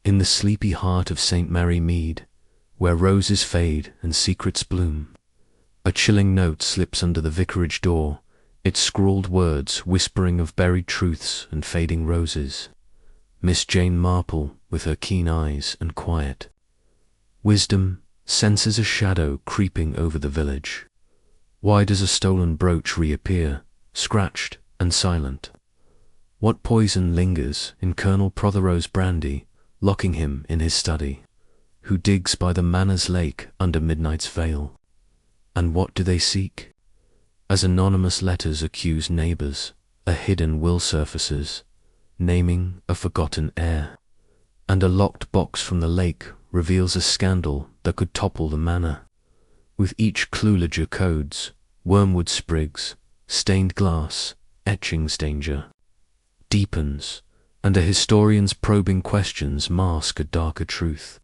In the sleepy heart of St. Mary Mead, where roses fade and secrets bloom, a chilling note slips under the vicarage door, its scrawled words whispering of buried truths and fading roses. Miss Jane Marple, with her keen eyes and quiet wisdom, senses a shadow creeping over the village. Why does a stolen brooch reappear, scratched and silent? What poison lingers in Colonel Prothero's brandy, locking him in his study? Who digs by the manor's lake under midnight's veil? And what do they seek? As anonymous letters accuse neighbours, a hidden will surfaces, naming a forgotten heir. And a locked box from the lake reveals a scandal that could topple the manor. With each clue ledger codes, wormwood sprigs, stained glass, etchings danger. Deepens, and a historian's probing questions mask a darker truth.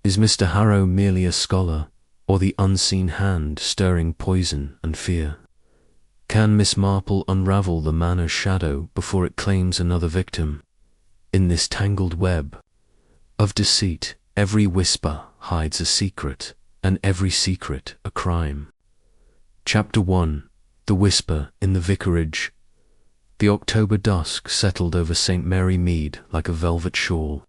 Is Mr. Harrow merely a scholar, or the unseen hand stirring poison and fear? Can Miss Marple unravel the manor's shadow before it claims another victim? In this tangled web of deceit, every whisper hides a secret, and every secret a crime. Chapter 1. The Whisper in the Vicarage. The October dusk settled over St. Mary Mead like a velvet shawl,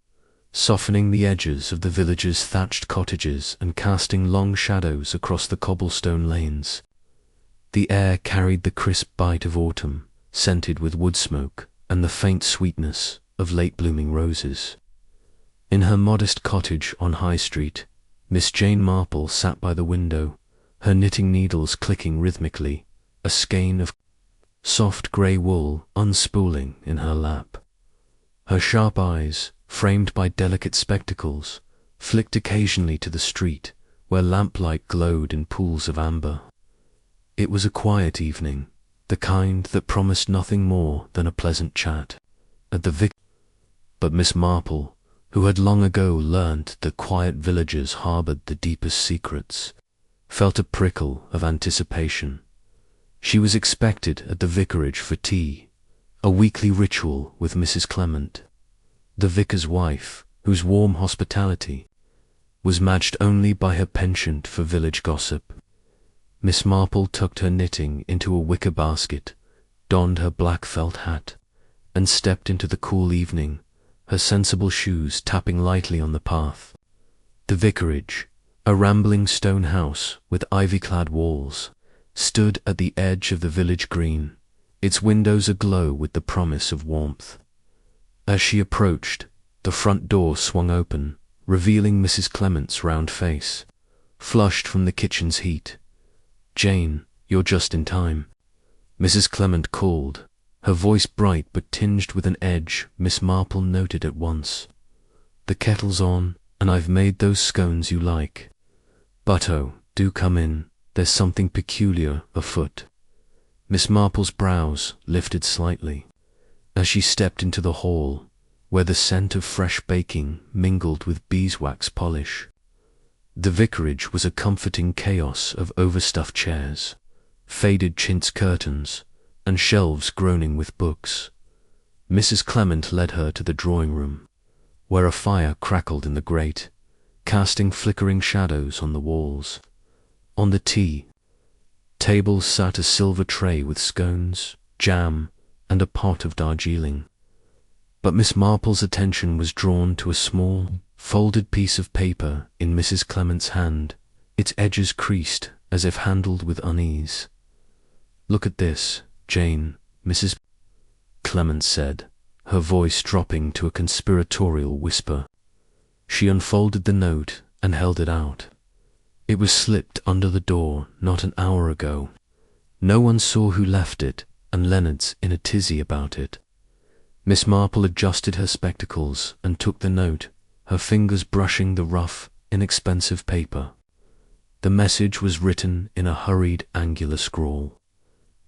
softening the edges of the village's thatched cottages and casting long shadows across the cobblestone lanes. The air carried the crisp bite of autumn, scented with wood smoke and the faint sweetness of late-blooming roses. In her modest cottage on High Street, Miss Jane Marple sat by the window, her knitting needles clicking rhythmically, a skein of soft grey wool unspooling in her lap. Her sharp eyes, framed by delicate spectacles, flicked occasionally to the street, where lamplight glowed in pools of amber. It was a quiet evening, the kind that promised nothing more than a pleasant chat at the But Miss Marple, who had long ago learnt that quiet villages harboured the deepest secrets, felt a prickle of anticipation. She was expected at the vicarage for tea, a weekly ritual with Mrs. Clement, the vicar's wife, whose warm hospitality was matched only by her penchant for village gossip. Miss Marple tucked her knitting into a wicker basket, donned her black felt hat, and stepped into the cool evening, her sensible shoes tapping lightly on the path. The vicarage, a rambling stone house with ivy-clad walls, stood at the edge of the village green, its windows aglow with the promise of warmth. As she approached, the front door swung open, revealing Mrs. Clement's round face, flushed from the kitchen's heat. "Jane, you're just in time," Mrs. Clement called, her voice bright but tinged with an edge Miss Marple noted at once. "The kettle's on, and I've made those scones you like. But oh, do come in, there's something peculiar afoot." Miss Marple's brows lifted slightly as she stepped into the hall, where the scent of fresh baking mingled with beeswax polish. The vicarage was a comforting chaos of overstuffed chairs, faded chintz curtains, and shelves groaning with books. Mrs. Clement led her to the drawing-room, where a fire crackled in the grate, casting flickering shadows on the walls. On the tea table sat a silver tray with scones, jam, and a pot of Darjeeling. But Miss Marple's attention was drawn to a small, folded piece of paper in Mrs. Clement's hand, its edges creased as if handled with unease. "Look at this, Jane," Mrs. Clement said, her voice dropping to a conspiratorial whisper. She unfolded the note and held it out. It was slipped under the door not an hour ago. No one saw who left it, and Leonard's in a tizzy about it. Miss Marple adjusted her spectacles and took the note, her fingers brushing the rough, inexpensive paper. The message was written in a hurried, angular scrawl,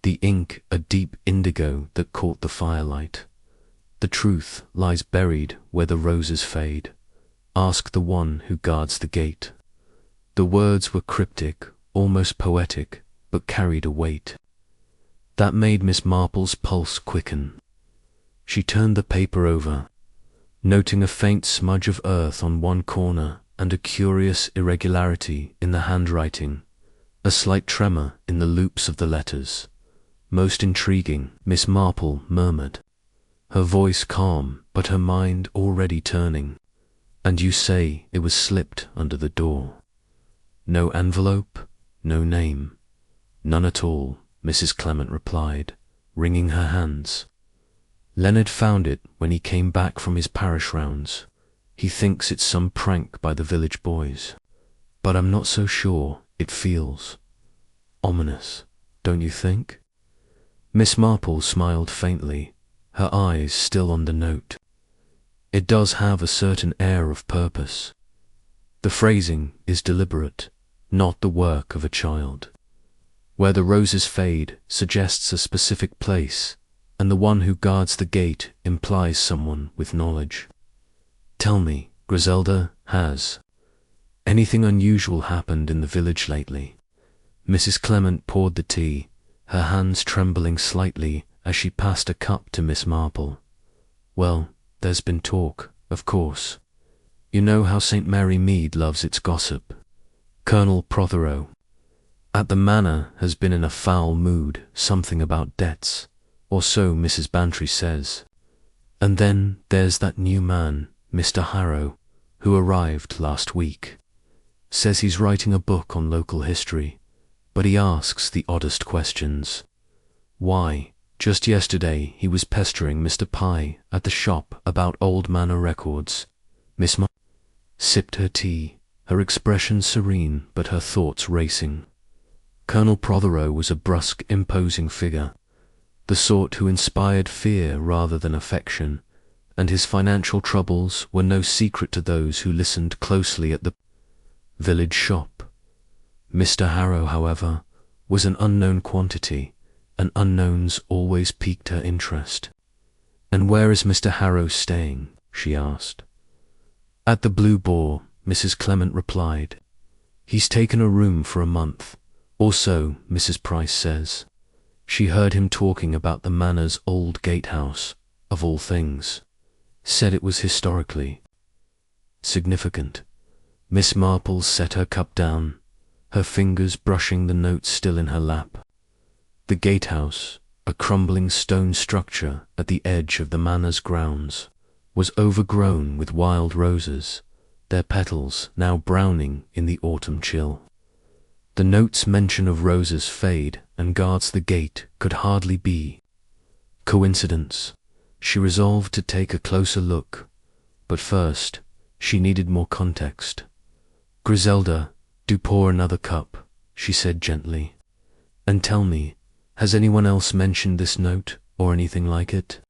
the ink a deep indigo that caught the firelight. "The truth lies buried where the roses fade. Ask the one who guards the gate." The words were cryptic, almost poetic, but carried a weight that made Miss Marple's pulse quicken. She turned the paper over. noting a faint smudge of earth on one corner and a curious irregularity in the handwriting, a slight tremor in the loops of the letters. Most intriguing, Miss Marple murmured, her voice calm but her mind already turning. And you say it was slipped under the door? No envelope, no name? None at all, Mrs. Clement replied, wringing her hands. Leonard found it when he came back from his parish rounds. He thinks it's some prank by the village boys. But I'm not so sure. It feels ominous, don't you think? Miss Marple smiled faintly, her eyes still on the note. It does have a certain air of purpose. The phrasing is deliberate, not the work of a child. Where the roses fade suggests a specific place, and the one who guards the gate implies someone with knowledge. Tell me, Griselda, has anything unusual happened in the village lately? Mrs. Clement poured the tea, her hands trembling slightly as she passed a cup to Miss Marple. Well, there's been talk, of course. You know how St. Mary Mead loves its gossip. Colonel Prothero at the manor has been in a foul mood, something about debts, or so Mrs. Bantry says. And then there's that new man, Mr. Harrow, who arrived last week. Says he's writing a book on local history, but he asks the oddest questions. Why, just yesterday he was pestering Mr. Pye at the shop about old manor records. Miss Marple sipped her tea, her expression serene but her thoughts racing. Colonel Prothero was a brusque, imposing figure, the sort who inspired fear rather than affection, and his financial troubles were no secret to those who listened closely at the village shop. Mr. Harrow, however, was an unknown quantity, and unknowns always piqued her interest. "And where is Mr. Harrow staying?" she asked. "At the Blue Boar," Mrs. Clement replied. "He's taken a room for a month, or so Mrs. Price says. She heard him talking about the manor's old gatehouse, of all things. Said it was historically significant." Miss Marple set her cup down, her fingers brushing the notes still in her lap. The gatehouse, a crumbling stone structure at the edge of the manor's grounds, was overgrown with wild roses, their petals now browning in the autumn chill. The note's mention of roses fade and guards the gate could hardly be coincidence. She resolved to take a closer look, but first she needed more context. "Griselda, do pour another cup," she said gently. "And tell me, has anyone else mentioned this note or anything like it?"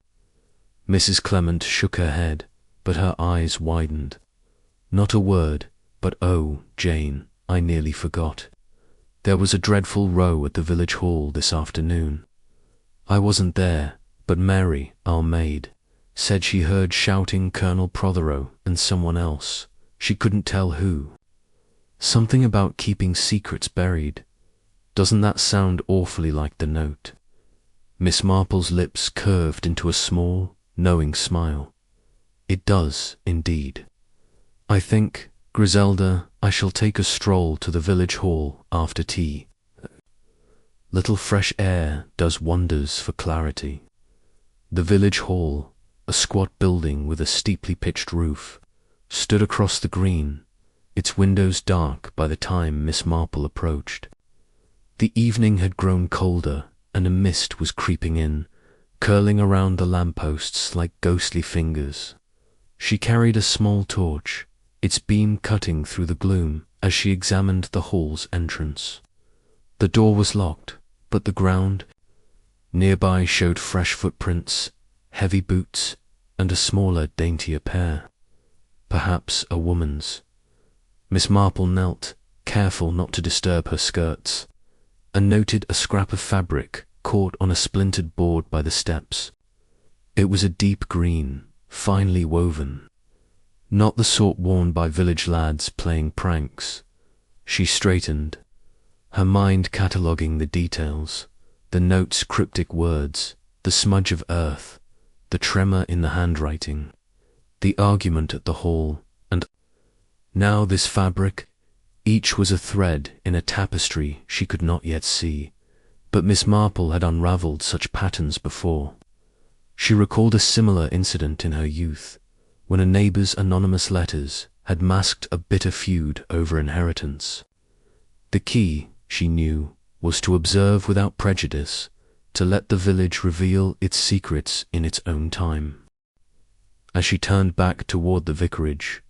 Mrs. Clement shook her head, but her eyes widened. "Not a word, but oh, Jane, I nearly forgot. There was a dreadful row at the village hall this afternoon. I wasn't there, but Mary, our maid, said she heard shouting Colonel Prothero and someone else, she couldn't tell who. Something about keeping secrets buried. Doesn't that sound awfully like the note?" Miss Marple's lips curved into a small, knowing smile. "It does, indeed. I think, Griselda, I shall take a stroll to the village hall after tea. Little fresh air does wonders for clarity." The village hall, a squat building with a steeply pitched roof, stood across the green, its windows dark by the time Miss Marple approached. The evening had grown colder, and a mist was creeping in, curling around the lampposts like ghostly fingers. She carried a small torch, its beam cutting through the gloom as she examined the hall's entrance. The door was locked, but the ground nearby showed fresh footprints, heavy boots, and a smaller, daintier pair. Perhaps a woman's. Miss Marple knelt, careful not to disturb her skirts, and noted a scrap of fabric caught on a splintered board by the steps. It was a deep green, finely woven, not the sort worn by village lads playing pranks. She straightened, her mind cataloguing the details, the note's cryptic words, the smudge of earth, the tremor in the handwriting. the argument at the hall, and now this fabric. Each was a thread in a tapestry she could not yet see, but Miss Marple had unravelled such patterns before. She recalled a similar incident in her youth, when a neighbour's anonymous letters had masked a bitter feud over inheritance. The key, she knew, was to observe without prejudice, to let the village reveal its secrets in its own time. As she turned back toward the vicarage,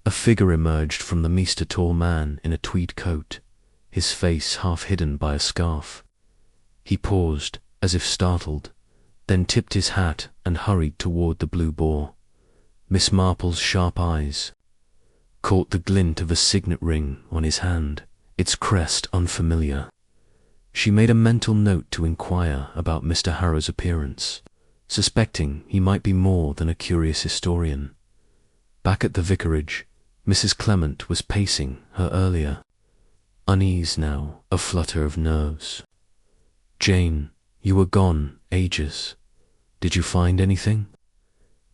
a figure emerged from the meast, a tall man in a tweed coat, his face half hidden by a scarf. He paused, as if startled, then tipped his hat and hurried toward the Blue Boar. Miss Marple's sharp eyes caught the glint of a signet ring on his hand, its crest unfamiliar. She made a mental note to inquire about Mr. Harrow's appearance, suspecting he might be more than a curious historian. Back at the vicarage, Mrs. Clement was pacing her earlier unease now, a flutter of nerves. "Jane, you were gone ages. Did you find anything?"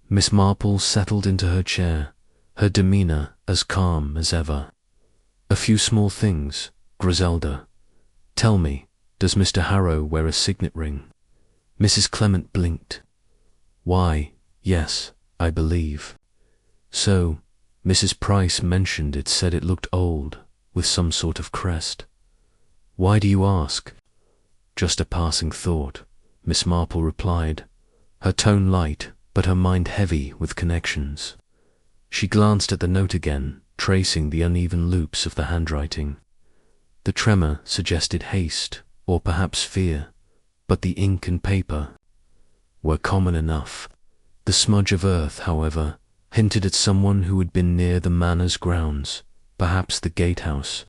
Miss Marple settled into her chair, her demeanour as calm as ever. "A few small things, Griselda. Tell me, does Mr. Harrow wear a signet ring?" Mrs. Clement blinked. "Why, yes, I believe so. Mrs. Price mentioned it, said it looked old, with some sort of crest." "Why do you ask?" "Just a passing thought," Miss Marple replied, her tone light but her mind heavy with connections. She glanced at the note again, tracing the uneven loops of the handwriting. The tremor suggested haste, or perhaps fear, but the ink and paper were common enough. The smudge of earth, however, hinted at someone who had been near the manor's grounds, perhaps the gatehouse,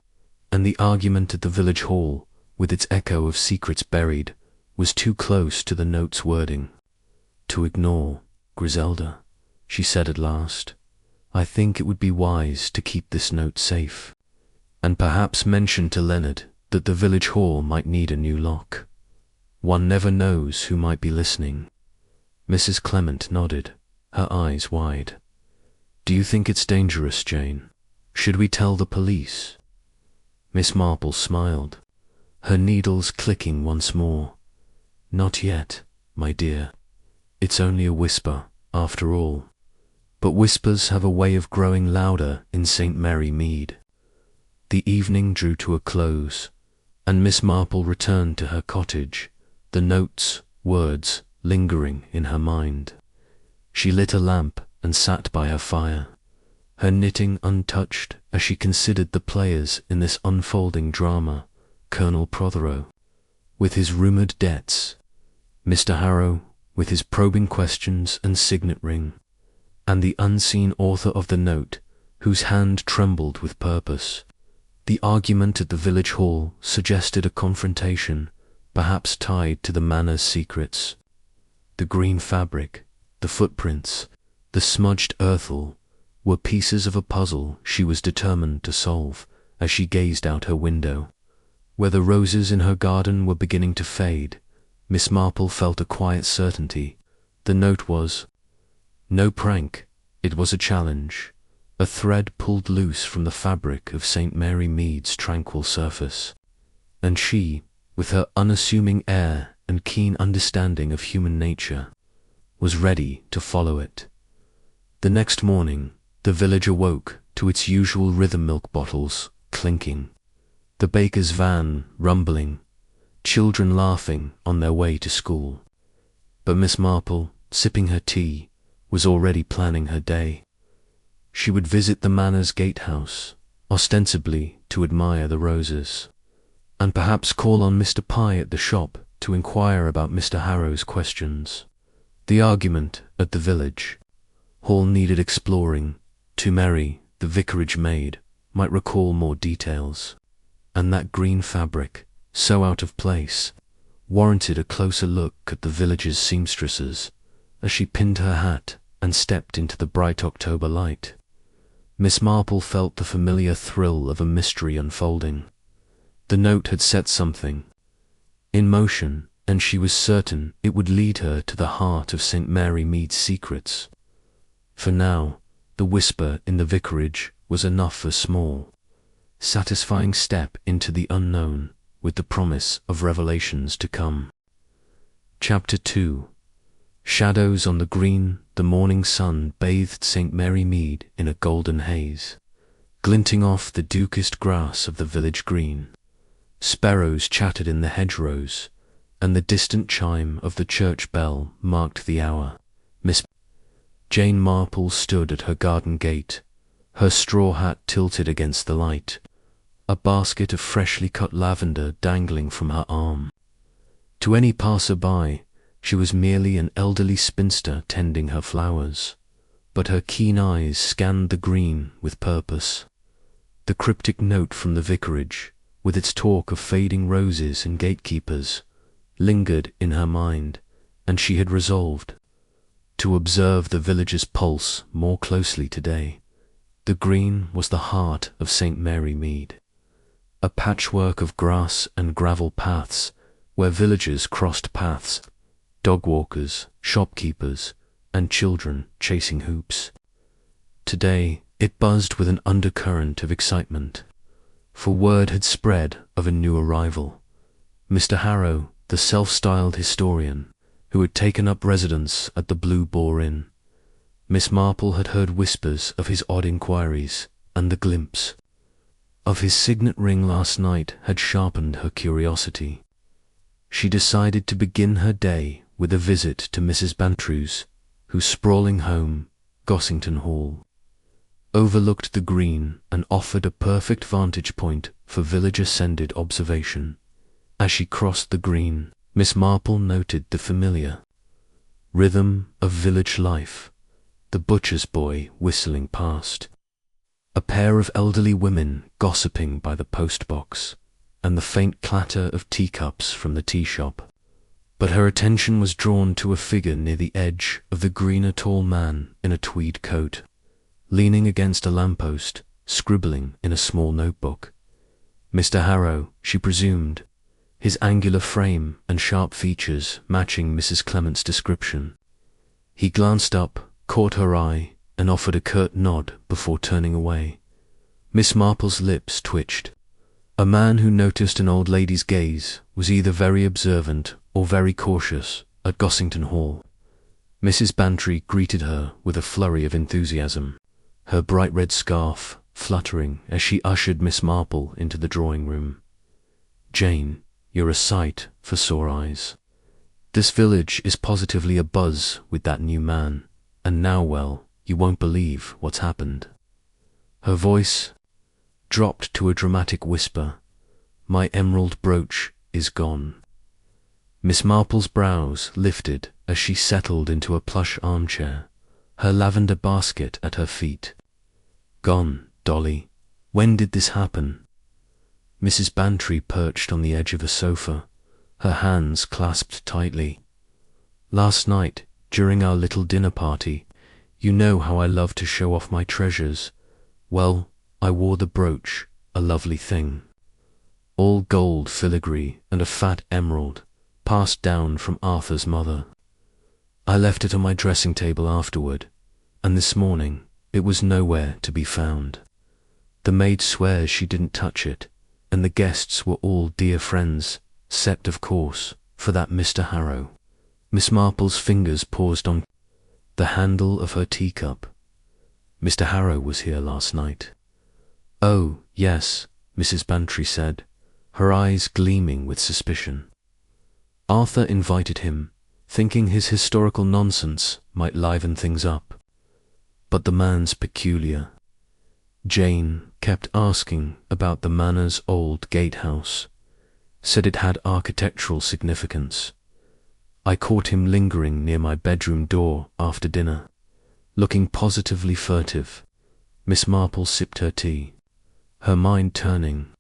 and the argument at the village hall, with its echo of secrets buried, was too close to the note's wording. "To ignore, Griselda," she said at last. "I think it would be wise to keep this note safe, and perhaps mention to Leonard that the village hall might need a new lock. One never knows who might be listening." Mrs. Clement nodded, her eyes wide. "Do you think it's dangerous, Jane? Should we tell the police?" Miss Marple smiled, her needles clicking once more. "Not yet, my dear. It's only a whisper, after all. But whispers have a way of growing louder in St. Mary Mead." The evening drew to a close, and Miss Marple returned to her cottage, the notes, words lingering in her mind. She lit a lamp and sat by her fire, her knitting untouched as she considered the players in this unfolding drama, Colonel Prothero, with his rumoured debts, Mr. Harrow, with his probing questions and signet ring, and the unseen author of the note, whose hand trembled with purpose. The argument at the village hall suggested a confrontation, perhaps tied to the manor's secrets. The green fabric, the footprints, the smudged earthal were pieces of a puzzle she was determined to solve as she gazed out her window. Where the roses in her garden were beginning to fade, Miss Marple felt a quiet certainty. The note was no prank, it was a challenge, a thread pulled loose from the fabric of St. Mary Mead's tranquil surface. And she, with her unassuming air and keen understanding of human nature, was ready to follow it. The next morning, the village awoke to its usual rhythm milk bottles clinking, the baker's van rumbling, children laughing on their way to school. But Miss Marple, sipping her tea, was already planning her day. She would visit the manor's gatehouse, ostensibly to admire the roses, and perhaps call on Mr. Pye at the shop to inquire about Mr. Harrow's questions. The argument at the village hall needed exploring. To Mary, the vicarage maid, might recall more details, and that green fabric, so out of place, warranted a closer look at the village's seamstresses as she pinned her hat and stepped into the bright October light. Miss Marple felt the familiar thrill of a mystery unfolding. The note had set something in motion, and she was certain it would lead her to the heart of St. Mary Mead's secrets. For now, the whisper in the vicarage was enough for small, satisfying step into the unknown with the promise of revelations to come. Chapter 2. Shadows on the green, the morning sun bathed St. Mary Mead in a golden haze, glinting off the dukest grass of the village green. Sparrows chattered in the hedgerows, and the distant chime of the church bell marked the hour. Miss Jane Marple stood at her garden gate, her straw hat tilted against the light, a basket of freshly cut lavender dangling from her arm. To any passer-by, she was merely an elderly spinster tending her flowers, but her keen eyes scanned the green with purpose. The cryptic note from the vicarage, with its talk of fading roses and gatekeepers, lingered in her mind, and she had resolved to observe the village's pulse more closely today. The green was the heart of St. Mary Mead, a patchwork of grass and gravel paths where villagers crossed paths, dog-walkers, shopkeepers, and children chasing hoops. Today it buzzed with an undercurrent of excitement, for word had spread of a new arrival. Mr. Harrow, the self-styled historian, who had taken up residence at the Blue Boar Inn. Miss Marple had heard whispers of his odd inquiries, and the glimpse of his signet ring last night had sharpened her curiosity. She decided to begin her day with a visit to Mrs. Bantry's, whose sprawling home, Gossington Hall, overlooked the green and offered a perfect vantage point for village-ascended observation. As she crossed the green, Miss Marple noted the familiar rhythm of village life, the butcher's boy whistling past, a pair of elderly women gossiping by the post-box, and the faint clatter of teacups from the tea-shop. But her attention was drawn to a figure near the edge of the green, a tall man in a tweed coat, leaning against a lamppost, scribbling in a small notebook. Mr. Harrow, she presumed, his angular frame and sharp features matching Mrs. Clement's description. He glanced up, caught her eye, and offered a curt nod before turning away. Miss Marple's lips twitched. A man who noticed an old lady's gaze was either very observant or very cautious at Gossington Hall. Mrs. Bantry greeted her with a flurry of enthusiasm, her bright red scarf fluttering as she ushered Miss Marple into the drawing-room. "Jane, you're a sight for sore eyes. This village is positively abuzz with that new man, and now, well, you won't believe what's happened." Her voice dropped to a dramatic whisper. "My emerald brooch is gone." Miss Marple's brows lifted as she settled into a plush armchair, her lavender basket at her feet. "Gone, Dolly. When did this happen?" Mrs. Bantry perched on the edge of a sofa, her hands clasped tightly. "Last night, during our little dinner party, you know how I love to show off my treasures. Well, I wore the brooch, a lovely thing, all gold filigree and a fat emerald, passed down from Arthur's mother. I left it on my dressing table afterward, and this morning it was nowhere to be found. The maid swears she didn't touch it, and the guests were all dear friends, except, of course, for that Mr. Harrow." Miss Marple's fingers paused on the handle of her teacup. "Mr. Harrow was here last night." "Oh, yes," Mrs. Bantry said, her eyes gleaming with suspicion. "Arthur invited him, thinking his historical nonsense might liven things up. But the man's peculiar. Jane kept asking about the manor's old gatehouse, said it had architectural significance. I caught him lingering near my bedroom door after dinner, looking positively furtive." Miss Marple sipped her tea, her mind turning.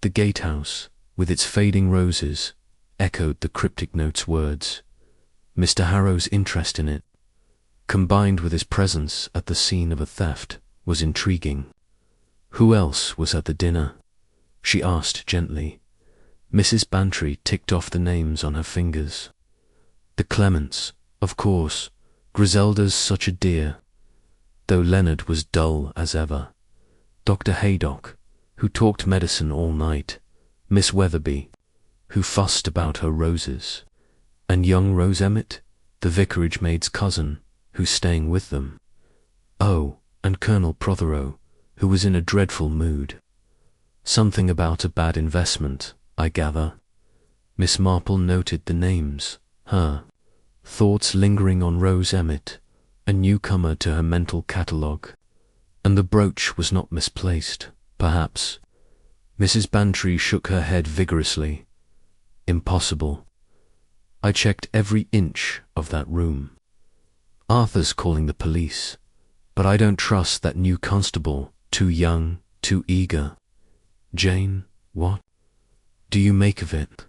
The gatehouse, with its fading roses, echoed the cryptic note's words. Mr. Harrow's interest in it, combined with his presence at the scene of a theft, was intriguing. "Who else was at the dinner?" she asked gently. Mrs. Bantry ticked off the names on her fingers. "The Clements, of course. Griselda's such a dear. though Leonard was dull as ever. Dr. Haydock, who talked medicine all night, Miss Weatherby, who fussed about her roses, and young Rose Emmett, the vicarage maid's cousin, who's staying with them. Oh, and Colonel Prothero, who was in a dreadful mood. Something about a bad investment, I gather. Miss Marple noted the names, her thoughts lingering on Rose Emmett, a newcomer to her mental catalogue. And the brooch was not misplaced, perhaps. Mrs. Bantry shook her head vigorously. Impossible. I checked every inch of that room. Arthur's calling the police, but I don't trust that new constable, too young, too eager. Jane, what do you make of it?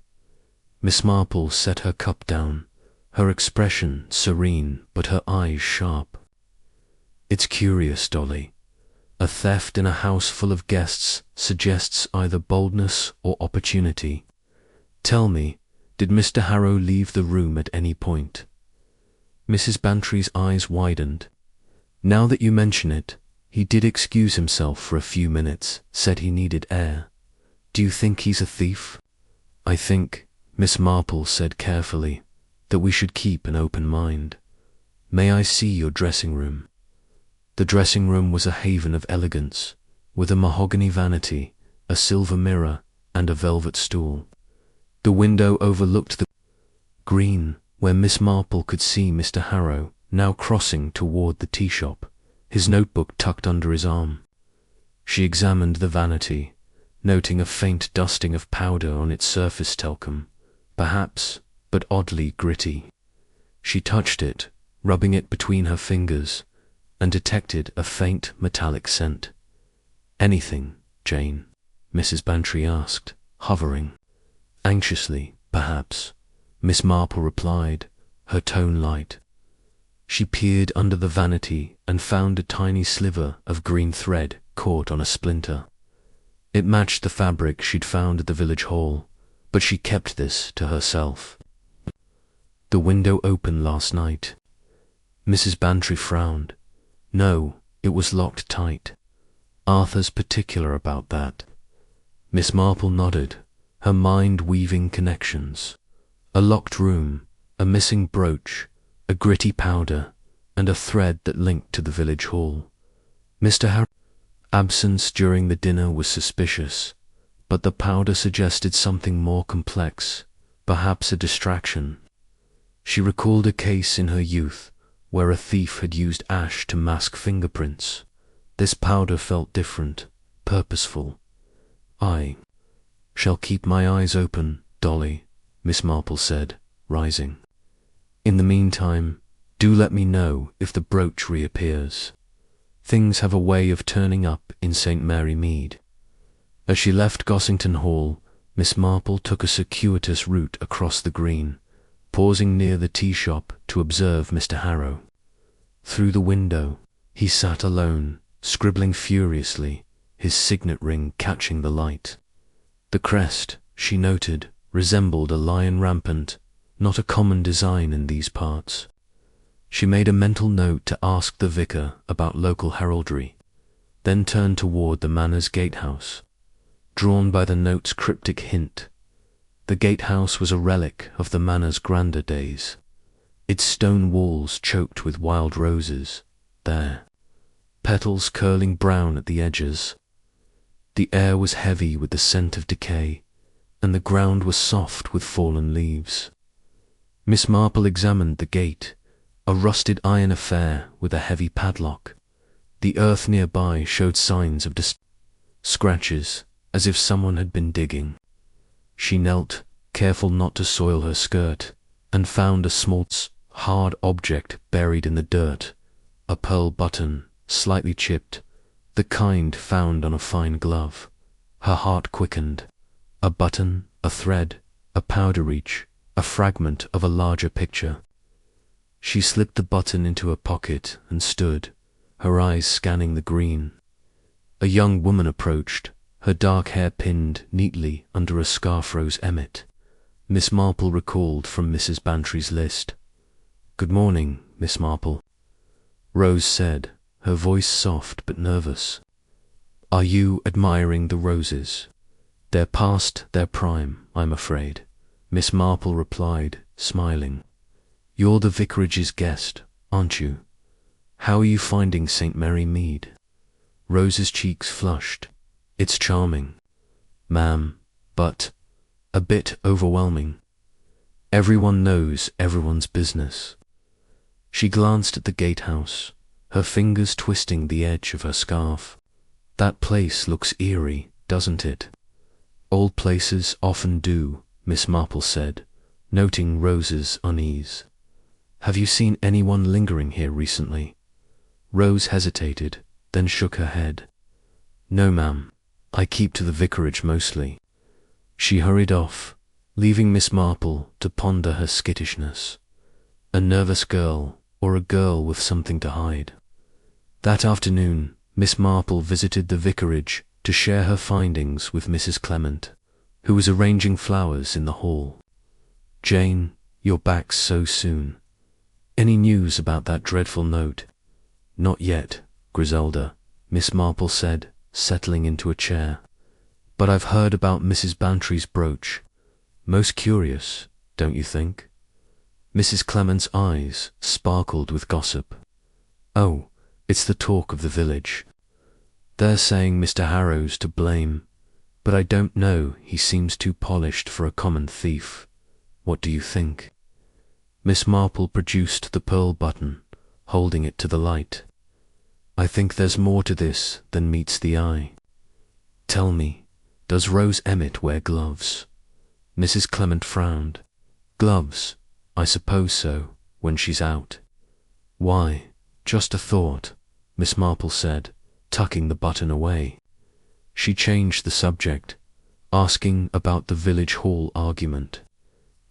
Miss Marple set her cup down, her expression serene but her eyes sharp. It's curious, Dolly. A theft in a house full of guests suggests either boldness or opportunity. Tell me, did Mr. Harrow leave the room at any point? Mrs. Bantry's eyes widened. Now that you mention it, he did excuse himself for a few minutes, said he needed air. Do you think he's a thief? I think, Miss Marple said carefully, that we should keep an open mind. May I see your dressing room? The dressing room was a haven of elegance, with a mahogany vanity, a silver mirror, and a velvet stool. The window overlooked the green, where Miss Marple could see Mr. Harrow, now crossing toward the tea shop, his notebook tucked under his arm. She examined the vanity, noting a faint dusting of powder on its surface talcum, perhaps, but oddly gritty. She touched it, rubbing it between her fingers, and detected a faint metallic scent. Anything, Jane? Mrs. Bantry asked, hovering. Anxiously, perhaps, Miss Marple replied, her tone light. She peered under the vanity and found a tiny sliver of green thread caught on a splinter. It matched the fabric she'd found at the village hall, but she kept this to herself. The window opened last night. Mrs. Bantry frowned. No, it was locked tight. Arthur's particular about that. Miss Marple nodded, her mind weaving connections. A locked room, a missing brooch, a gritty powder, and a thread that linked to the village hall. Mr. Harrow's absence during the dinner was suspicious, but the powder suggested something more complex, perhaps a distraction. She recalled a case in her youth where a thief had used ash to mask fingerprints. This powder felt different, purposeful. I shall keep my eyes open, Dolly, Miss Marple said, rising. In the meantime, do let me know if the brooch reappears. Things have a way of turning up in St. Mary Mead. As she left Gossington Hall, Miss Marple took a circuitous route across the green, pausing near the tea shop to observe Mr. Harrow. Through the window, he sat alone, scribbling furiously, his signet ring catching the light. The crest, she noted, resembled a lion rampant, not a common design in these parts. She made a mental note to ask the vicar about local heraldry, then turned toward the manor's gatehouse, drawn by the note's cryptic hint. The gatehouse was a relic of the manor's grander days, its stone walls choked with wild roses, there, petals curling brown at the edges. The air was heavy with the scent of decay, and the ground was soft with fallen leaves. Miss Marple examined the gate, a rusted iron affair with a heavy padlock. The earth nearby showed signs of scratches, as if someone had been digging. She knelt, careful not to soil her skirt, and found a small, hard object buried in the dirt, a pearl button, slightly chipped, the kind found on a fine glove. Her heart quickened. A button, a thread, a powder reach, a fragment of a larger picture. She slipped the button into her pocket and stood, her eyes scanning the green. A young woman approached, her dark hair pinned neatly under a scarf Rose Emmett. Miss Marple recalled from Mrs. Bantry's list. "Good morning, Miss Marple," Rose said, her voice soft but nervous. "Are you admiring the roses? They're past their prime, I'm afraid," Miss Marple replied, smiling. "You're the vicarage's guest, aren't you? How are you finding St. Mary Mead?" Rose's cheeks flushed. "It's charming, ma'am, but a bit overwhelming. Everyone knows everyone's business." She glanced at the gatehouse, her fingers twisting the edge of her scarf. "That place looks eerie, doesn't it?" "Old places often do," Miss Marple said, noting Rose's unease. "Have you seen anyone lingering here recently?" Rose hesitated, then shook her head. "No, ma'am. I keep to the vicarage mostly." She hurried off, leaving Miss Marple to ponder her skittishness. A nervous girl, or a girl with something to hide? That afternoon, Miss Marple visited the vicarage to share her findings with Mrs. Clement, who was arranging flowers in the hall. "Jane, you're back so soon. Any news about that dreadful note?" "Not yet, Griselda," Miss Marple said, settling into a chair. "But I've heard about Mrs. Bantry's brooch. Most curious, don't you think?" Mrs. Clement's eyes sparkled with gossip. "Oh, it's the talk of the village. They're saying Mr. Harrow's to blame, but I don't know, he seems too polished for a common thief. What do you think?" Miss Marple produced the pearl button, holding it to the light. "I think there's more to this than meets the eye. Tell me, does Rose Emmett wear gloves?" Mrs. Clement frowned. "Gloves? I suppose so, when she's out." "Why, just a thought," Miss Marple said, tucking the button away. She changed the subject, asking about the village hall argument.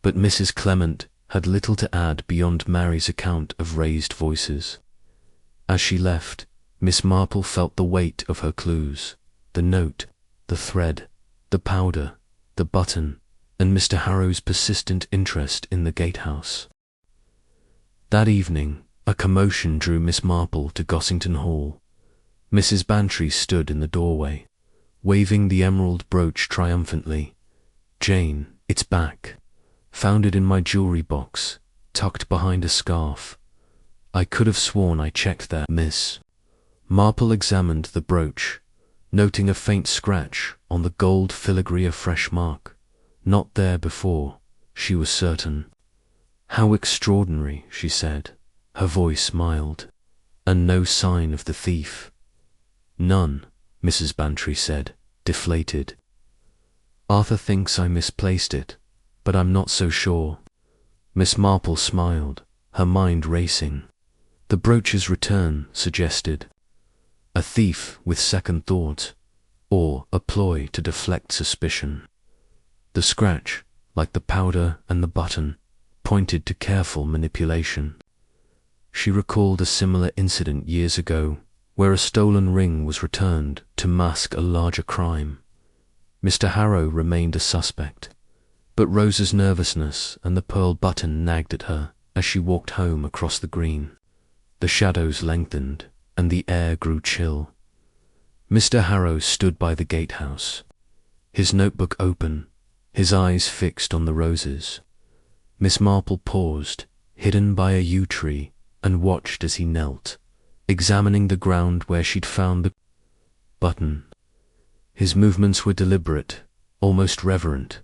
But Mrs. Clement had little to add beyond Mary's account of raised voices. As she left, Miss Marple felt the weight of her clues: the note, the thread, the powder, the button, and Mr. Harrow's persistent interest in the gatehouse. That evening, a commotion drew Miss Marple to Gossington Hall. Mrs. Bantry stood in the doorway, waving the emerald brooch triumphantly. "Jane, it's back. Found it in my jewelry box, tucked behind a scarf. I could have sworn I checked there." Miss Marple examined the brooch, noting a faint scratch on the gold filigree, a fresh mark. Not there before, she was certain. "How extraordinary," she said, her voice mild. "And no sign of the thief?" "None," Mrs. Bantry said, deflated. "Arthur thinks I misplaced it, but I'm not so sure." Miss Marple smiled, her mind racing. "The brooch's return," suggested. "A thief with second thought, or a ploy to deflect suspicion." The scratch, like the powder and the button, pointed to careful manipulation. She recalled a similar incident years ago, where a stolen ring was returned to mask a larger crime. Mr. Harrow remained a suspect, but Rose's nervousness and the pearl button nagged at her as she walked home across the green. The shadows lengthened, and the air grew chill. Mr. Harrow stood by the gatehouse, his notebook open, his eyes fixed on the roses. Miss Marple paused, hidden by a yew tree, and watched as he knelt, examining the ground where she'd found the button. His movements were deliberate, almost reverent,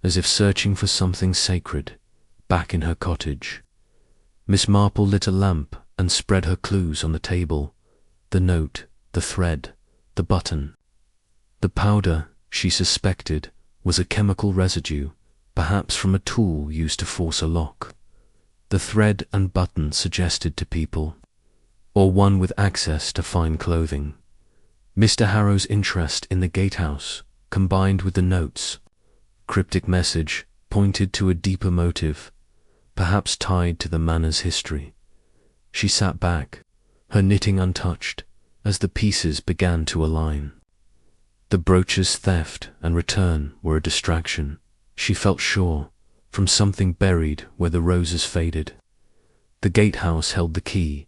as if searching for something sacred, back in her cottage. Miss Marple lit a lamp and spread her clues on the table: the note, the thread, the button. The powder, she suspected, was a chemical residue, perhaps from a tool used to force a lock. The thread and button suggested to people, or one with access to fine clothing. Mr. Harrow's interest in the gatehouse, combined with the note's cryptic message, pointed to a deeper motive, perhaps tied to the manor's history. She sat back, her knitting untouched, as the pieces began to align. The brooch's theft and return were a distraction, she felt sure, from something buried where the roses faded. The gatehouse held the key,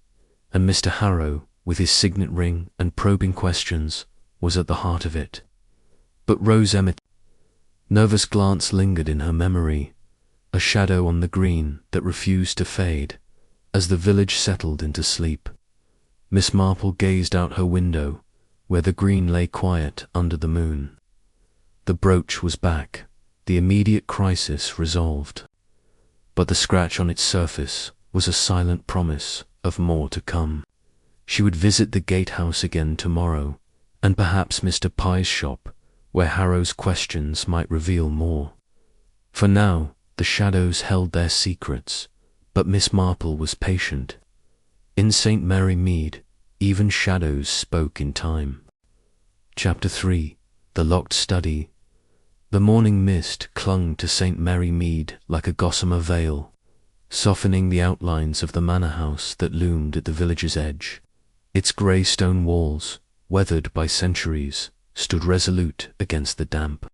and Mr. Harrow with his signet ring and probing questions, was at the heart of it. But Rose Emmett's nervous glance lingered in her memory, a shadow on the green that refused to fade, as the village settled into sleep. Miss Marple gazed out her window, where the green lay quiet under the moon. The brooch was back, the immediate crisis resolved. But the scratch on its surface was a silent promise of more to come. She would visit the gatehouse again tomorrow, and perhaps Mr. Pye's shop, where Harrow's questions might reveal more. For now, the shadows held their secrets, but Miss Marple was patient. In St. Mary Mead, even shadows spoke in time. Chapter 3. The Locked Study. The morning mist clung to St. Mary Mead like a gossamer veil, softening the outlines of the manor house that loomed at the village's edge. Its grey stone walls, weathered by centuries, stood resolute against the damp,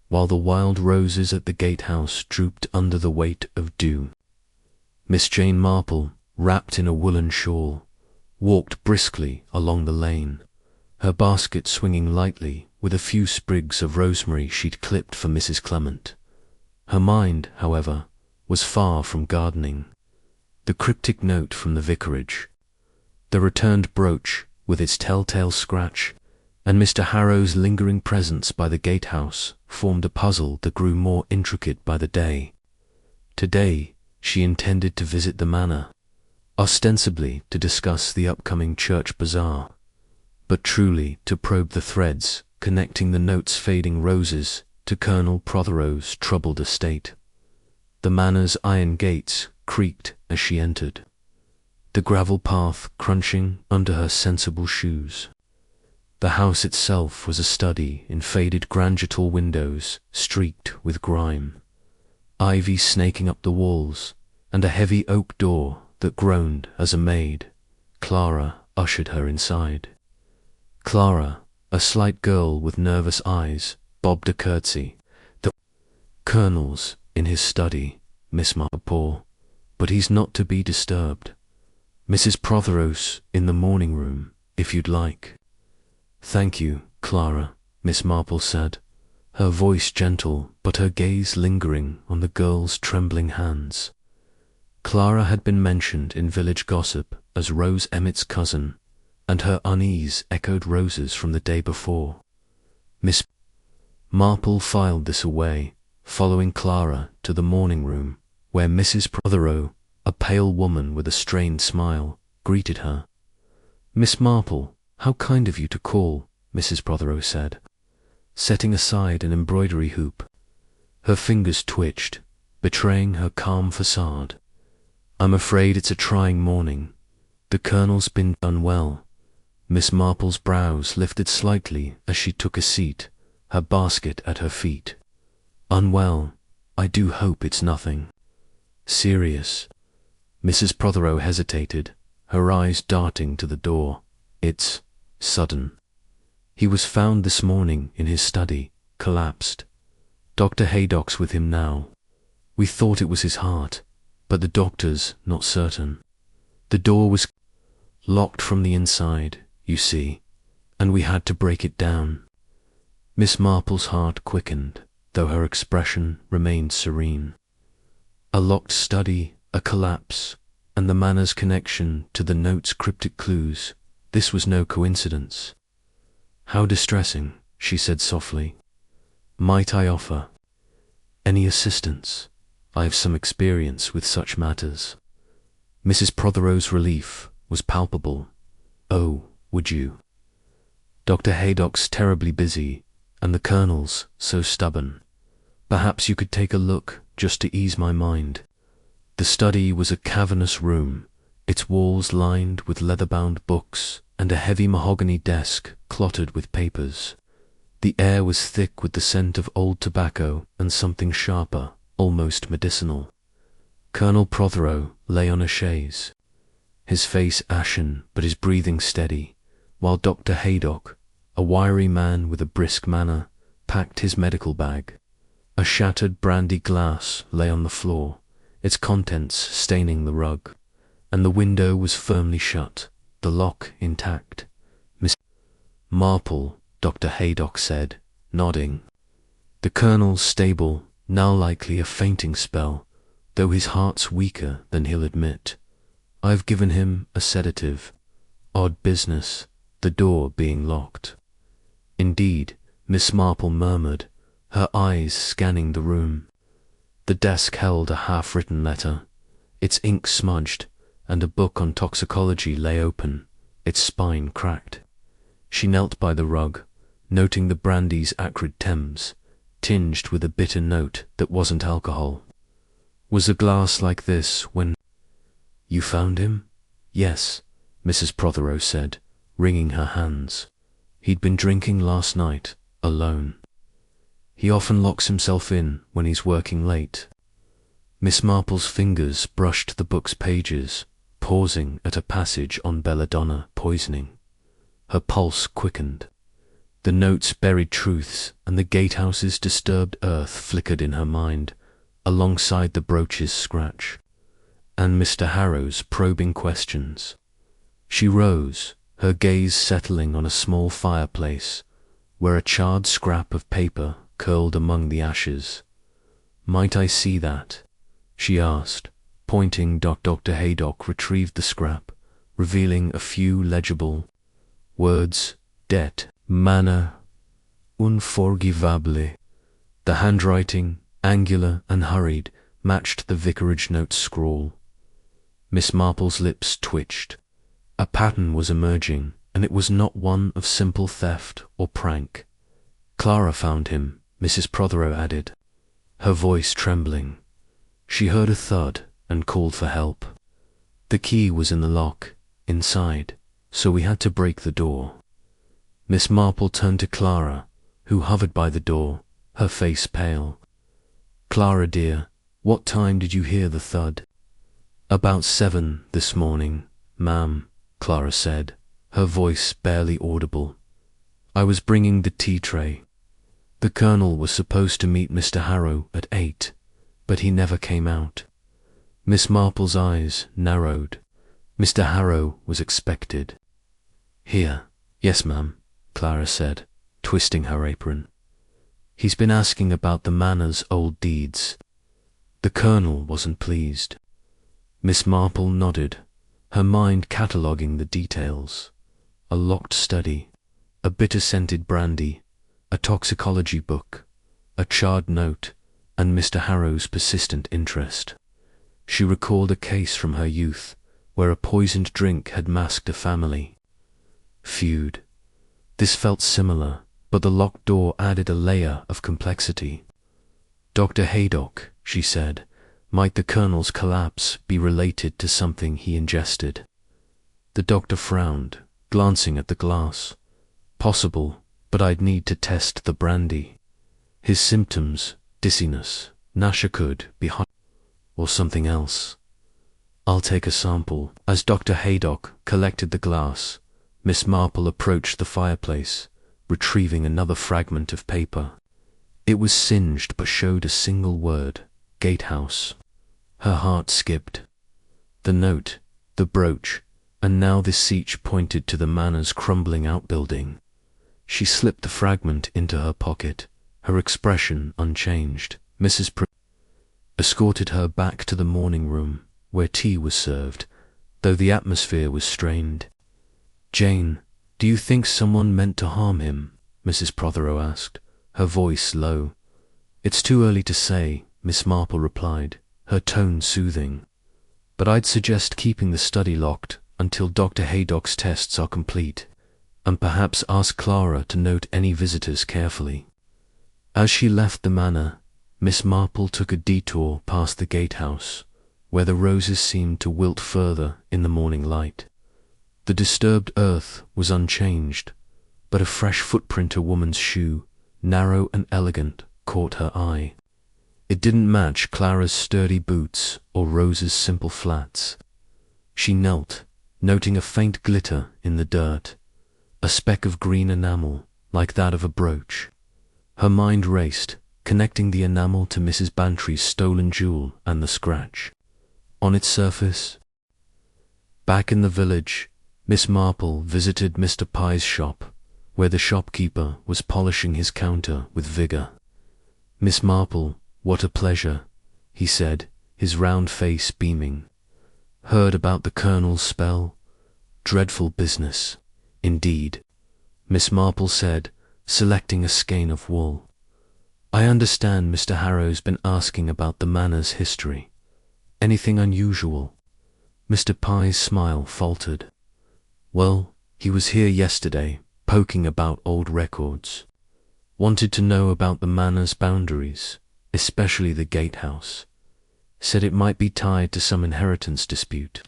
while the wild roses at the gatehouse drooped under the weight of dew. Miss Jane Marple, wrapped in a woolen shawl, walked briskly along the lane, her basket swinging lightly with a few sprigs of rosemary she'd clipped for Mrs. Clement. Her mind, however, was far from gardening. The cryptic note from the vicarage, the returned brooch with its telltale scratch, and Mr. Harrow's lingering presence by the gatehouse formed a puzzle that grew more intricate by the day. Today she intended to visit the manor, ostensibly to discuss the upcoming church bazaar, but truly to probe the threads connecting the note's fading roses to Colonel Prothero's troubled estate. The manor's iron gates creaked as she entered, the gravel path crunching under her sensible shoes. The house itself was a study in faded grandeur windows streaked with grime, ivy snaking up the walls, and a heavy oak door that groaned as a maid, Clara, ushered her inside. Clara, a slight girl with nervous eyes, bobbed a curtsy. The Colonel's in his study, Miss Marple, but he's not to be disturbed. Mrs. Prothero's in the morning room, if you'd like. Thank you, Clara, Miss Marple said, her voice gentle but her gaze lingering on the girl's trembling hands. Clara had been mentioned in village gossip as Rose Emmett's cousin, and her unease echoed Rose's from the day before. Miss Marple filed this away, following Clara to the morning room, where Mrs. Prothero, a pale woman with a strained smile, greeted her. Miss Marple, how kind of you to call, Mrs. Prothero said, setting aside an embroidery hoop. Her fingers twitched, betraying her calm facade. I'm afraid it's a trying morning. The Colonel's been unwell. Miss Marple's brows lifted slightly as she took a seat, her basket at her feet. Unwell, I do hope it's nothing serious. Mrs. Prothero hesitated, her eyes darting to the door. It's sudden. He was found this morning in his study, collapsed. Dr. Haydock's with him now. We thought it was his heart, but the doctor's not certain. The door was locked from the inside, you see, and we had to break it down. Miss Marple's heart quickened, though her expression remained serene. A locked study, a collapse, and the manor's connection to the note's cryptic clues. This was no coincidence. How distressing, she said softly. Might I offer any assistance? I have some experience with such matters. Mrs. Prothero's relief was palpable. Oh, would you? Dr. Haydock's terribly busy, and the Colonel's so stubborn. Perhaps you could take a look, just to ease my mind. The study was a cavernous room, its walls lined with leather-bound books, and a heavy mahogany desk clotted with papers. The air was thick with the scent of old tobacco and something sharper, almost medicinal. Colonel Prothero lay on a chaise, his face ashen but his breathing steady, while Dr. Haydock, a wiry man with a brisk manner, packed his medical bag. A shattered brandy glass lay on the floor, its contents staining the rug, and the window was firmly shut, the lock intact. Miss Marple, Dr. Haydock said, nodding. The Colonel's stable, now likely a fainting spell, though his heart's weaker than he'll admit. I've given him a sedative. Odd business, the door being locked. Indeed, Miss Marple murmured, her eyes scanning the room. The desk held a half-written letter, its ink smudged, and a book on toxicology lay open, its spine cracked. She knelt by the rug, noting the brandy's acrid Thames, tinged with a bitter note that wasn't alcohol. Was a glass like this when... You found him? Yes, Mrs. Prothero said, wringing her hands. He'd been drinking last night, alone. He often locks himself in when he's working late. Miss Marple's fingers brushed the book's pages, pausing at a passage on belladonna poisoning. Her pulse quickened. The note's buried truths and the gatehouse's disturbed earth flickered in her mind, alongside the brooch's scratch, and Mr. Harrow's probing questions. She rose, her gaze settling on a small fireplace, where a charred scrap of paper curled among the ashes. Might I see that? She asked, pointing. Dr. Haydock retrieved the scrap, revealing a few legible words. Det manner unforgivable. The handwriting, angular and hurried, matched the vicarage note's scrawl. Miss Marple's lips twitched. A pattern was emerging, and it was not one of simple theft or prank. Clara found him, Mrs. Prothero added, her voice trembling. She heard a thud and called for help. The key was in the lock, inside, so we had to break the door. Miss Marple turned to Clara, who hovered by the door, her face pale. Clara dear, what time did you hear the thud? About 7 this morning, ma'am, Clara said, her voice barely audible. I was bringing the tea tray. The Colonel was supposed to meet Mr. Harrow at 8, but he never came out. Miss Marple's eyes narrowed. Mr. Harrow was expected. Here. Yes, ma'am, Clara said, twisting her apron. He's been asking about the Manor's old deeds. The Colonel wasn't pleased. Miss Marple nodded, her mind cataloguing the details. A locked study, a bitter-scented brandy, a toxicology book, a charred note, and Mr. Harrow's persistent interest. She recalled a case from her youth, where a poisoned drink had masked a family. Feud. This felt similar, but the locked door added a layer of complexity. Dr. Haydock, she said, might the Colonel's collapse be related to something he ingested? The doctor frowned, glancing at the glass. Possible, but I'd need to test the brandy. His symptoms, dizziness, nausea could be hot, or something else. I'll take a sample. As Dr. Haydock collected the glass, Miss Marple approached the fireplace, retrieving another fragment of paper. It was singed but showed a single word, gatehouse. Her heart skipped. The note, the brooch, and now this siege pointed to the Manor's crumbling outbuilding. She slipped the fragment into her pocket, her expression unchanged. Mrs. escorted her back to the morning room, where tea was served, though the atmosphere was strained. Jane, do you think someone meant to harm him? Mrs. Prothero asked, her voice low. It's too early to say, Miss Marple replied, her tone soothing. But I'd suggest keeping the study locked until Dr. Haydock's tests are complete, and perhaps ask Clara to note any visitors carefully. As she left the Manor, Miss Marple took a detour past the gatehouse, where the roses seemed to wilt further in the morning light. The disturbed earth was unchanged, but a fresh footprint, a woman's shoe, narrow and elegant, caught her eye. It didn't match Clara's sturdy boots or Rose's simple flats. She knelt, noting a faint glitter in the dirt, a speck of green enamel like that of a brooch. Her mind raced, connecting the enamel to Mrs. Bantry's stolen jewel and the scratch. On its surface, back in the village, Miss Marple visited Mr. Pye's shop, where the shopkeeper was polishing his counter with vigour. "Miss Marple, what a pleasure," he said, his round face beaming. "Heard about the Colonel's spell? Dreadful business, indeed," Miss Marple said, selecting a skein of wool. "I understand Mr. Harrow's been asking about the manor's history. Anything unusual?" Mr. Pye's smile faltered. "Well, he was here yesterday, poking about old records. Wanted to know about the manor's boundaries, especially the gatehouse. Said it might be tied to some inheritance dispute.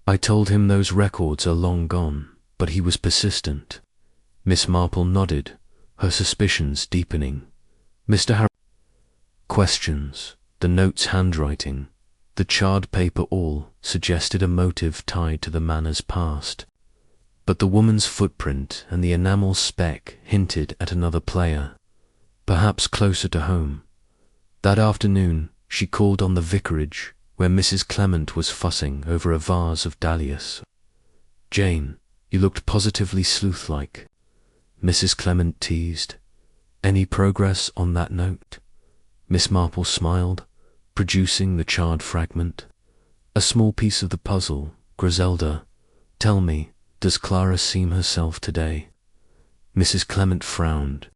I told him those records are long gone, but he was persistent." Miss Marple nodded, her suspicions deepening. Mr. Harrow questions, the note's handwriting, the charred paper all suggested a motive tied to the manor's past. But the woman's footprint and the enamel speck hinted at another player, perhaps closer to home. That afternoon she called on the vicarage, where Mrs. Clement was fussing over a vase of dahlias. "Jane, you looked positively sleuth-like," Mrs. Clement teased. "Any progress on that note?" Miss Marple smiled, producing the charred fragment. "A small piece of the puzzle, Griselda. Tell me, does Clara seem herself today?" Mrs. Clement frowned.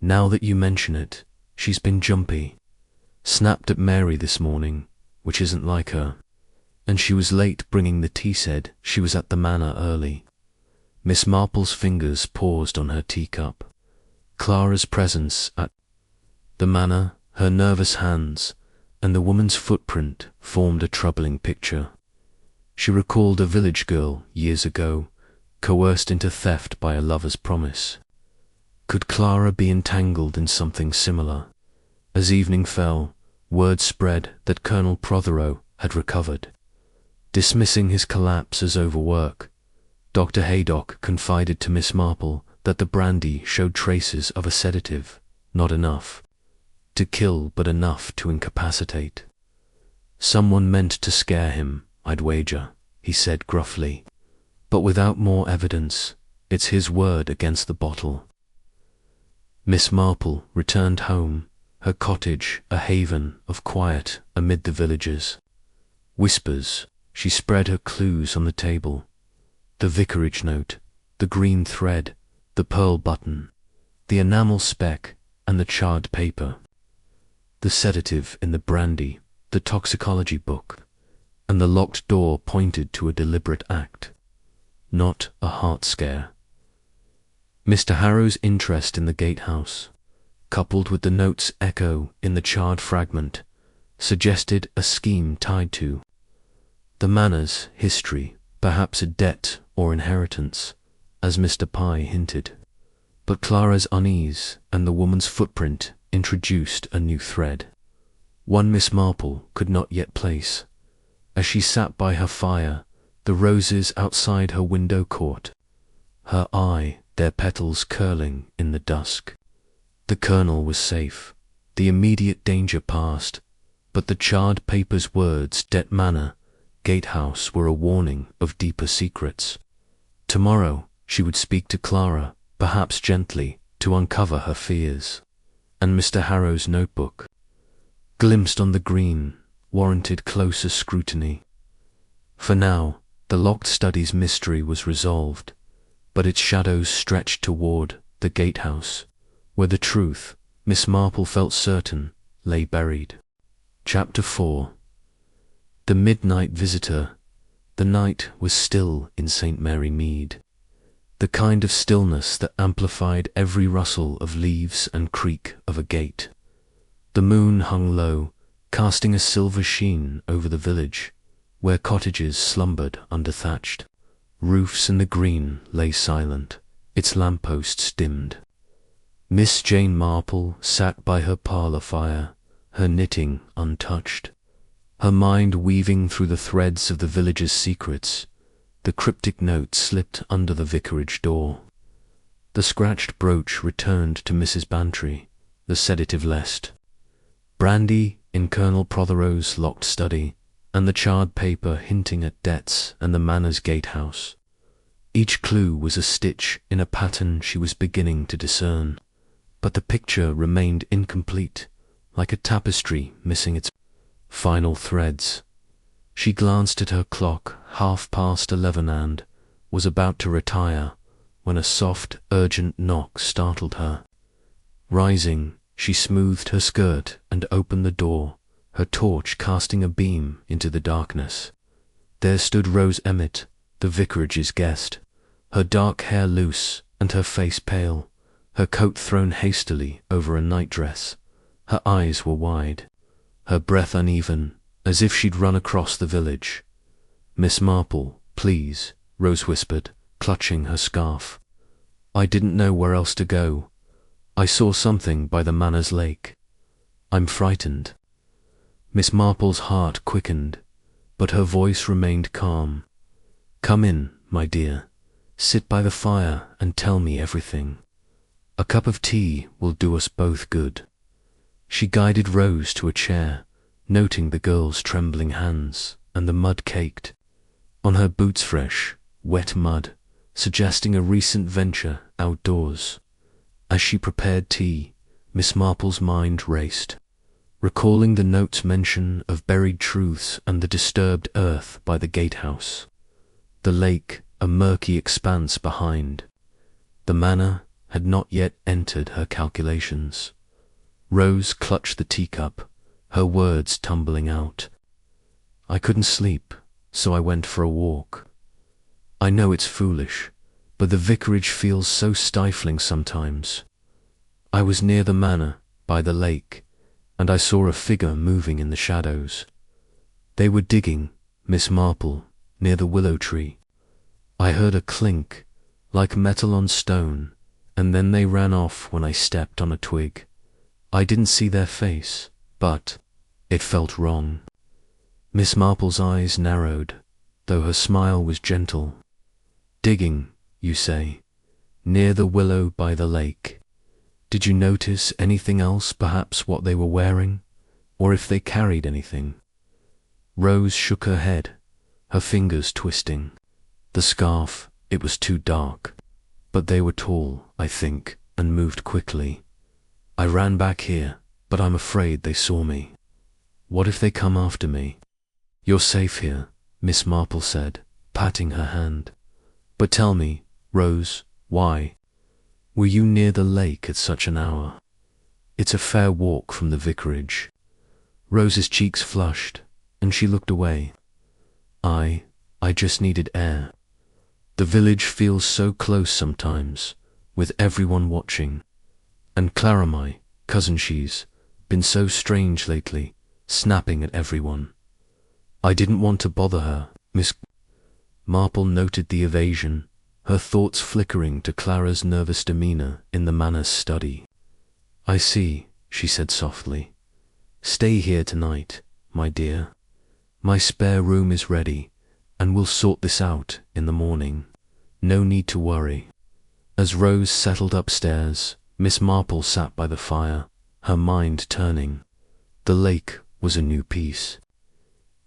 "Now that you mention it, she's been jumpy. Snapped at Mary this morning, which isn't like her. And she was late bringing the tea, said she was at the manor early." Miss Marple's fingers paused on her teacup. Clara's presence at the manor, her nervous hands, and the woman's footprint formed a troubling picture. She recalled a village girl years ago, coerced into theft by a lover's promise. Could Clara be entangled in something similar? As evening fell, word spread that Colonel Prothero had recovered. Dismissing his collapse as overwork, Dr. Haydock confided to Miss Marple that the brandy showed traces of a sedative, not enough to kill but enough to incapacitate. "Someone meant to scare him, I'd wager," he said gruffly. "But without more evidence, it's his word against the bottle." Miss Marple returned home, her cottage a haven of quiet amid the villagers. Whispers, she spread her clues on the table. The vicarage note, the green thread, the pearl button, the enamel speck, and the charred paper. The sedative in the brandy, the toxicology book, and the locked door pointed to a deliberate act, not a heart scare. Mr. Harrow's interest in the gatehouse, coupled with the note's echo in the charred fragment, suggested a scheme tied to the manor's history, perhaps a debt or inheritance, as Mr. Pye hinted. But Clara's unease and the woman's footprint introduced a new thread, one Miss Marple could not yet place. As she sat by her fire, the roses outside her window caught her eye, their petals curling in the dusk. The Colonel was safe, the immediate danger past, but the charred paper's words, Det Manor, gatehouse, were a warning of deeper secrets. Tomorrow she would speak to Clara, perhaps gently, to uncover her fears. And Mr. Harrow's notebook, glimpsed on the green, warranted closer scrutiny. For now, the locked study's mystery was resolved, but its shadows stretched toward the gatehouse, where the truth, Miss Marple felt certain, lay buried. Chapter 4. The Midnight Visitor. The night was still in St. Mary Mead, the kind of stillness that amplified every rustle of leaves and creak of a gate. The moon hung low, casting a silver sheen over the village, where cottages slumbered underthatched. Roofs in the green lay silent, its lampposts dimmed. Miss Jane Marple sat by her parlour fire, her knitting untouched, her mind weaving through the threads of the village's secrets. The cryptic note slipped under the vicarage door. The scratched brooch returned to Mrs. Bantry, the sedative lest. Brandy in Colonel Prothero's locked study, and the charred paper hinting at debts and the manor's gatehouse. Each clue was a stitch in a pattern she was beginning to discern, but the picture remained incomplete, like a tapestry missing its final threads. She glanced at her clock, 11:30, and was about to retire when a soft, urgent knock startled her. Rising, she smoothed her skirt and opened the door, her torch casting a beam into the darkness. There stood Rose Emmett, the vicarage's guest, her dark hair loose and her face pale, her coat thrown hastily over a nightdress. Her eyes were wide, her breath uneven, as if she'd run across the village. "Miss Marple, please," Rose whispered, clutching her scarf. "I didn't know where else to go. I saw something by the Manor's lake. I'm frightened." Miss Marple's heart quickened, but her voice remained calm. "Come in, my dear. Sit by the fire and tell me everything. A cup of tea will do us both good." She guided Rose to a chair, noting the girl's trembling hands and the mud-caked. On her boots fresh, wet mud, suggesting a recent venture outdoors. As she prepared tea, Miss Marple's mind raced, recalling the note's mention of buried truths and the disturbed earth by the gatehouse. The lake, a murky expanse behind. The Manor had not yet entered her calculations. Rose clutched the teacup, her words tumbling out. "I couldn't sleep, so I went for a walk. I know it's foolish, but the vicarage feels so stifling sometimes. I was near the Manor, by the lake, and I saw a figure moving in the shadows. They were digging, Miss Marple, near the willow tree. I heard a clink, like metal on stone, and then they ran off when I stepped on a twig. I didn't see their face, but it felt wrong." Miss Marple's eyes narrowed, though her smile was gentle. "Digging, you say, near the willow by the lake. Did you notice anything else, perhaps what they were wearing, or if they carried anything?" Rose shook her head, her fingers twisting. "The scarf, it was too dark, but they were tall, I think, and moved quickly. I ran back here, but I'm afraid they saw me. What if they come after me?" "You're safe here," Miss Marple said, patting her hand. "But tell me, Rose, why? Were you near the lake at such an hour? It's a fair walk from the vicarage." Rose's cheeks flushed, and she looked away. I just needed air. The village feels so close sometimes, with everyone watching. And Clara, my cousin, she's been so strange lately, snapping at everyone. I didn't want to bother her." Miss Marple noted the evasion, her thoughts flickering to Clara's nervous demeanour in the Manor's study. "I see," she said softly. "Stay here tonight, my dear. My spare room is ready, and we'll sort this out in the morning. No need to worry." As Rose settled upstairs, Miss Marple sat by the fire, her mind turning. The lake was a new piece.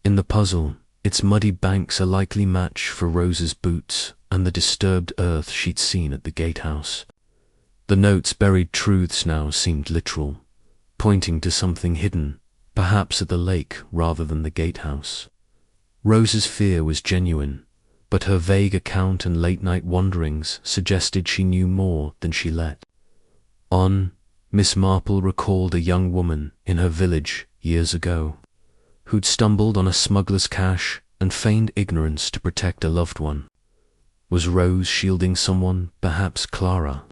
In the puzzle, its muddy banks a likely match for Rose's boots and the disturbed earth she'd seen at the gatehouse. The note's buried truths now seemed literal, pointing to something hidden, perhaps at the lake rather than the gatehouse. Rose's fear was genuine, but her vague account and late-night wanderings suggested she knew more than she let on. Miss Marple recalled a young woman in her village years ago, who'd stumbled on a smuggler's cache and feigned ignorance to protect a loved one. Was Rose shielding someone, perhaps Clara?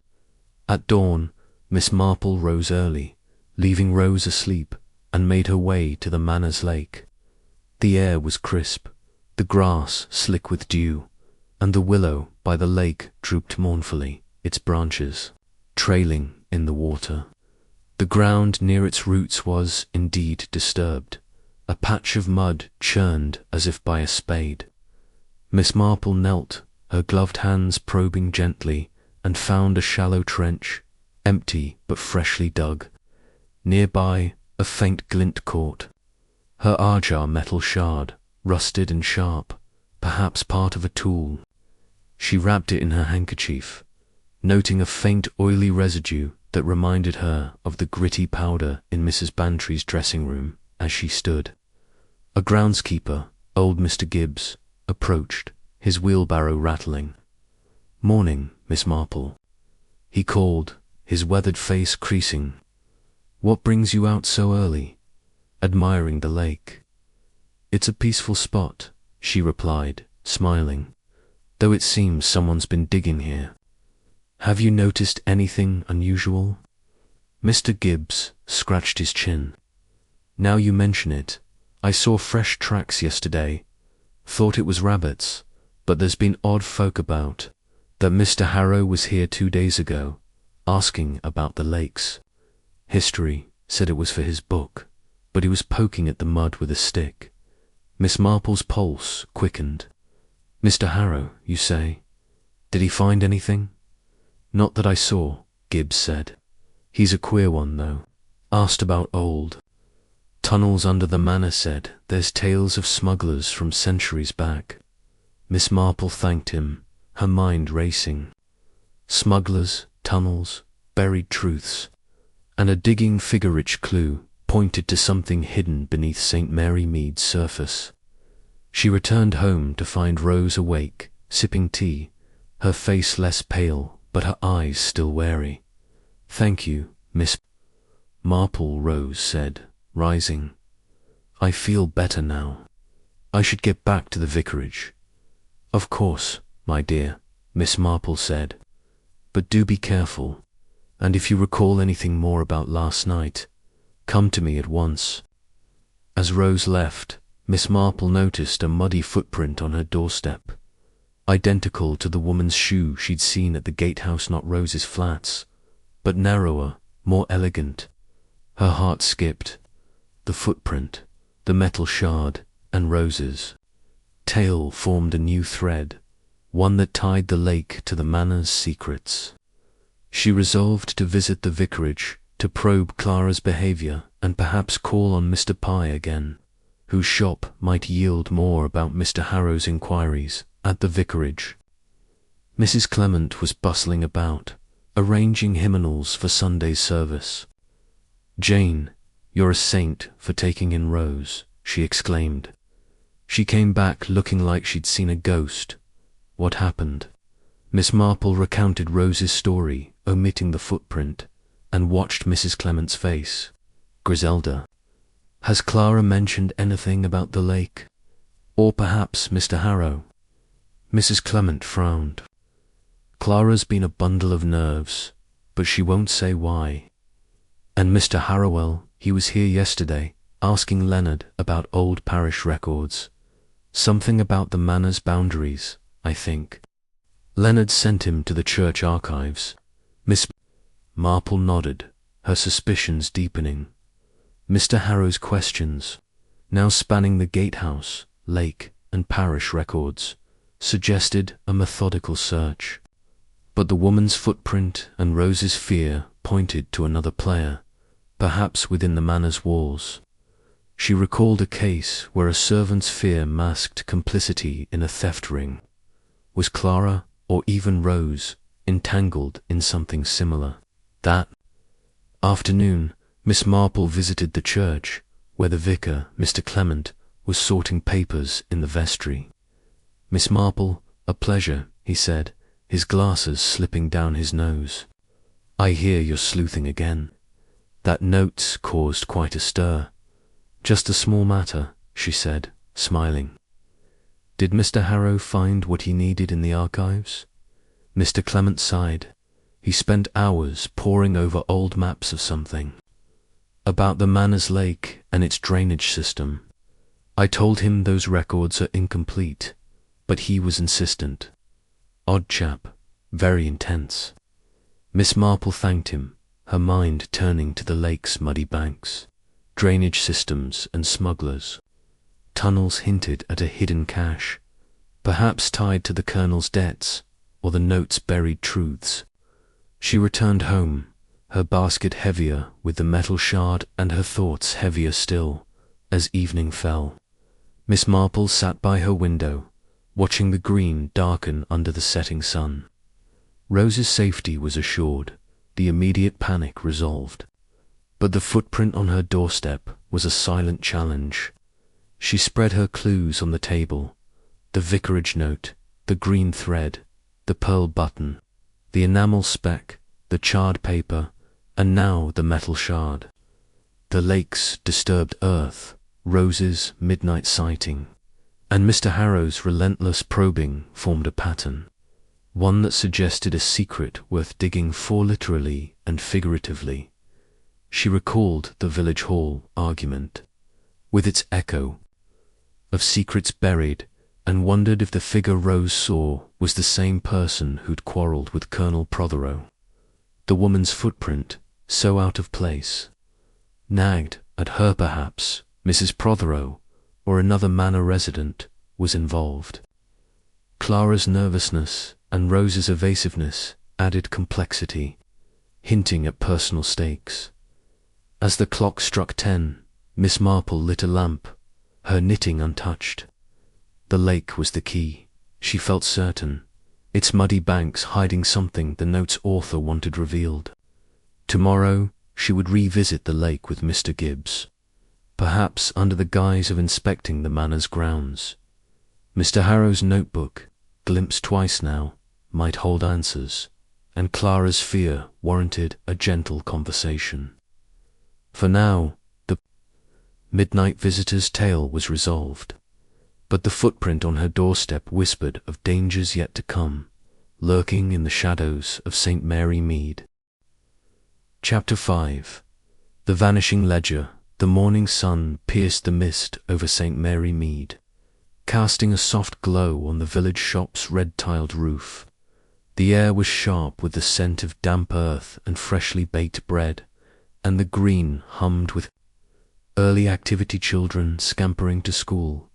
At dawn, Miss Marple rose early, leaving Rose asleep, and made her way to the Manor's lake. The air was crisp, the grass slick with dew, and the willow by the lake drooped mournfully, its branches trailing in the water. The ground near its roots was, indeed, disturbed. A patch of mud churned as if by a spade. Miss Marple knelt, her gloved hands probing gently, and found a shallow trench, empty but freshly dug. Nearby, a faint glint caught. Her ajar metal shard, rusted and sharp, perhaps part of a tool. She wrapped it in her handkerchief, noting a faint oily residue that reminded her of the gritty powder in Mrs. Bantry's dressing room as she stood. A groundskeeper, old Mr. Gibbs, approached, his wheelbarrow rattling. "Morning, Miss Marple," he called, his weathered face creasing. "What brings you out so early, admiring the lake?" "It's a peaceful spot," she replied, smiling, "though it seems someone's been digging here. Have you noticed anything unusual?" Mr. Gibbs scratched his chin. "Now you mention it, I saw fresh tracks yesterday. Thought it was rabbits, but there's been odd folk about. That Mr. Harrow was here 2 days ago, asking about the lakes. History said it was for his book, but he was poking at the mud with a stick." Miss Marple's pulse quickened. "Mr. Harrow, you say? Did he find anything?" "Not that I saw," Gibbs said. "He's a queer one, though. Asked about old tunnels under the manor, said there's tales of smugglers from centuries back." Miss Marple thanked him, her mind racing. Smugglers, tunnels, buried truths, and a digging figure-rich clue pointed to something hidden beneath St. Mary Mead's surface. She returned home to find Rose awake, sipping tea, her face less pale, but her eyes still wary. "Thank you, Miss Marple," Rose said, rising. "I feel better now. I should get back to the vicarage." "Of course, my dear," Miss Marple said, "but do be careful, and if you recall anything more about last night, come to me at once." As Rose left, Miss Marple noticed a muddy footprint on her doorstep, identical to the woman's shoe she'd seen at the gatehouse not Rose's flats, but narrower, more elegant. Her heart skipped. The footprint, the metal shard, and Rose's tale formed a new thread, one that tied the lake to the manor's secrets. She resolved to visit the vicarage, to probe Clara's behaviour, and perhaps call on Mr. Pye again, whose shop might yield more about Mr. Harrow's inquiries at the vicarage. Mrs. Clement was bustling about, arranging hymnals for Sunday's service. "Jane, you're a saint for taking in Rose," she exclaimed. She came back looking like she'd seen a ghost. "What happened?" Miss Marple recounted Rose's story, omitting the footprint, and watched Mrs. Clement's face. "Griselda, has Clara mentioned anything about the lake? Or perhaps Mr. Harrow?" Mrs. Clement frowned. "Clara's been a bundle of nerves, but she won't say why. And Mr. Harrowell, he was here yesterday, asking Leonard about old parish records. Something about the manor's boundaries, I think. Leonard sent him to the church archives." Miss Marple nodded, her suspicions deepening. Mr. Harrow's questions, now spanning the gatehouse, lake, and parish records, suggested a methodical search. But the woman's footprint and Rose's fear pointed to another player, perhaps within the manor's walls. She recalled a case where a servant's fear masked complicity in a theft ring. Was Clara, or even Rose, entangled in something similar? That afternoon, Miss Marple visited the church, where the vicar, Mr. Clement, was sorting papers in the vestry. "Miss Marple, a pleasure," he said, his glasses slipping down his nose. "I hear you're sleuthing again." That note caused quite a stir. "Just a small matter," she said, smiling. "Did Mr. Harrow find what he needed in the archives?" Mr. Clement sighed. He spent hours poring over old maps of something. "About the manor's lake and its drainage system. I told him those records are incomplete, but he was insistent. Odd chap, very intense." Miss Marple thanked him, her mind turning to the lake's muddy banks, drainage systems and smugglers. Tunnels hinted at a hidden cache, perhaps tied to the Colonel's debts or the note's buried truths. She returned home, her basket heavier with the metal shard and her thoughts heavier still, as evening fell. Miss Marple sat by her window, watching the green darken under the setting sun. Rose's safety was assured, the immediate panic resolved. But the footprint on her doorstep was a silent challenge. She spread her clues on the table: the vicarage note, the green thread, the pearl button, the enamel speck, the charred paper, and now the metal shard. The lake's disturbed earth, Rose's midnight sighting, and Mr. Harrow's relentless probing formed a pattern, one that suggested a secret worth digging for literally and figuratively. She recalled the village hall argument, with its echo of secrets buried, and wondered if the figure Rose saw was the same person who'd quarrelled with Colonel Prothero. The woman's footprint, so out of place, nagged at her. Perhaps Mrs. Prothero, or another manor resident, was involved. Clara's nervousness and Rose's evasiveness added complexity, hinting at personal stakes. As the clock struck 10, Miss Marple lit a lamp, her knitting untouched. The lake was the key, she felt certain, its muddy banks hiding something the note's author wanted revealed. Tomorrow she would revisit the lake with Mr. Gibbs, perhaps under the guise of inspecting the manor's grounds. Mr. Harrow's notebook, glimpsed twice now, might hold answers, and Clara's fear warranted a gentle conversation. For now, the midnight visitor's tale was resolved, but the footprint on her doorstep whispered of dangers yet to come, lurking in the shadows of St. Mary Mead. Chapter 5. The Vanishing Ledger. The morning sun pierced the mist over St. Mary Mead, casting a soft glow on the village shop's red-tiled roof. The air was sharp with the scent of damp earth and freshly baked bread, and the green hummed with early activity children scampering to school,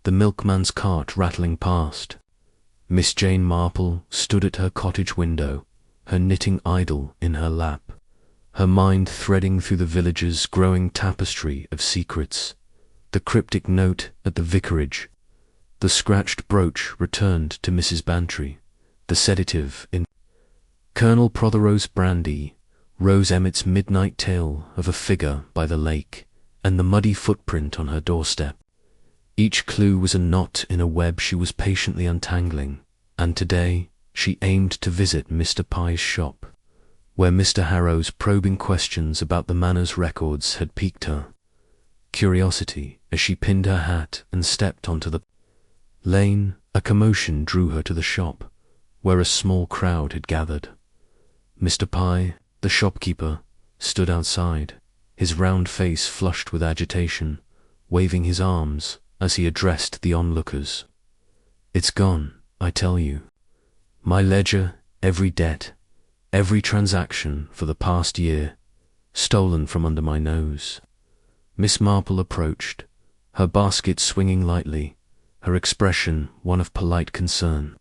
the milkman's cart rattling past. Miss Jane Marple stood at her cottage window, her knitting idle in her lap, her mind threading through the village's growing tapestry of secrets. The cryptic note at the vicarage, the scratched brooch returned to Mrs. Bantry, the sedative in Colonel Prothero's brandy, Rose Emmett's midnight tale of a figure by the lake, and the muddy footprint on her doorstep. Each clue was a knot in a web she was patiently untangling, and today she aimed to visit Mr. Pye's shop, where Mr. Harrow's probing questions about the manor's records had piqued her curiosity. As she pinned her hat and stepped onto the lane, a commotion drew her to the shop, where a small crowd had gathered. Mr. Pye, the shopkeeper, stood outside, his round face flushed with agitation, waving his arms as he addressed the onlookers. "It's gone, I tell you. My ledger, every debt, every transaction for the past year, stolen from under my nose." Miss Marple approached, her basket swinging lightly, her expression one of polite concern.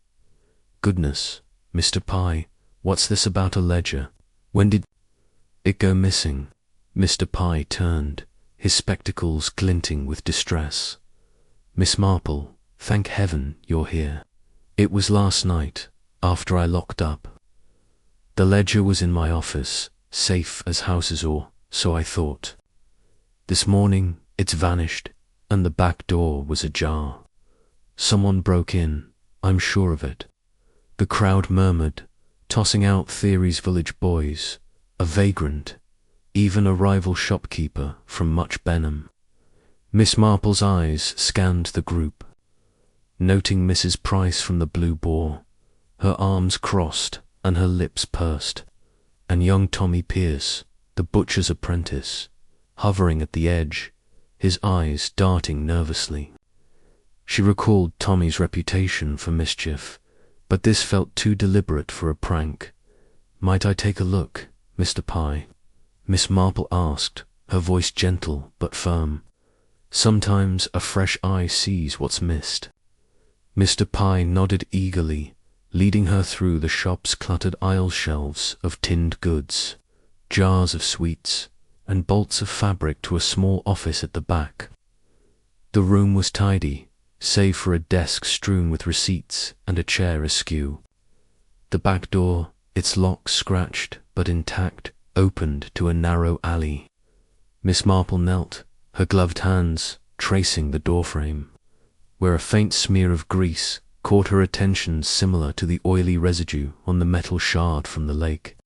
"Goodness, Mr. Pye, what's this about a ledger? When did it go missing?" Mr. Pye turned, his spectacles glinting with distress. "Miss Marple, thank heaven you're here. It was last night, after I locked up. The ledger was in my office, safe as houses, or so I thought. This morning it's vanished, and the back door was ajar. Someone broke in, I'm sure of it." The crowd murmured, tossing out theories. Village boys, a vagrant, even a rival shopkeeper from Much Benham. Miss Marple's eyes scanned the group, noting Mrs. Price from the Blue Boar, her arms crossed and her lips pursed, and young Tommy Pierce, the butcher's apprentice, hovering at the edge, his eyes darting nervously. She recalled Tommy's reputation for mischief, but this felt too deliberate for a prank. "Might I take a look, Mr. Pye?" Miss Marple asked, her voice gentle but firm. "Sometimes a fresh eye sees what's missed." Mr. Pye nodded eagerly, leading her through the shop's cluttered aisle shelves of tinned goods, jars of sweets, and bolts of fabric to a small office at the back. The room was tidy, save for a desk strewn with receipts and a chair askew. The back door, its lock scratched but intact, opened to a narrow alley. Miss Marple knelt, her gloved hands tracing the doorframe, where a faint smear of grease caught her attention, similar to the oily residue on the metal shard from the lake.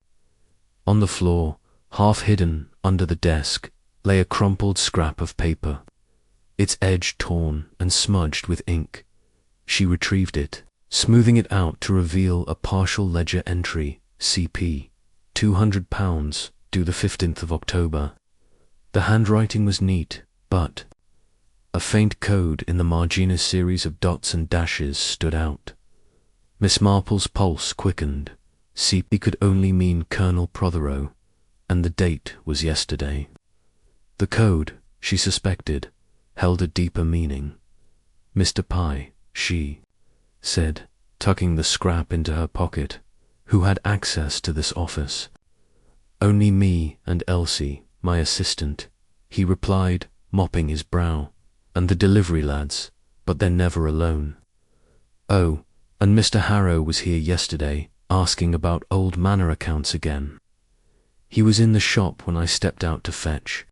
On the floor, half hidden under the desk, lay a crumpled scrap of paper, its edge torn and smudged with ink. She retrieved it, smoothing it out to reveal a partial ledger entry, CP, £200, due the 15th of October. The handwriting was neat, but a faint code in the Margina series of dots and dashes stood out. Miss Marple's pulse quickened. CP could only mean Colonel Prothero, and the date was yesterday. The code, she suspected, held a deeper meaning. Mr. Pye, she said, tucking the scrap into her pocket, who had access to this office. Only me and Elsie, my assistant, he replied, mopping his brow, and the delivery lads, but they're never alone. Oh, and Mr. Harrow was here yesterday, asking about old manor accounts again. He was in the shop when I stepped out to fetch.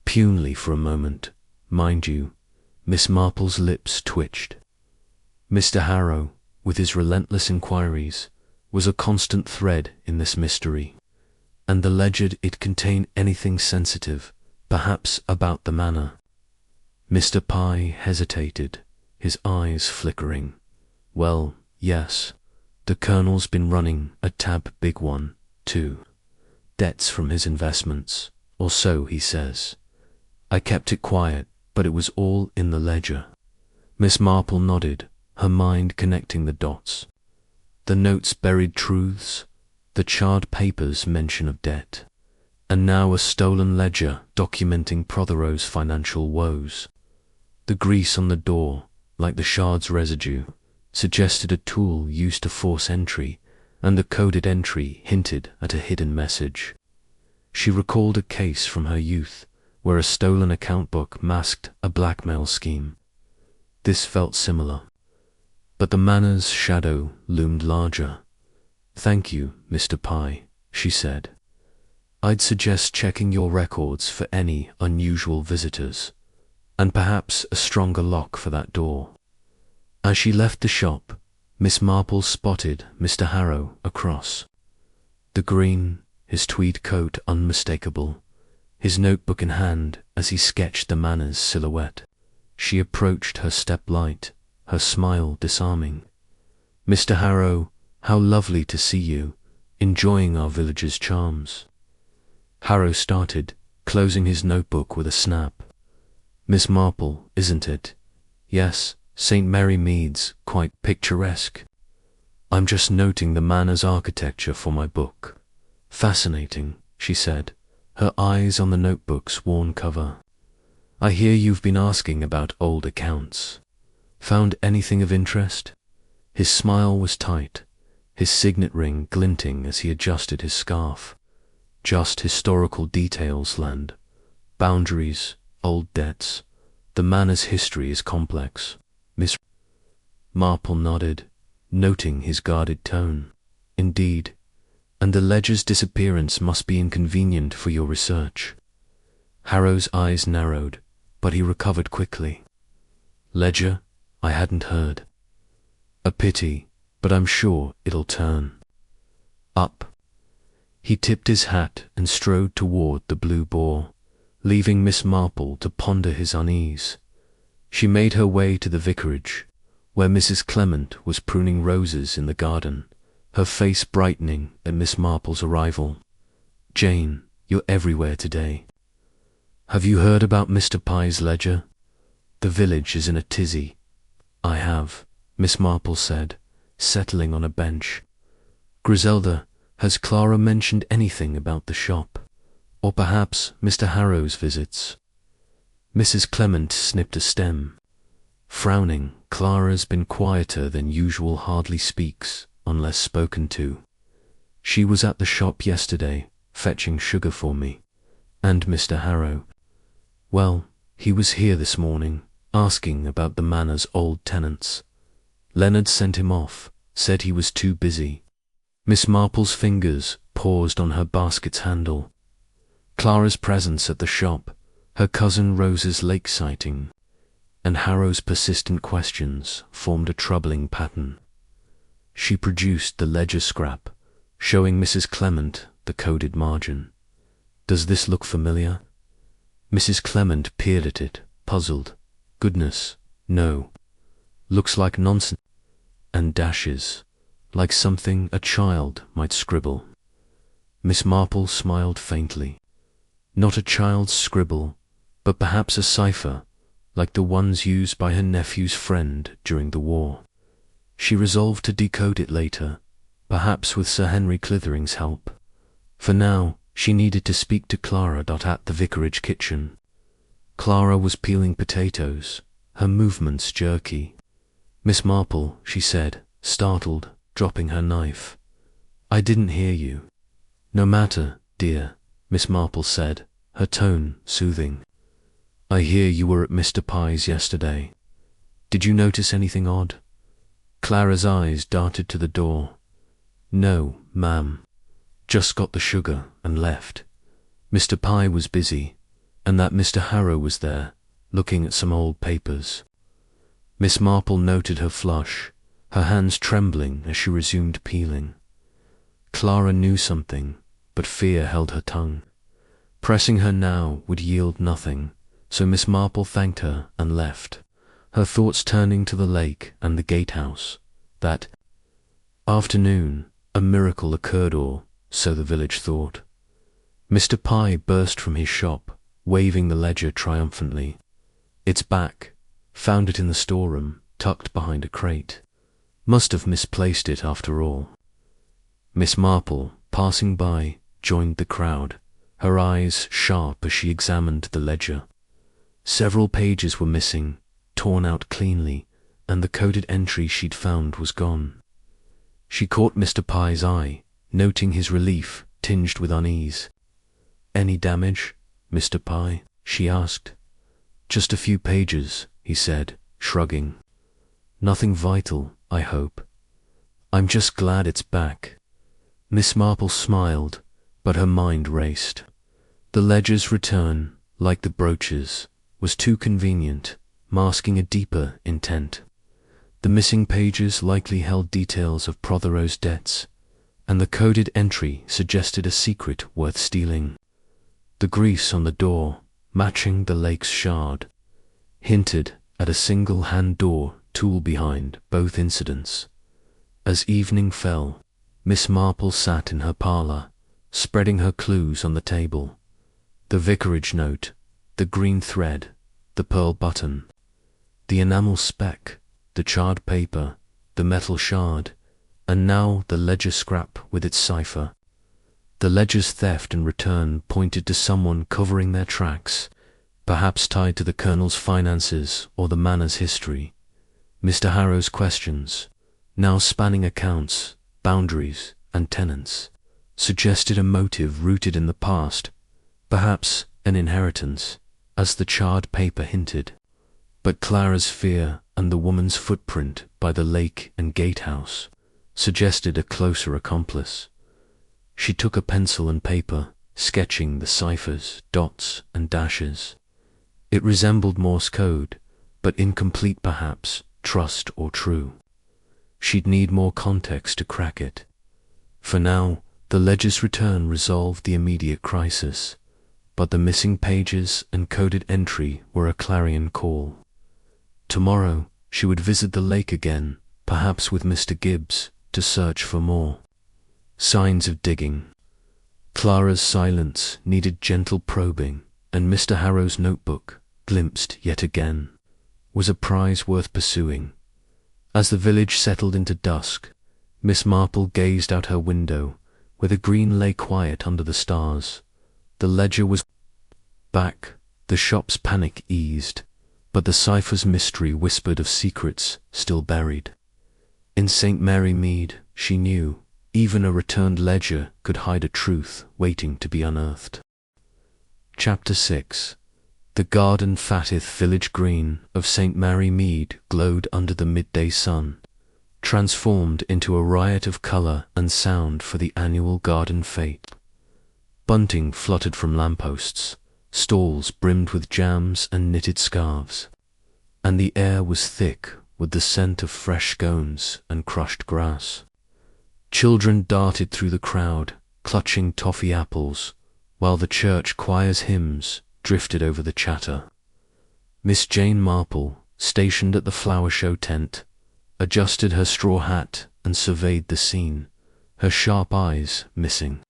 Puny for a moment, mind you. Miss Marple's lips twitched. Mr. Harrow, with his relentless inquiries, was a constant thread in this mystery, and the ledger it contained anything sensitive, perhaps about the manor. Mr. Pye hesitated, his eyes flickering. Well, yes, the Colonel's been running a tab big one, too. Debts from his investments, or so he says. I kept it quiet, but it was all in the ledger. Miss Marple nodded, her mind connecting the dots. The notes buried truths, the charred papers mention of debt, and now a stolen ledger documenting Prothero's financial woes. The grease on the door, like the shard's residue, suggested a tool used to force entry, and the coded entry hinted at a hidden message. She recalled a case from her youth, where a stolen account book masked a blackmail scheme. This felt similar, but the manor's shadow loomed larger. Thank you, Mr. Pye, she said. I'd suggest checking your records for any unusual visitors, and perhaps a stronger lock for that door. As she left the shop, Miss Marple spotted Mr. Harrow across. The green, his tweed coat unmistakable, his notebook in hand as he sketched the manor's silhouette. She approached her step light, her smile disarming. Mr. Harrow, how lovely to see you, enjoying our village's charms. Harrow started, closing his notebook with a snap. Miss Marple, isn't it? Yes, St. Mary Mead's quite picturesque. I'm just noting the manor's architecture for my book. Fascinating, she said, her eyes on the notebook's worn cover. I hear you've been asking about old accounts. Found anything of interest? His smile was tight, his signet ring glinting as he adjusted his scarf. Just historical details, land. Boundaries, old debts. The manor's history is complex. Miss Marple nodded, noting his guarded tone. Indeed, and the ledger's disappearance must be inconvenient for your research. Harrow's eyes narrowed, but he recovered quickly. Ledger? I hadn't heard. A pity, but I'm sure it'll turn up. He tipped his hat and strode toward the blue boar, leaving Miss Marple to ponder his unease. She made her way to the vicarage, where Mrs. Clement was pruning roses in the garden, her face brightening at Miss Marple's arrival. Jane, you're everywhere today. Have you heard about Mr. Pye's ledger? The village is in a tizzy. I have, Miss Marple said, settling on a bench. Griselda, has Clara mentioned anything about the shop? Or perhaps Mr. Harrow's visits? Mrs. Clement snipped a stem. Frowning, Clara's been quieter than usual, hardly speaks unless spoken to. She was at the shop yesterday, fetching sugar for me. And Mr. Harrow. Well, he was here this morning, asking about the manor's old tenants. Leonard sent him off, said he was too busy. Miss Marple's fingers paused on her basket's handle. Clara's presence at the shop, her cousin Rose's lake sighting, and Harrow's persistent questions formed a troubling pattern. She produced the ledger scrap, showing Mrs. Clement the coded margin. "Does this look familiar?" Mrs. Clement peered at it, puzzled. "Goodness, no. Looks like nonsense." And dashes, like something a child might scribble. Miss Marple smiled faintly. Not a child's scribble, but perhaps a cipher, like the ones used by her nephew's friend during the war. She resolved to decode it later, perhaps with Sir Henry Clithering's help. For now, she needed to speak to Clara at the vicarage kitchen. Clara was peeling potatoes, her movements jerky. "Miss Marple," she said, startled, dropping her knife. "I didn't hear you." "No matter, dear," Miss Marple said, her tone soothing. "I hear you were at Mr. Pye's yesterday. Did you notice anything odd?" Clara's eyes darted to the door. "No, ma'am. Just got the sugar and left. Mr. Pye was busy, and that Mr. Harrow was there, looking at some old papers." Miss Marple noted her flush, her hands trembling as she resumed peeling. Clara knew something, but fear held her tongue. Pressing her now would yield nothing, so Miss Marple thanked her and left, her thoughts turning to the lake and the gatehouse. That afternoon, a miracle occurred, or so the village thought. Mr. Pye burst from his shop, waving the ledger triumphantly. "It's back. Found it in the storeroom, tucked behind a crate. Must have misplaced it after all." Miss Marple, passing by, joined the crowd, her eyes sharp as she examined the ledger. Several pages were missing, torn out cleanly, and the coded entry she'd found was gone. She caught Mr. Pye's eye, noting his relief tinged with unease. "Any damage, Mr. Pye?" she asked. "Just a few pages," he said, shrugging. "Nothing vital, I hope. I'm just glad it's back." Miss Marple smiled, but her mind raced. The ledger's return, like the brooches, was too convenient, masking a deeper intent. The missing pages likely held details of Prothero's debts, and the coded entry suggested a secret worth stealing. The grease on the door, matching the lake's shard, hinted at a single hand door tool behind both incidents. As evening fell, Miss Marple sat in her parlour, spreading her clues on the table. The vicarage note, the green thread, the pearl button, the enamel speck, the charred paper, the metal shard, and now the ledger scrap with its cipher. The ledger's theft and return pointed to someone covering their tracks, perhaps tied to the Colonel's finances or the manor's history. Mr. Harrow's questions, now spanning accounts, boundaries, and tenants, suggested a motive rooted in the past, perhaps an inheritance, as the charred paper hinted. But Clara's fear and the woman's footprint by the lake and gatehouse suggested a closer accomplice. She took a pencil and paper, sketching the ciphers, dots, and dashes. It resembled Morse code, but incomplete perhaps, trust or true. She'd need more context to crack it. For now, the ledger's return resolved the immediate crisis, but the missing pages and coded entry were a clarion call. Tomorrow, she would visit the lake again, perhaps with Mr. Gibbs, to search for more signs of digging. Clara's silence needed gentle probing, and Mr. Harrow's notebook, glimpsed yet again, was a prize worth pursuing. As the village settled into dusk, Miss Marple gazed out her window, where the green lay quiet under the stars. The ledger was back, the shop's panic eased, but the cipher's mystery whispered of secrets still buried. In St. Mary Mead, she knew, even a returned ledger could hide a truth waiting to be unearthed. Chapter 6. The garden fatteth village green of St. Mary Mead glowed under the midday sun, transformed into a riot of colour and sound for the annual garden fete. Bunting fluttered from lampposts, stalls brimmed with jams and knitted scarves, and the air was thick with the scent of fresh scones and crushed grass. Children darted through the crowd, clutching toffee apples, while the church choir's hymns drifted over the chatter. Miss Jane Marple, stationed at the flower show tent, adjusted her straw hat and surveyed the scene, her sharp eyes missing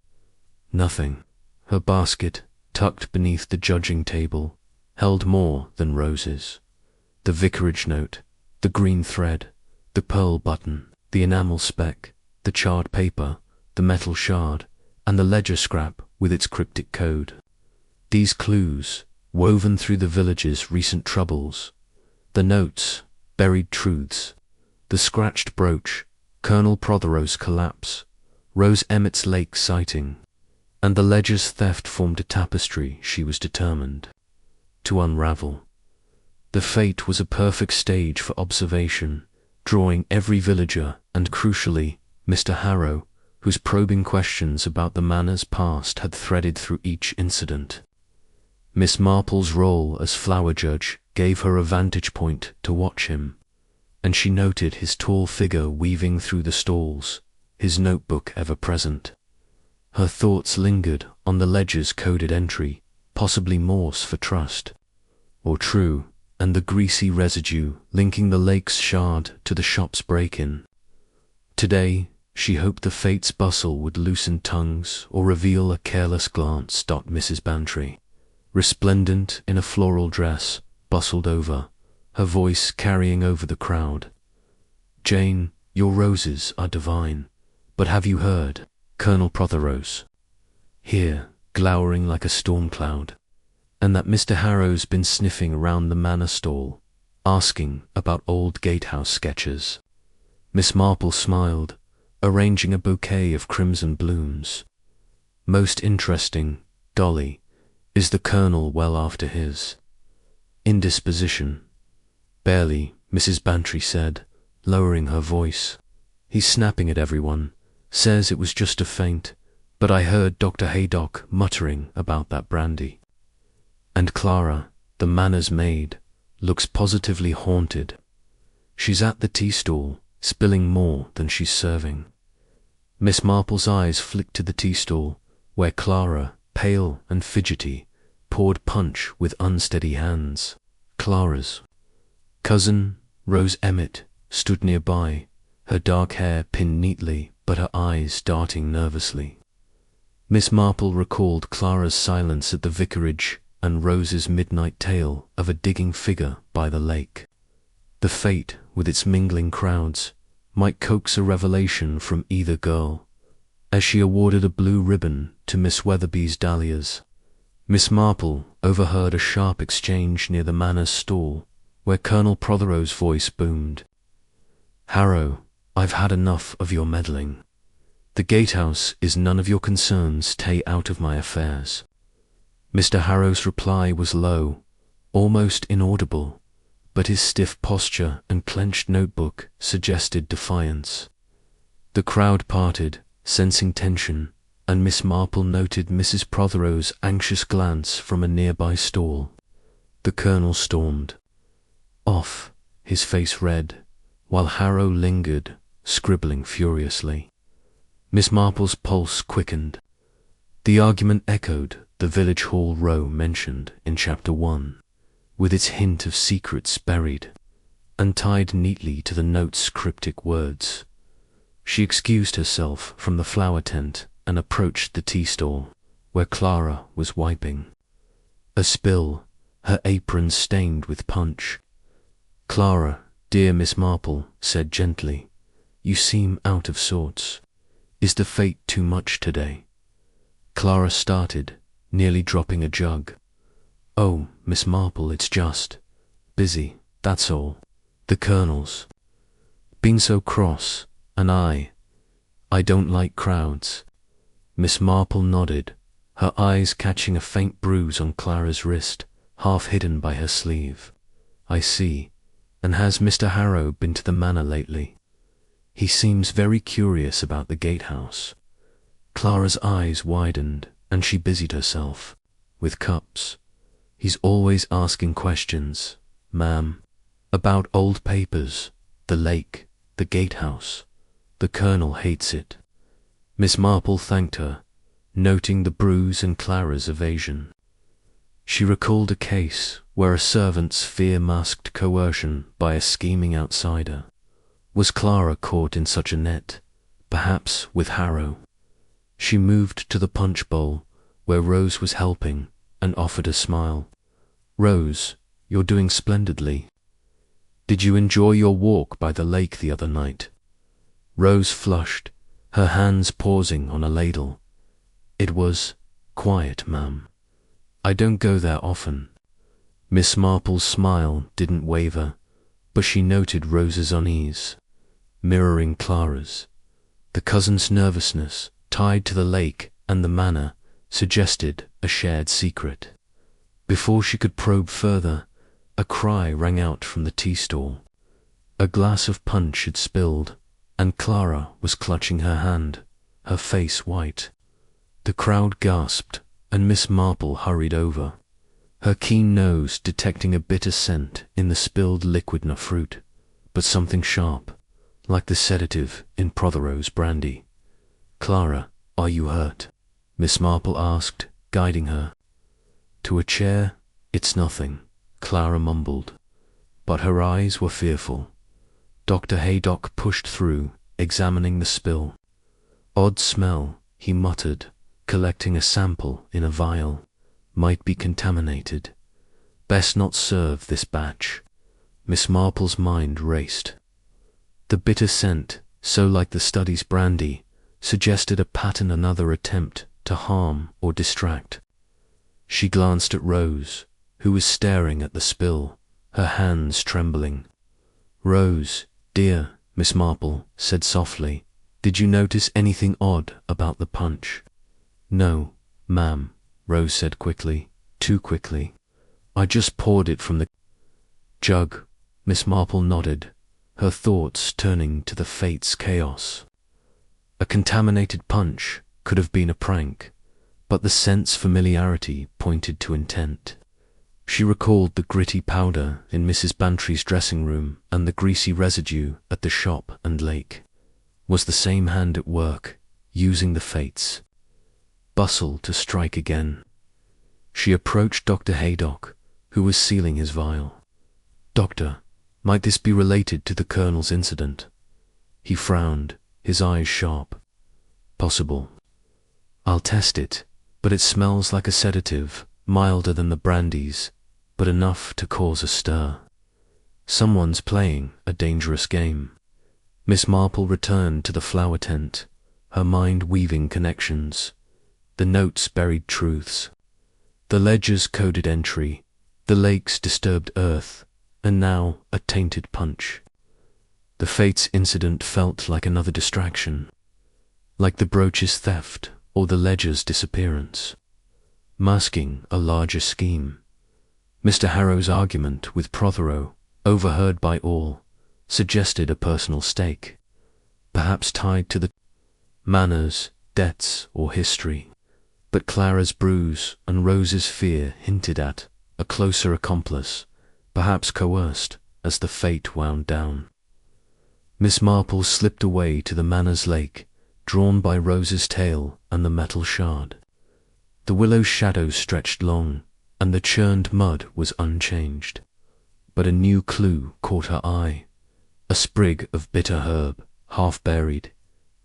nothing. Her basket, tucked beneath the judging table, held more than roses. The vicarage note, the green thread, the pearl button, the enamel speck, the charred paper, the metal shard, and the ledger scrap with its cryptic code. These clues, woven through the village's recent troubles, the notes, buried truths, the scratched brooch, Colonel Prothero's collapse, Rose Emmett's lake sighting, and the ledger's theft formed a tapestry she was determined to unravel. The fete was a perfect stage for observation, drawing every villager and, crucially, Mr. Harrow, whose probing questions about the manor's past had threaded through each incident. Miss Marple's role as flower judge gave her a vantage point to watch him, and she noted his tall figure weaving through the stalls, his notebook ever present. Her thoughts lingered on the ledger's coded entry, possibly Morse for trust, or true, and the greasy residue linking the lake's shard to the shop's break-in. Today, she hoped the fate's bustle would loosen tongues or reveal a careless glance. Mrs. Bantry, resplendent in a floral dress, bustled over, her voice carrying over the crowd. "Jane, your roses are divine, but have you heard? Colonel Prothero's here, glowering like a storm cloud, and that Mr. Harrow's been sniffing around the manor stall, asking about old gatehouse sketches." Miss Marple smiled, arranging a bouquet of crimson blooms. "Most interesting, Dolly, is the Colonel well after his indisposition?" "Barely," Mrs. Bantry said, lowering her voice. "He's snapping at everyone. Says it was just a faint, but I heard Dr. Haydock muttering about that brandy. And Clara, the manor's maid, looks positively haunted. She's at the tea stall, spilling more than she's serving." Miss Marple's eyes flicked to the tea stall, where Clara, pale and fidgety, poured punch with unsteady hands. Clara's cousin, Rose Emmett, stood nearby, her dark hair pinned neatly but her eyes darting nervously. Miss Marple recalled Clara's silence at the vicarage and Rose's midnight tale of a digging figure by the lake. The fete, with its mingling crowds, might coax a revelation from either girl. As she awarded a blue ribbon to Miss Weatherby's dahlias, Miss Marple overheard a sharp exchange near the manor's stall, where Colonel Prothero's voice boomed. "Harrow, I've had enough of your meddling. The gatehouse is none of your concerns. Stay out of my affairs." Mr. Harrow's reply was low, almost inaudible, but his stiff posture and clenched notebook suggested defiance. The crowd parted, sensing tension, and Miss Marple noted Mrs. Prothero's anxious glance from a nearby stall. The Colonel stormed off, his face red, while Harrow lingered, scribbling furiously. Miss Marple's pulse quickened. The argument echoed the village hall row mentioned in Chapter 1, with its hint of secrets buried, and tied neatly to the note's cryptic words. She excused herself from the flower tent and approached the tea stall, where Clara was wiping a spill, her apron stained with punch. "Clara, dear," Miss Marple said gently, "you seem out of sorts. Is the fate too much today?" Clara started, nearly dropping a jug. "Oh, Miss Marple, it's just busy, that's all. The Colonel's been so cross, and I don't like crowds." Miss Marple nodded, her eyes catching a faint bruise on Clara's wrist, half hidden by her sleeve. "I see. And has Mr. Harrow been to the manor lately? He seems very curious about the gatehouse." Clara's eyes widened, and she busied herself with cups. "He's always asking questions, ma'am, about old papers, the lake, the gatehouse. The Colonel hates it." Miss Marple thanked her, noting the bruise and Clara's evasion. She recalled a case where a servant's fear masked coercion by a scheming outsider. Was Clara caught in such a net, perhaps with Harrow? She moved to the punch bowl, where Rose was helping, and offered a smile. "Rose, you're doing splendidly. Did you enjoy your walk by the lake the other night?" Rose flushed, her hands pausing on a ladle. "It was quiet, ma'am. I don't go there often." Miss Marple's smile didn't waver, but she noted Rose's unease, mirroring Clara's. The cousin's nervousness, tied to the lake and the manor, suggested a shared secret. Before she could probe further, a cry rang out from the tea stall. A glass of punch had spilled, and Clara was clutching her hand, her face white. The crowd gasped, and Miss Marple hurried over, her keen nose detecting a bitter scent in the spilled liquid fruit, but something sharp, like the sedative in Prothero's brandy. "Clara, are you hurt?" Miss Marple asked, guiding her. To a chair. "It's nothing," Clara mumbled, but her eyes were fearful. Dr. Haydock pushed through, examining the spill. "Odd smell," he muttered, collecting a sample in a vial. "Might be contaminated. Best not serve this batch." Miss Marple's mind raced. The bitter scent, so like the study's brandy, suggested a pattern, another attempt to harm or distract. She glanced at Rose, who was staring at the spill, her hands trembling. "Rose, dear," Miss Marple said softly, "did you notice anything odd about the punch?" "No, ma'am," Rose said quickly, too quickly. "I just poured it from the jug." Miss Marple nodded, her thoughts turning to the fates' chaos. A contaminated punch could have been a prank, but the scent's familiarity pointed to intent. She recalled the gritty powder in Mrs. Bantry's dressing room and the greasy residue at the shop and lake. Was the same hand at work, using the fates? Bustle to strike again. She approached Dr. Haydock, who was sealing his vial. "Doctor, might this be related to the Colonel's incident?" He frowned, his eyes sharp. "Possible. I'll test it, but it smells like a sedative, milder than the brandies, but enough to cause a stir. Someone's playing a dangerous game." Miss Marple returned to the flower tent, her mind weaving connections. The notes buried truths. The ledger's coded entry, the lake's disturbed earth, and now a tainted punch. The fates incident felt like another distraction, like the brooch's theft or the ledger's disappearance, masking a larger scheme. Mr. Harrow's argument with Prothero, overheard by all, suggested a personal stake, perhaps tied to the manners, debts, or history. But Clara's bruise and Rose's fear hinted at a closer accomplice, perhaps coerced, as the fate wound down. Miss Marple slipped away to the manor's lake, drawn by Rose's tail and the metal shard. The willow's shadow stretched long, and the churned mud was unchanged. But a new clue caught her eye, a sprig of bitter herb, half buried,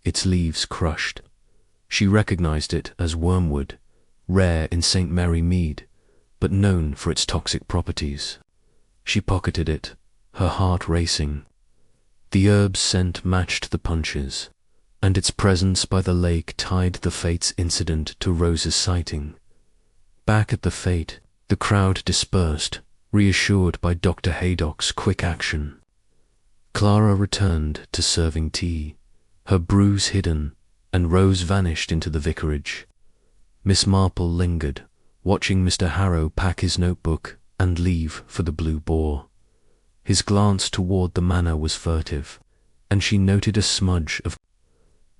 its leaves crushed. She recognized it as wormwood, rare in St. Mary Mead, but known for its toxic properties. She pocketed it, her heart racing. The herb's scent matched the punch's, and its presence by the lake tied the fate's incident to Rose's sighting. Back at the fete, the crowd dispersed, reassured by Dr. Haydock's quick action. Clara returned to serving tea, her bruise hidden, and Rose vanished into the vicarage. Miss Marple lingered, watching Mr. Harrow pack his notebook and leave for the Blue Boar. His glance toward the manor was furtive, and she noted a smudge of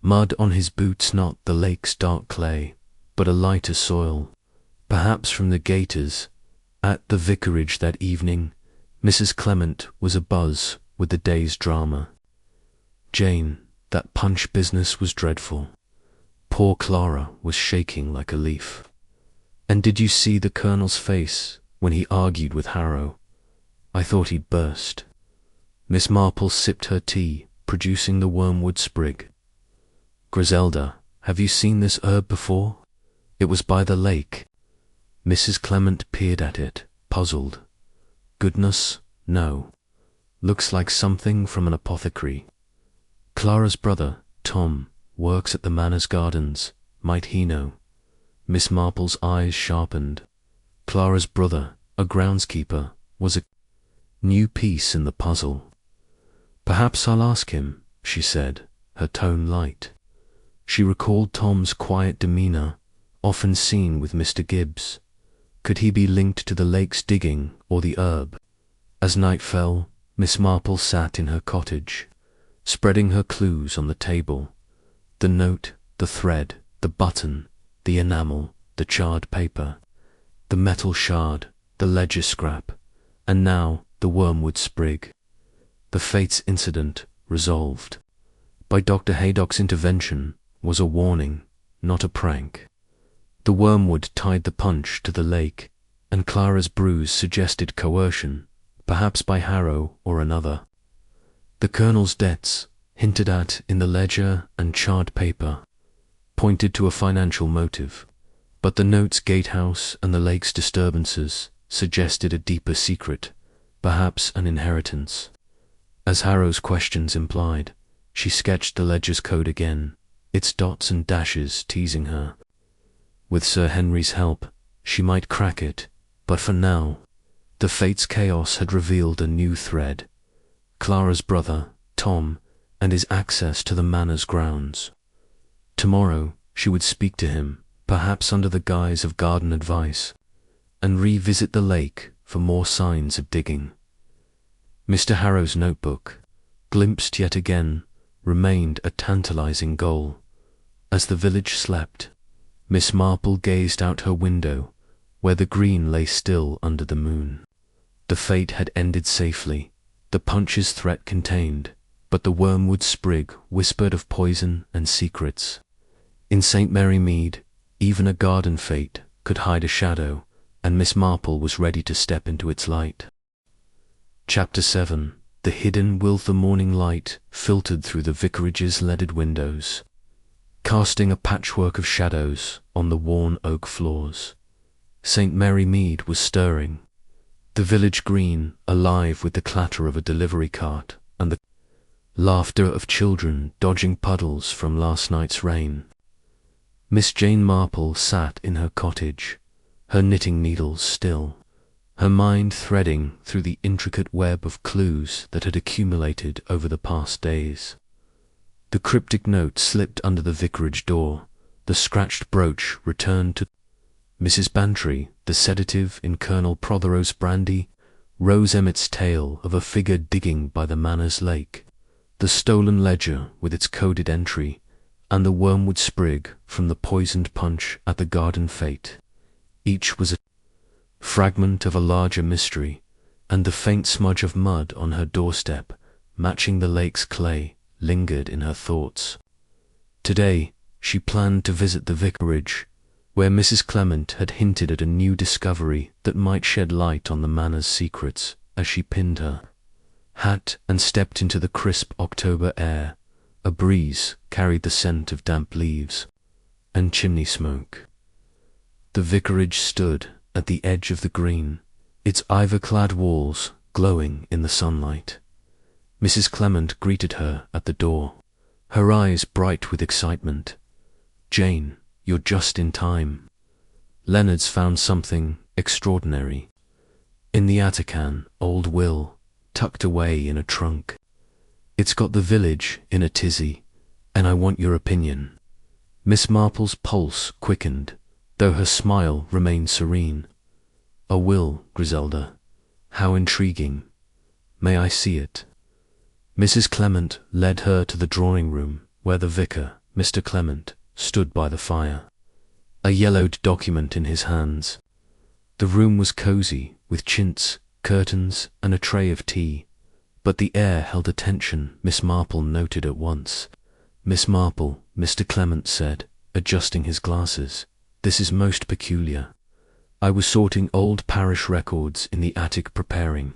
mud on his boots, not the lake's dark clay, but a lighter soil, perhaps from the gaiters. At the vicarage that evening, Mrs. Clement was abuzz with the day's drama. Jane, that punch business was dreadful. Poor Clara was shaking like a leaf. And did you see the Colonel's face when he argued with Harrow? I thought he'd burst. Miss Marple sipped her tea, producing the wormwood sprig. Griselda, have you seen this herb before? It was by the lake. Mrs. Clement peered at it, puzzled. Goodness, no. Looks like something from an apothecary. Clara's brother, Tom, works at the manor's gardens. Might he know? Miss Marple's eyes sharpened. Clara's brother, a groundskeeper, was a new piece in the puzzle. Perhaps I'll ask him, she said, her tone light. She recalled Tom's quiet demeanour, often seen with Mr. Gibbs. Could he be linked to the lake's digging or the herb? As night fell, Miss Marple sat in her cottage, spreading her clues on the table. The note, the thread, the button, the enamel, the charred paper, the metal shard, the ledger scrap, and now the wormwood sprig. The Fates incident, resolved by Dr. Haydock's intervention, was a warning, not a prank. The wormwood tied the punch to the lake, and Clara's bruise suggested coercion, perhaps by Harrow or another. The Colonel's debts, hinted at in the ledger and charred paper, pointed to a financial motive, but the note's gatehouse and the lake's disturbances suggested a deeper secret, perhaps an inheritance. As Harrow's questions implied, she sketched the ledger's code again, its dots and dashes teasing her. With Sir Henry's help, she might crack it, but for now, the Fates' chaos had revealed a new thread. Clara's brother, Tom, and his access to the manor's grounds. Tomorrow she would speak to him, perhaps under the guise of garden advice, and revisit the lake for more signs of digging. Mr. Harrow's notebook, glimpsed yet again, remained a tantalizing goal. As the village slept, Miss Marple gazed out her window, where the green lay still under the moon. The fate had ended safely, the punch's threat contained, but the wormwood sprig whispered of poison and secrets. In St. Mary Mead, even a garden fate could hide a shadow, and Miss Marple was ready to step into its light. Chapter 7. The hidden will. The morning light filtered through the vicarage's leaded windows, casting a patchwork of shadows on the worn oak floors. St. Mary Mead was stirring, the village green alive with the clatter of a delivery cart and the laughter of children dodging puddles from last night's rain. Miss Jane Marple sat in her cottage, her knitting needles still, her mind threading through the intricate web of clues that had accumulated over the past days. The cryptic note slipped under the vicarage door, the scratched brooch returned to Mrs. Bantry, the sedative in Colonel Prothero's brandy, Rose Emmett's tale of a figure digging by the manor's lake, the stolen ledger with its coded entry, and the wormwood sprig from the poisoned punch at the garden fete. Each was a fragment of a larger mystery, and the faint smudge of mud on her doorstep, matching the lake's clay, lingered in her thoughts. Today she planned to visit the vicarage, where Mrs. Clement had hinted at a new discovery that might shed light on the manor's secrets, as she pinned her hat and stepped into the crisp October air. A breeze carried the scent of damp leaves and chimney smoke. The vicarage stood at the edge of the green, its ivy-clad walls glowing in the sunlight. Mrs. Clement greeted her at the door, her eyes bright with excitement. "Jane, you're just in time. Leonard's found something extraordinary. In the Attican, old Will, tucked away in a trunk. It's got the village in a tizzy, and I want your opinion." Miss Marple's pulse quickened, though her smile remained serene. "A will, Griselda. How intriguing. May I see it?" Mrs. Clement led her to the drawing-room, where the vicar, Mr. Clement, stood by the fire, a yellowed document in his hands. The room was cosy, with chintz, curtains, and a tray of tea, but the air held a tension Miss Marple noted at once. "Miss Marple," Mr. Clement said, adjusting his glasses, "this is most peculiar. I was sorting old parish records in the attic preparing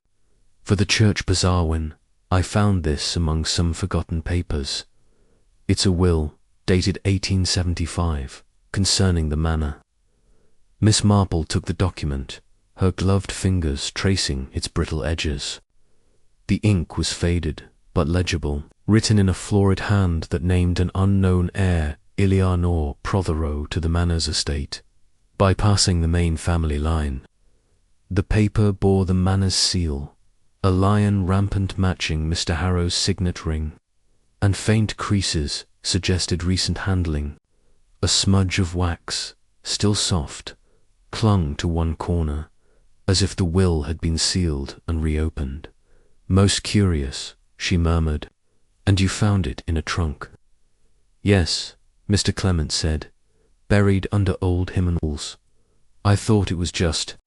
for the church bazaar when I found this among some forgotten papers. It's a will, dated 1875, concerning the manor." Miss Marple took the document, her gloved fingers tracing its brittle edges. The ink was faded, but legible, written in a florid hand that named an unknown heir, Eleanor Prothero, to the manor's estate, bypassing the main family line. The paper bore the manor's seal, a lion rampant matching Mr. Harrow's signet ring, and faint creases suggested recent handling. A smudge of wax, still soft, clung to one corner, as if the will had been sealed and reopened. "Most curious," she murmured. "And you found it in a trunk?" "Yes," Mr. Clement said, "buried under old hymnals. I thought it was just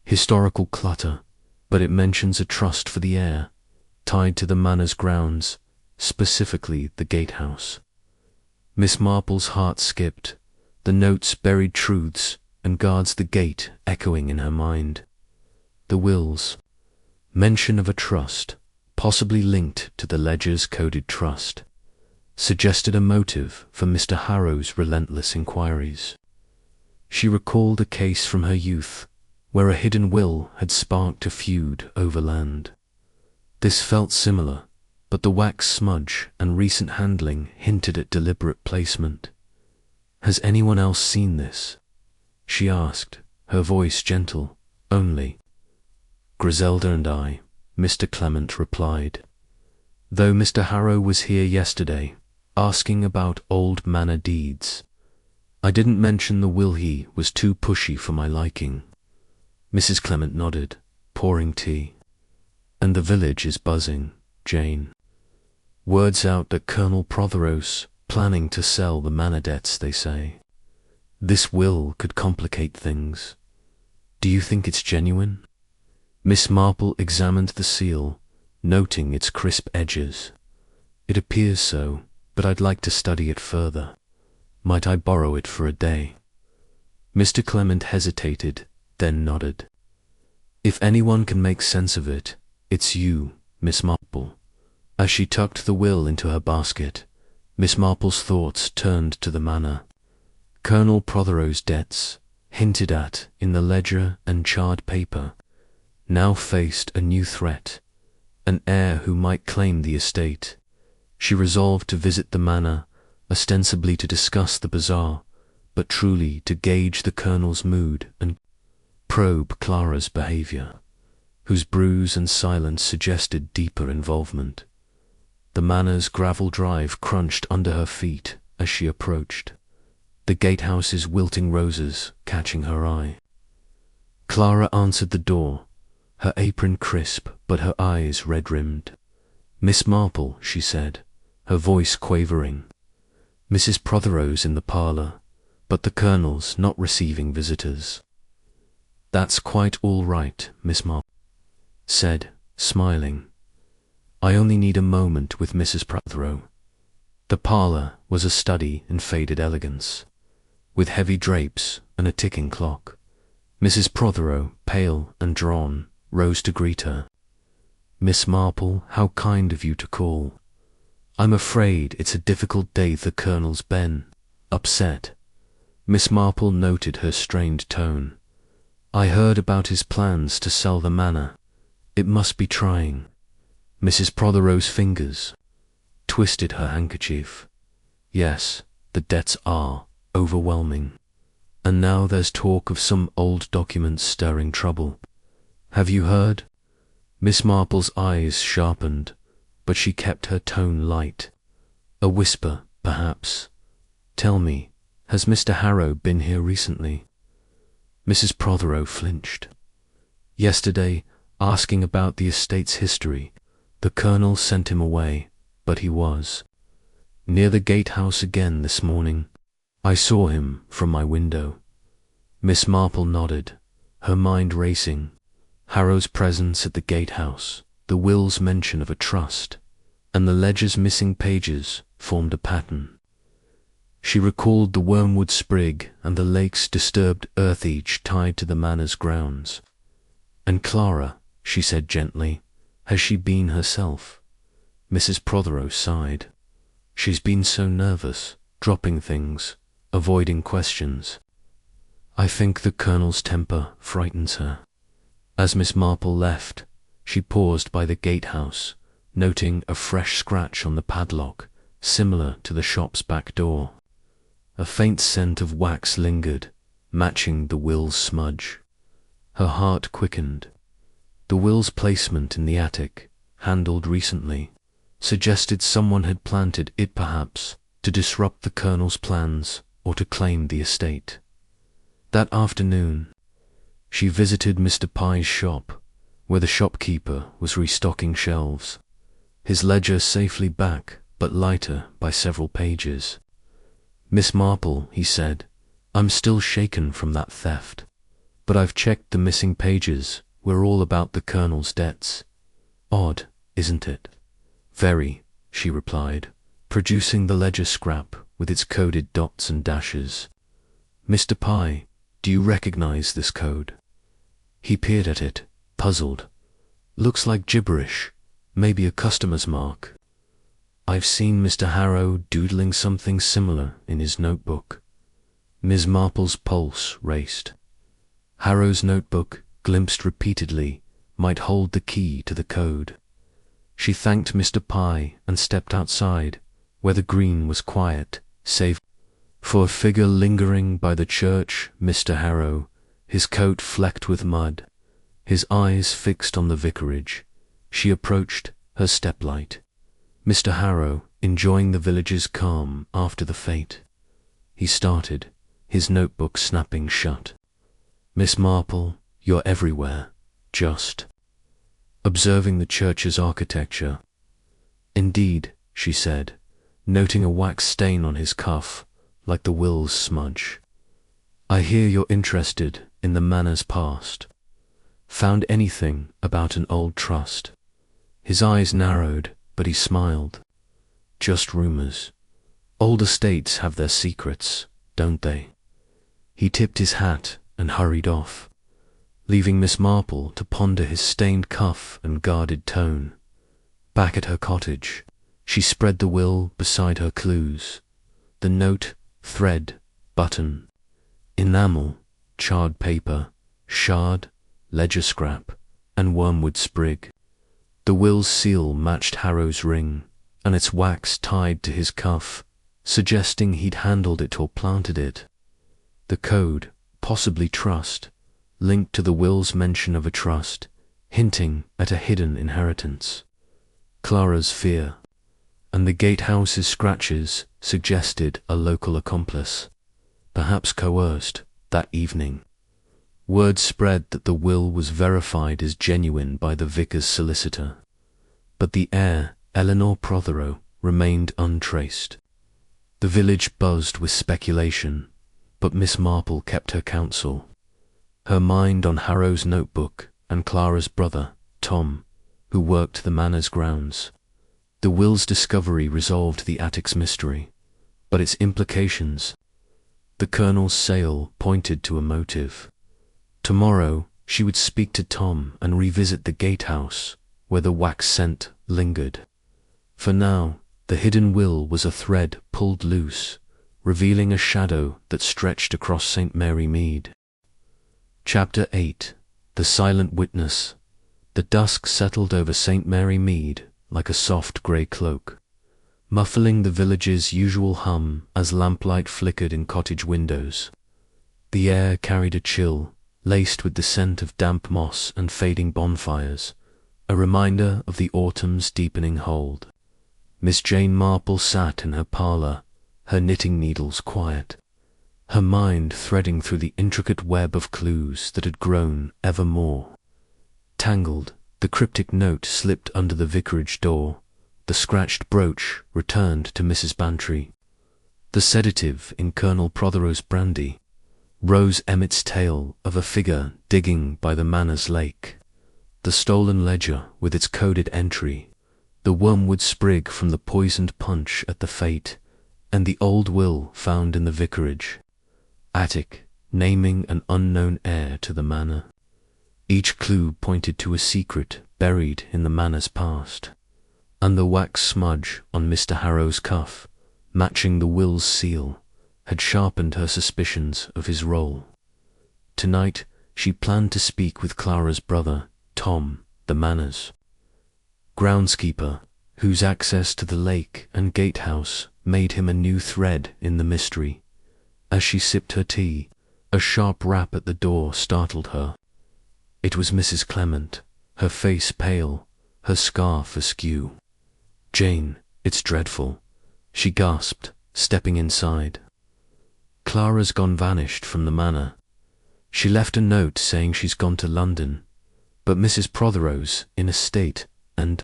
historical clutter, but it mentions a trust for the heir, tied to the manor's grounds, specifically the gatehouse." Miss Marple's heart skipped. The notes buried truths, and guards the gate echoing in her mind. The wills. Mention of a trust, possibly linked to the ledger's coded trust, suggested a motive for Mr. Harrow's relentless inquiries. She recalled a case from her youth, where a hidden will had sparked a feud over land. This felt similar, but the wax smudge and recent handling hinted at deliberate placement. "Has anyone else seen this?" she asked, her voice gentle. "Only Griselda and I," Mr. Clement replied. "Though Mr. Harrow was here yesterday, asking about old manor deeds. I didn't mention the will, he was too pushy for my liking." Mrs. Clement nodded, pouring tea. "And the village is buzzing, Jane. Word's out that Colonel Prothero's planning to sell the manor debts, they say. This will could complicate things. Do you think it's genuine?" Miss Marple examined the seal, noting its crisp edges. "It appears so, but I'd like to study it further. Might I borrow it for a day?" Mr. Clement hesitated, then nodded. "If anyone can make sense of it, it's you, Miss Marple." As she tucked the will into her basket, Miss Marple's thoughts turned to the manor. Colonel Prothero's debts, hinted at in the ledger and charred paper, now faced a new threat, an heir who might claim the estate. She resolved to visit the manor, ostensibly to discuss the bazaar, but truly to gauge the Colonel's mood and probe Clara's behaviour, whose bruise and silence suggested deeper involvement. The manor's gravel drive crunched under her feet as she approached, the gatehouse's wilting roses catching her eye. Clara answered the door, her apron crisp but her eyes red-rimmed. "Miss Marple," she said, her voice quavering. "Mrs. Prothero's in the parlour, but the Colonel's not receiving visitors." "That's quite all right," Miss Marple said, smiling. "I only need a moment with Mrs. Prothero." The parlour was a study in faded elegance, with heavy drapes and a ticking clock. Mrs. Prothero, pale and drawn, rose to greet her. "Miss Marple, how kind of you to call. I'm afraid it's a difficult day. The Colonel's been upset." Miss Marple noted her strained tone. "I heard about his plans to sell the manor. It must be trying." Mrs. Prothero's fingers twisted her handkerchief. "Yes, the debts are overwhelming. And now there's talk of some old documents stirring trouble. Have you heard?" Miss Marple's eyes sharpened, but she kept her tone light. A whisper, perhaps. "Tell me, has Mr. Harrow been here recently?" Mrs. Prothero flinched. Yesterday, asking about the estate's history, the colonel sent him away, but he was near the gatehouse again this morning. I saw him from my window." Miss Marple nodded, her mind racing. Harrow's presence at the gatehouse, the will's mention of a trust, and the ledger's missing pages formed a pattern. She recalled the wormwood sprig and the lake's disturbed earth each tied to the manor's grounds. "And Clara," she said gently, "has she been herself?" Mrs. Prothero sighed. "She's been so nervous, dropping things, avoiding questions. I think the colonel's temper frightens her." As Miss Marple left, she paused by the gatehouse, noting a fresh scratch on the padlock, similar to the shop's back door. A faint scent of wax lingered, matching the will's smudge. Her heart quickened. The will's placement in the attic, handled recently, suggested someone had planted it perhaps to disrupt the colonel's plans or to claim the estate. That afternoon, she visited Mr. Pye's shop, where the shopkeeper was restocking shelves, his ledger safely back but lighter by several pages. "Miss Marple," he said, "I'm still shaken from that theft, but I've checked the missing pages were all about the colonel's debts. Odd, isn't it?" "Very," she replied, producing the ledger scrap with its coded dots and dashes. "Mr. Pye, do you recognize this code?" He peered at it, puzzled. "Looks like gibberish, maybe a customer's mark." "I've seen Mr. Harrow doodling something similar in his notebook." Miss Marple's pulse raced. Harrow's notebook, glimpsed repeatedly, might hold the key to the code. She thanked Mr. Pye and stepped outside, where the green was quiet, save for a figure lingering by the church. Mr. Harrow, his coat flecked with mud, his eyes fixed on the vicarage. She approached, her step light. Mr. Harrow, enjoying the village's calm after the fete. He started, his notebook snapping shut. "Miss Marple, you're everywhere, just." Observing the church's architecture. "Indeed," she said, noting a wax stain on his cuff, like the will's smudge. "I hear you're interested in the manor's past. Found anything about an old trust?" His eyes narrowed, but he smiled. "Just rumors. Old estates have their secrets, don't they?" He tipped his hat and hurried off, leaving Miss Marple to ponder his stained cuff and guarded tone. Back at her cottage, she spread the will beside her clues. The note, thread, button, enamel, charred paper, shard, ledger scrap, and wormwood sprig. The will's seal matched Harrow's ring, and its wax tied to his cuff, suggesting he'd handled it or planted it. The code, possibly trust, linked to the will's mention of a trust, hinting at a hidden inheritance. Clara's fear, and the gatehouse's scratches suggested a local accomplice, perhaps coerced that evening. Word spread that the will was verified as genuine by the vicar's solicitor, but the heir, Eleanor Prothero, remained untraced. The village buzzed with speculation, but Miss Marple kept her counsel, her mind on Harrow's notebook and Clara's brother, Tom, who worked the manor's grounds. The will's discovery resolved the attic's mystery, but its implications. The colonel's sale pointed to a motive. Tomorrow she would speak to Tom and revisit the gatehouse, where the wax scent lingered. For now, the hidden will was a thread pulled loose, revealing a shadow that stretched across St. Mary Mead. Chapter 8. The Silent Witness. The dusk settled over St. Mary Mead like a soft grey cloak, muffling the village's usual hum as lamplight flickered in cottage windows. The air carried a chill, laced with the scent of damp moss and fading bonfires, a reminder of the autumn's deepening hold. Miss Jane Marple sat in her parlour, her knitting needles quiet, her mind threading through the intricate web of clues that had grown ever more. Tangled, the cryptic note slipped under the vicarage door. The scratched brooch returned to Mrs. Bantry. The sedative in Colonel Prothero's brandy. Rose Emmett's tale of a figure digging by the manor's lake. The stolen ledger with its coded entry. The wormwood sprig from the poisoned punch at the fete, and the old will found in the vicarage attic, naming an unknown heir to the manor. Each clue pointed to a secret buried in the manor's past, and the wax smudge on Mr. Harrow's cuff, matching the will's seal, had sharpened her suspicions of his role. Tonight she planned to speak with Clara's brother, Tom, the manor's groundskeeper, whose access to the lake and gatehouse made him a new thread in the mystery. As she sipped her tea, a sharp rap at the door startled her. It was Mrs. Clement, her face pale, her scarf askew. "Jane, it's dreadful," she gasped, stepping inside. "Clara's gone vanished from the manor. She left a note saying she's gone to London, but Mrs. Prothero's in a state, and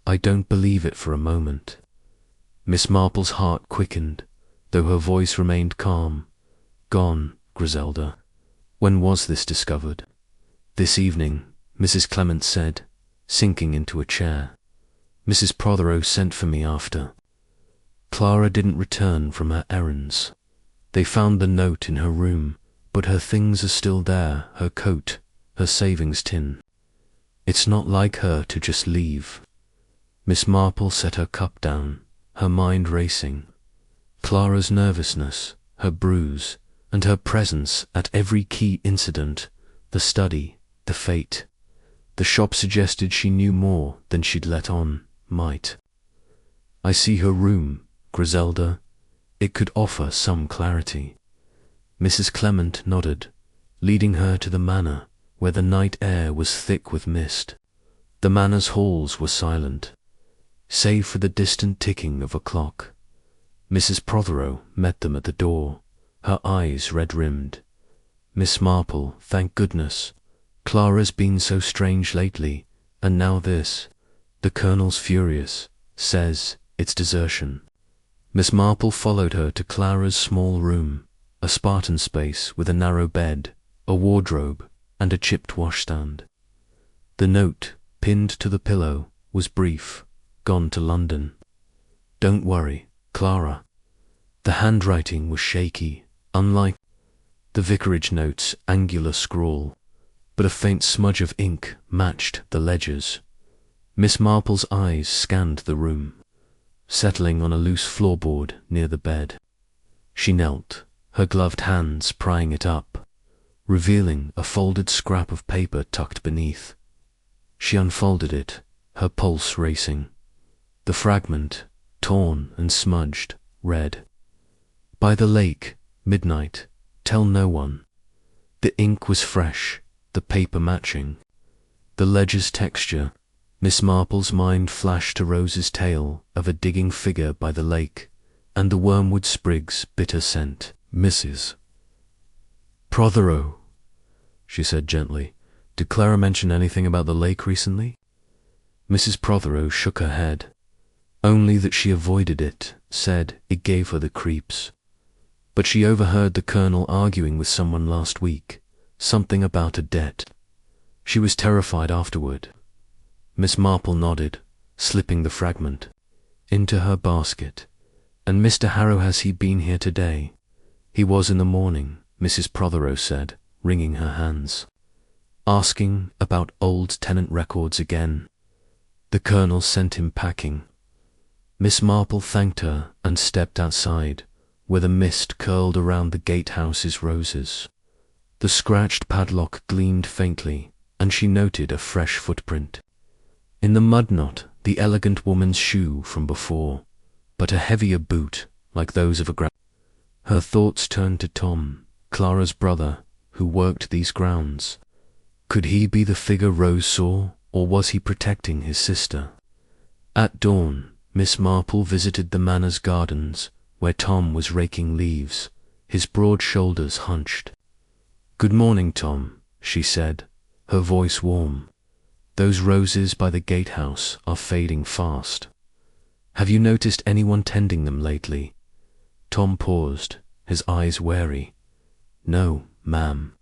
I don't believe it for a moment." Miss Marple's heart quickened, though her voice remained calm. "Gone, Griselda. When was this discovered?" "This evening," Mrs. Clement said, sinking into a chair. "Mrs. Prothero sent for me after. Clara didn't return from her errands. They found the note in her room, but her things are still there, her coat, her savings tin. It's not like her to just leave." Miss Marple set her cup down, her mind racing. Clara's nervousness, her bruise, and her presence at every key incident, the study, the fete. The shop suggested she knew more than she'd let on, might. "I see her room, Griselda. It could offer some clarity." Mrs. Clement nodded, leading her to the manor, where the night air was thick with mist. The manor's halls were silent, save for the distant ticking of a clock. Mrs. Prothero met them at the door, her eyes red-rimmed. "Miss Marple, thank goodness. Clara's been so strange lately, and now this. The Colonel's furious, says it's desertion." Miss Marple followed her to Clara's small room, a Spartan space with a narrow bed, a wardrobe, and a chipped washstand. The note, pinned to the pillow, was brief: "Gone to London. Don't worry, Clara." The handwriting was shaky, unlike the vicarage note's angular scrawl, but a faint smudge of ink matched the ledgers. Miss Marple's eyes scanned the room, settling on a loose floorboard near the bed. She knelt, her gloved hands prying it up, revealing a folded scrap of paper tucked beneath. She unfolded it, her pulse racing. The fragment, torn and smudged, read, "By the lake, midnight, tell no one." The ink was fresh, the paper matching. The ledger's texture. Miss Marple's mind flashed to Rose's tale of a digging figure by the lake, and the wormwood sprig's bitter scent. "Mrs. Prothero," she said gently, "did Clara mention anything about the lake recently?" Mrs. Prothero shook her head. "Only that she avoided it, said it gave her the creeps. But she overheard the Colonel arguing with someone last week, something about a debt. She was terrified afterward." Miss Marple nodded, slipping the fragment into her basket. "And Mr. Harrow, has he been here today?" "He was in the morning," Mrs. Prothero said, wringing her hands. "Asking about old tenant records again. The Colonel sent him packing." Miss Marple thanked her and stepped outside, where the mist curled around the gatehouse's roses. The scratched padlock gleamed faintly, and she noted a fresh footprint. In the mud knot, the elegant woman's shoe from before, but a heavier boot, like those of a Her thoughts turned to Tom, Clara's brother, who worked these grounds. Could he be the figure Rose saw, or was he protecting his sister? At dawn, Miss Marple visited the manor's gardens, where Tom was raking leaves, his broad shoulders hunched. "Good morning, Tom," she said, her voice warm. Those roses by the gatehouse are fading fast. Have you noticed anyone tending them lately? Tom paused, his eyes wary. No, ma'am.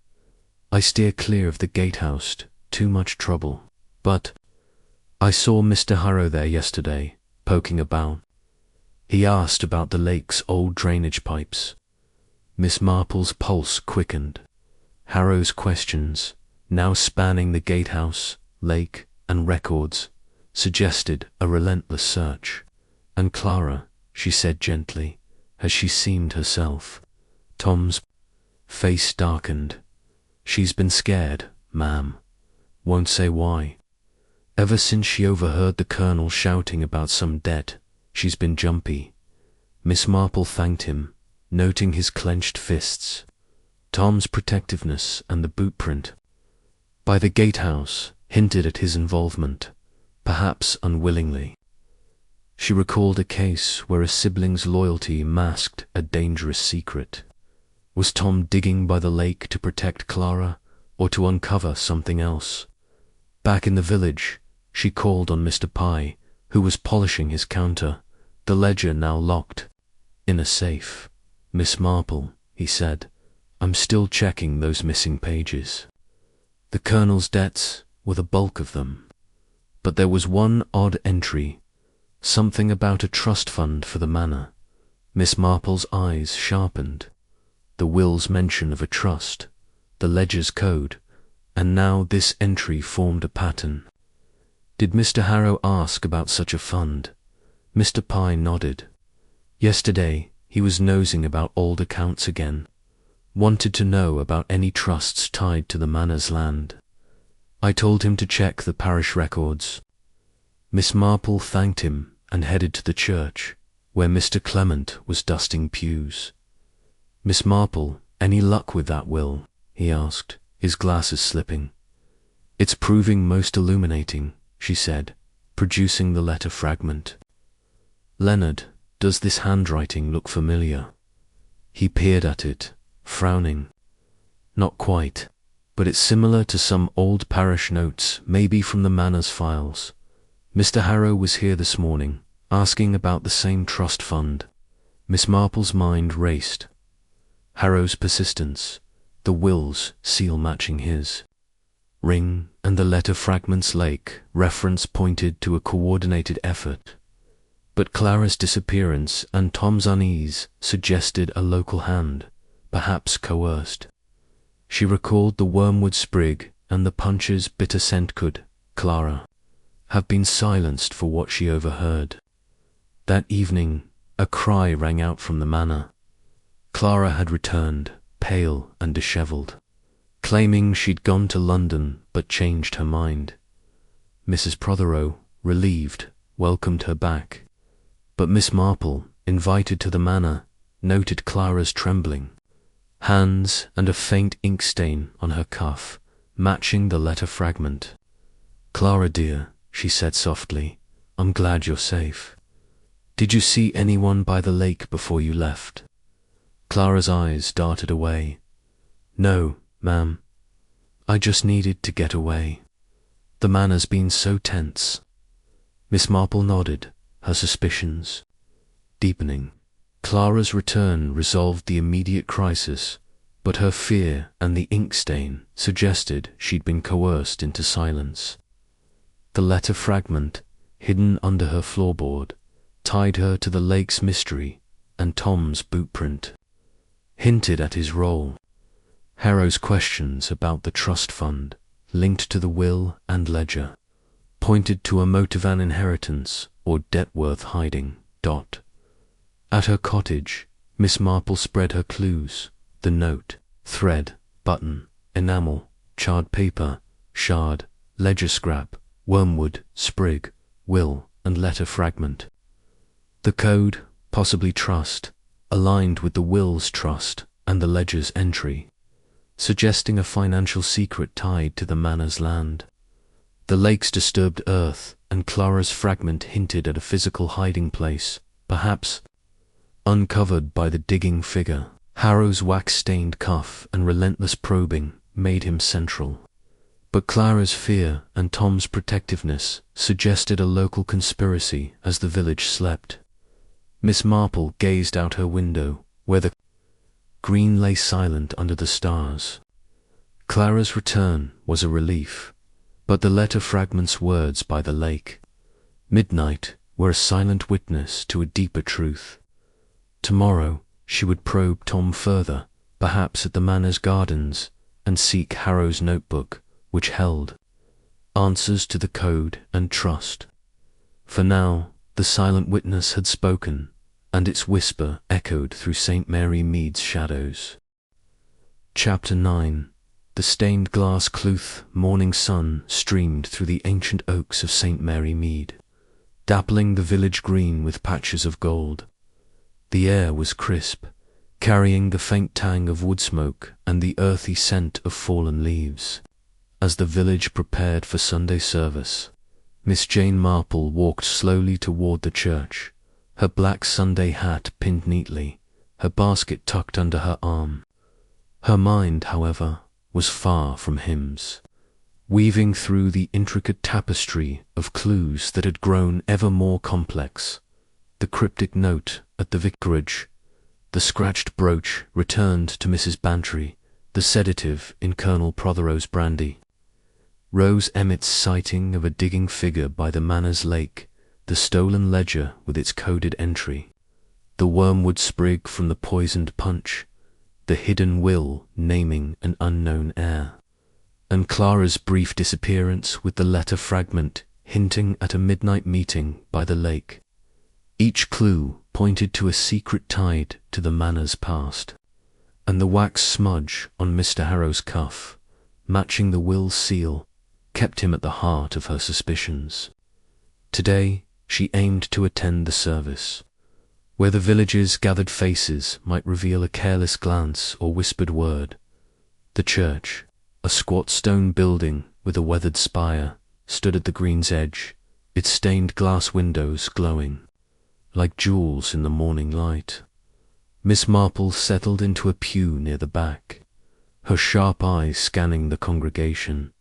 I steer clear of the gatehouse, too much trouble. But I saw Mr. Harrow there yesterday, poking about. He asked about the lake's old drainage pipes. Miss Marple's pulse quickened. Harrow's questions, now spanning the gatehouse, lake, and records, suggested a relentless search. And Clara, she said gently, as she seemed herself. Tom's face darkened. She's been scared, ma'am. Won't say why. Ever since she overheard the Colonel shouting about some debt, she's been jumpy. Miss Marple thanked him, noting his clenched fists. Tom's protectiveness and the boot print by the gatehouse hinted at his involvement, perhaps unwillingly. She recalled a case where a sibling's loyalty masked a dangerous secret. Was Tom digging by the lake to protect Clara, or to uncover something else? Back in the village, she called on Mr. Pye, who was polishing his counter, the ledger now locked in a safe. Miss Marple, he said, I'm still checking those missing pages. The Colonel's debts were the bulk of them. But there was one odd entry, something about a trust fund for the manor. Miss Marple's eyes sharpened. The will's mention of a trust, the ledger's code, and now this entry formed a pattern. Did Mr. Harrow ask about such a fund? Mr. Pye nodded. Yesterday he was nosing about old accounts again. Wanted to know about any trusts tied to the manor's land. I told him to check the parish records. Miss Marple thanked him and headed to the church, where Mr. Clement was dusting pews. Miss Marple, any luck with that will? He asked, his glasses slipping. It's proving most illuminating, she said, producing the letter fragment. Leonard, does this handwriting look familiar? He peered at it, frowning. Not quite, but it's similar to some old parish notes, maybe from the manor's files. Mr. Harrow was here this morning, asking about the same trust fund. Miss Marple's mind raced. Harrow's persistence, the will's seal matching his. Ring and the letter fragment's lake reference pointed to a coordinated effort. But Clara's disappearance and Tom's unease suggested a local hand, perhaps coerced. She recalled the wormwood sprig and the punch's bitter scent could, Clara, have been silenced for what she overheard. That evening, a cry rang out from the manor. Clara had returned, pale and dishevelled, claiming she'd gone to London but changed her mind. Mrs. Prothero, relieved, welcomed her back. But Miss Marple, invited to the manor, noted Clara's trembling hands and a faint ink stain on her cuff, matching the letter fragment. Clara dear, she said softly, I'm glad you're safe. Did you see anyone by the lake before you left? Clara's eyes darted away. No, ma'am. I just needed to get away. The manor's been so tense. Miss Marple nodded, her suspicions deepening. Clara's return resolved the immediate crisis, but her fear and the ink stain suggested she'd been coerced into silence. The letter fragment, hidden under her floorboard, tied her to the lake's mystery and Tom's boot print, hinted at his role. Harrow's questions about the trust fund, linked to the will and ledger, pointed to a motive an inheritance or debt worth hiding. At her cottage, Miss Marple spread her clues: the note, thread, button, enamel, charred paper, shard, ledger scrap, wormwood, sprig, will, and letter fragment. The code, possibly trust, aligned with the will's trust and the ledger's entry, suggesting a financial secret tied to the manor's land. The lake's disturbed earth and Clara's fragment hinted at a physical hiding place, perhaps uncovered by the digging figure. Harrow's wax-stained cuff and relentless probing made him central. But Clara's fear and Tom's protectiveness suggested a local conspiracy as the village slept. Miss Marple gazed out her window, where the green lay silent under the stars. Clara's return was a relief, but the letter fragments' words by the lake, midnight, were a silent witness to a deeper truth. Tomorrow she would probe Tom further, perhaps at the manor's gardens, and seek Harrow's notebook, which held answers to the code and trust. For now, the silent witness had spoken, and its whisper echoed through St. Mary Mead's shadows. Chapter 9. The stained glass Cluth morning sun streamed through the ancient oaks of St. Mary Mead, dappling the village green with patches of gold. The air was crisp, carrying the faint tang of wood smoke and the earthy scent of fallen leaves. As the village prepared for Sunday service, Miss Jane Marple walked slowly toward the church, her black Sunday hat pinned neatly, her basket tucked under her arm. Her mind, however, was far from hymns, weaving through the intricate tapestry of clues that had grown ever more complex. The cryptic note at the vicarage, the scratched brooch returned to Mrs. Bantry, the sedative in Colonel Prothero's brandy, Rose Emmett's sighting of a digging figure by the manor's lake, the stolen ledger with its coded entry, the wormwood sprig from the poisoned punch, the hidden will naming an unknown heir, and Clara's brief disappearance with the letter fragment hinting at a midnight meeting by the lake. Each clue pointed to a secret tied to the manor's past, and the wax smudge on Mr. Harrow's cuff, matching the will seal, kept him at the heart of her suspicions. Today she aimed to attend the service, where the village's gathered faces might reveal a careless glance or whispered word. The church, a squat stone building with a weathered spire, stood at the green's edge, its stained glass windows glowing like jewels in the morning light. Miss Marple settled into a pew near the back, her sharp eyes scanning the congregation.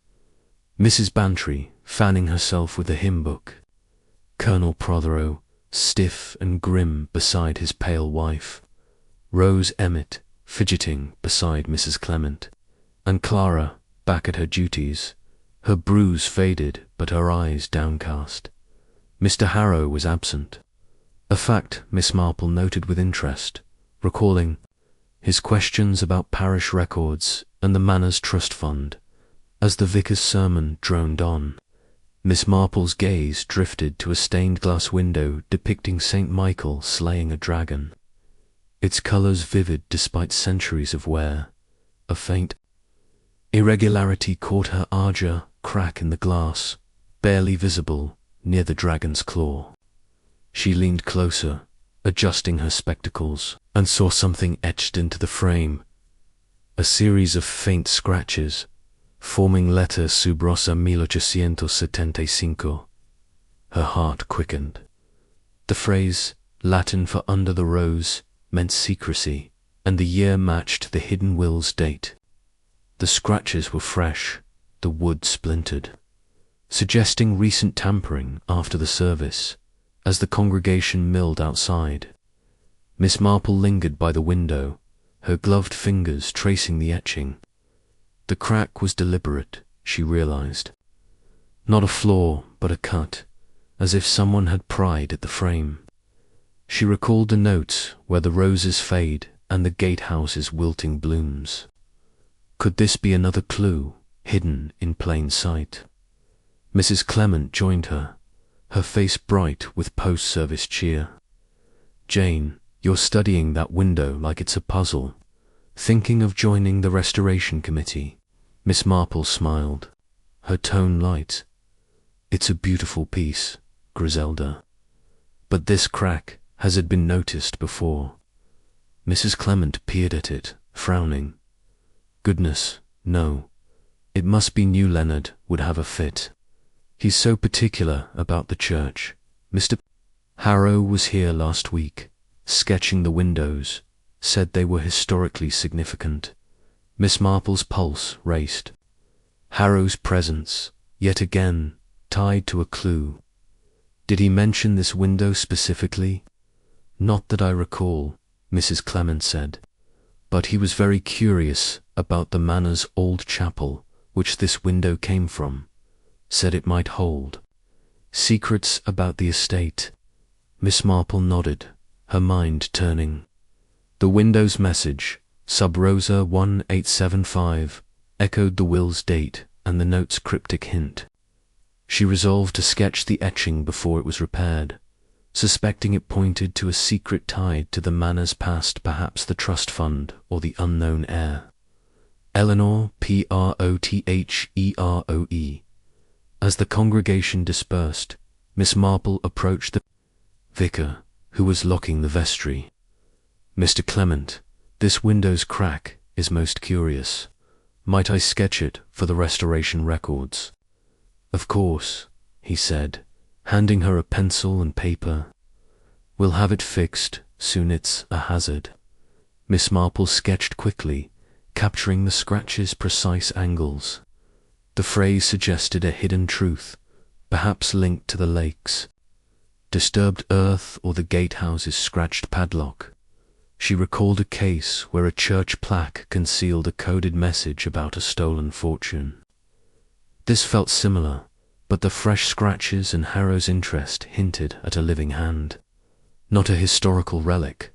Mrs. Bantry fanning herself with a hymn book, Colonel Prothero stiff and grim beside his pale wife, Rose Emmett fidgeting beside Mrs. Clement, and Clara back at her duties, her bruise faded but her eyes downcast. Mr. Harrow was absent, a fact Miss Marple noted with interest, recalling his questions about parish records and the manor's trust fund. As the vicar's sermon droned on, Miss Marple's gaze drifted to a stained glass window depicting St. Michael slaying a dragon, its colours vivid despite centuries of wear. A faint irregularity caught her eye, crack in the glass, barely visible near the dragon's claw. She leaned closer, adjusting her spectacles, and saw something etched into the frame, a series of faint scratches, forming letter sub rosa 1875. Her heart quickened. The phrase, Latin for under the rose, meant secrecy, and the year matched the hidden will's date. The scratches were fresh, the wood splintered, suggesting recent tampering after the service, as the congregation milled outside. Miss Marple lingered by the window, her gloved fingers tracing the etching. The crack was deliberate, she realized. Not a flaw, but a cut, as if someone had pried at the frame. She recalled the note where the roses fade and the gatehouse's wilting blooms. Could this be another clue, hidden in plain sight? Mrs. Clement joined her, her face bright with post-service cheer. "Jane, you're studying that window like it's a puzzle. Thinking of joining the restoration committee?" Miss Marple smiled, her tone light. "It's a beautiful piece, Griselda. But this crack, has it been noticed before?" Mrs. Clement peered at it, frowning. "Goodness, no. It must be new Leonard would have a fit. He's so particular about the church. Mr. Harrow was here last week, sketching the windows, said they were historically significant." Miss Marple's pulse raced. Harrow's presence, yet again, tied to a clue. Did he mention this window specifically? Not that I recall, Mrs. Clement said, but he was very curious about the manor's old chapel, which this window came from, said it might hold secrets about the estate. Miss Marple nodded, her mind turning. The window's message, Sub Rosa 1875, echoed the will's date and the note's cryptic hint. She resolved to sketch the etching before it was repaired, suspecting it pointed to a secret tied to the manor's past, perhaps the trust fund or the unknown heir. Eleanor, Prottheroe. As the congregation dispersed, Miss Marple approached the vicar, who was locking the vestry. Mr. Clement, this window's crack is most curious. Might I sketch it for the restoration records? Of course, he said, handing her a pencil and paper. We'll have it fixed, soon. It's a hazard. Miss Marple sketched quickly, capturing the scratch's precise angles. The phrase suggested a hidden truth, perhaps linked to the lakes. Disturbed earth or the gatehouse's scratched padlock. She recalled a case where a church plaque concealed a coded message about a stolen fortune. This felt similar, but the fresh scratches and Harrow's interest hinted at a living hand. Not a historical relic.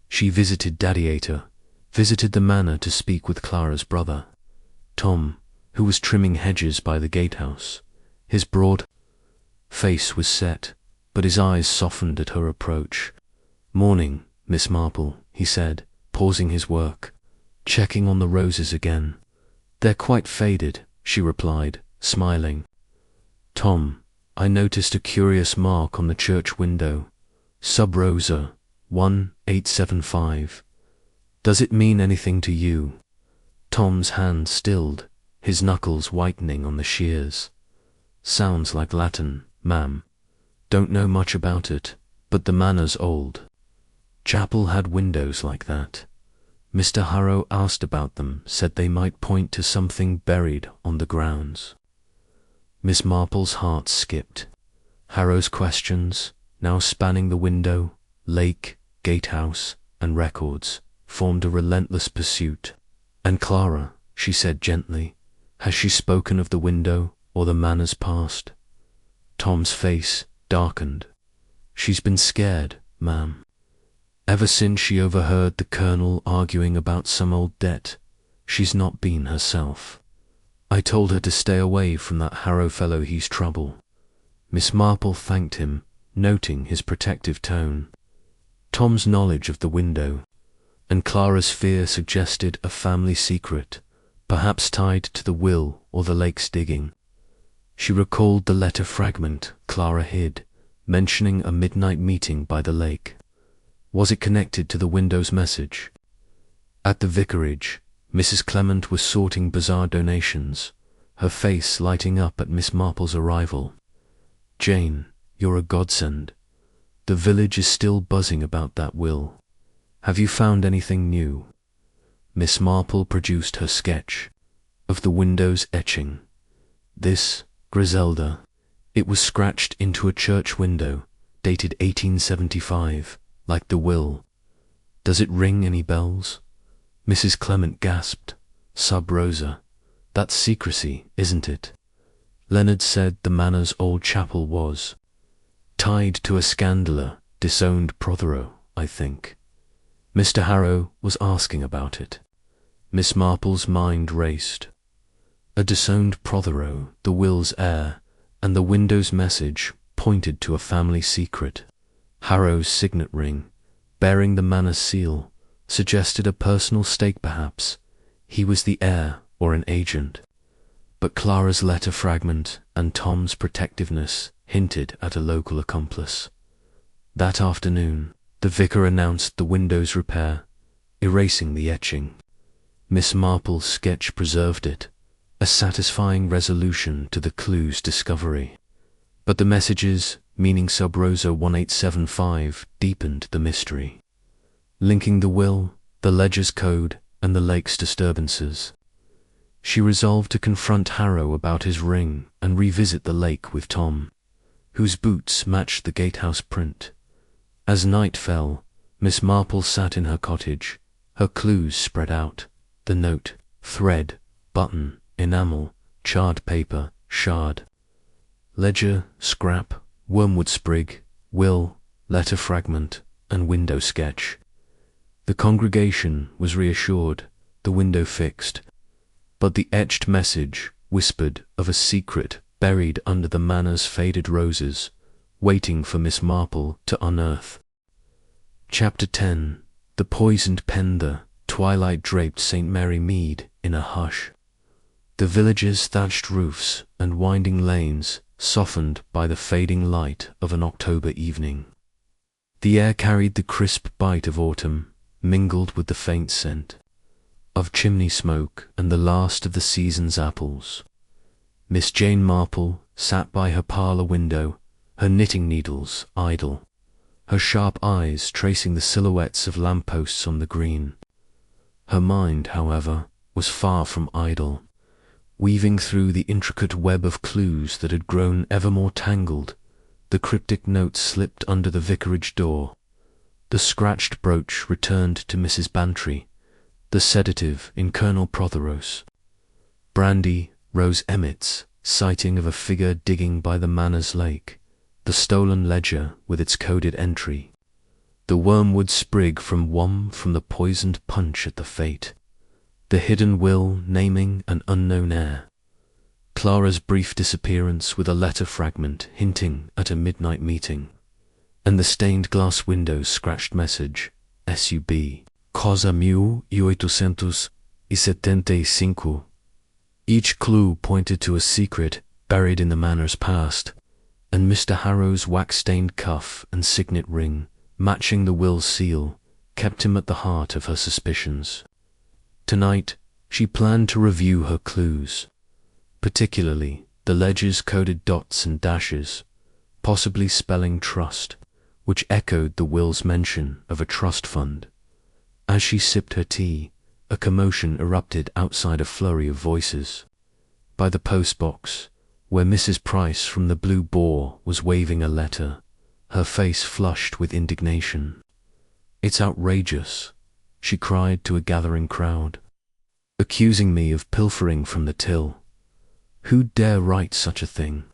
She visited Dadiator, visited the manor to speak with Clara's brother, Tom, who was trimming hedges by the gatehouse. His broad face was set, but his eyes softened at her approach. "Morning, Miss Marple," he said, pausing his work, checking on the roses again. "They're quite faded," she replied, smiling. "Tom, I noticed a curious mark on the church window, Sub Rosa 1875. Does it mean anything to you?" Tom's hand stilled, his knuckles whitening on the shears. "Sounds like Latin, ma'am. Don't know much about it, but the manor's old. Chapel had windows like that. Mr. Harrow asked about them, said they might point to something buried on the grounds." Miss Marple's heart skipped. Harrow's questions, now spanning the window, lake, gatehouse, and records, formed a relentless pursuit. "And Clara," she said gently, "has she spoken of the window or the manor's past?" Tom's face darkened. "She's been scared, ma'am. Ever since she overheard the colonel arguing about some old debt, she's not been herself. I told her to stay away from that Harrow fellow, he's trouble." Miss Marple thanked him, noting his protective tone. Tom's knowledge of the window and Clara's fear suggested a family secret, perhaps tied to the will or the lake's digging. She recalled the letter fragment Clara hid, mentioning a midnight meeting by the lake. Was it connected to the window's message? At the vicarage, Mrs. Clement was sorting bizarre donations, her face lighting up at Miss Marple's arrival. "Jane, you're a godsend. The village is still buzzing about that will. Have you found anything new?" Miss Marple produced her sketch of the window's etching. This, Griselda, it was scratched into a church window, dated 1875, like the will. Does it ring any bells? Mrs. Clement gasped. "Sub Rosa. That's secrecy, isn't it? Leonard said the manor's old chapel was tied to a scandaler, disowned Prothero, I think. Mr. Harrow was asking about it." Miss Marple's mind raced. A disowned Prothero, the will's heir, and the window's message pointed to a family secret. Harrow's signet ring, bearing the manor's seal, suggested a personal stake perhaps. He was the heir or an agent. But Clara's letter fragment and Tom's protectiveness hinted at a local accomplice. That afternoon, the vicar announced the window's repair, erasing the etching. Miss Marple's sketch preserved it, a satisfying resolution to the clue's discovery. But the messages, meaning Sub Rosa 1875, deepened the mystery, linking the will, the ledger's code, and the lake's disturbances. She resolved to confront Harrow about his ring and revisit the lake with Tom, whose boots matched the gatehouse print. As night fell, Miss Marple sat in her cottage, her clues spread out, the note, thread, button, enamel, charred paper, shard, ledger, scrap, wormwood sprig, will, letter fragment, and window sketch. The congregation was reassured, the window fixed, but the etched message whispered of a secret buried under the manor's faded roses, waiting for Miss Marple to unearth. Chapter 10. The poisoned pen. The twilight draped St. Mary Mead in a hush. The village's thatched roofs and winding lanes softened by the fading light of an October evening. The air carried the crisp bite of autumn, mingled with the faint scent of chimney smoke and the last of the season's apples. Miss Jane Marple sat by her parlour window, her knitting needles idle, her sharp eyes tracing the silhouettes of lampposts on the green. Her mind, however, was far from idle. Weaving through the intricate web of clues that had grown ever more tangled, the cryptic note slipped under the vicarage door. The scratched brooch returned to Mrs. Bantry, the sedative in Colonel Prothero's brandy, Rose Emmett's sighting of a figure digging by the manor's lake, the stolen ledger with its coded entry, the wormwood sprig from the poisoned punch at the fate, the hidden will naming an unknown heir, Clara's brief disappearance with a letter fragment hinting at a midnight meeting, and the stained glass window's scratched message, SUB, Cosa 1875. Each clue pointed to a secret buried in the manor's past, and Mr. Harrow's wax-stained cuff and signet ring, matching the will seal, kept him at the heart of her suspicions. Tonight, she planned to review her clues, particularly the ledger's coded dots and dashes, possibly spelling trust, which echoed the will's mention of a trust fund. As she sipped her tea, a commotion erupted outside a flurry of voices. By the post-box, where Mrs. Price from the Blue Boar was waving a letter, her face flushed with indignation. "It's outrageous," she cried to a gathering crowd. "Accusing me of pilfering from the till. Who dare write such a thing?"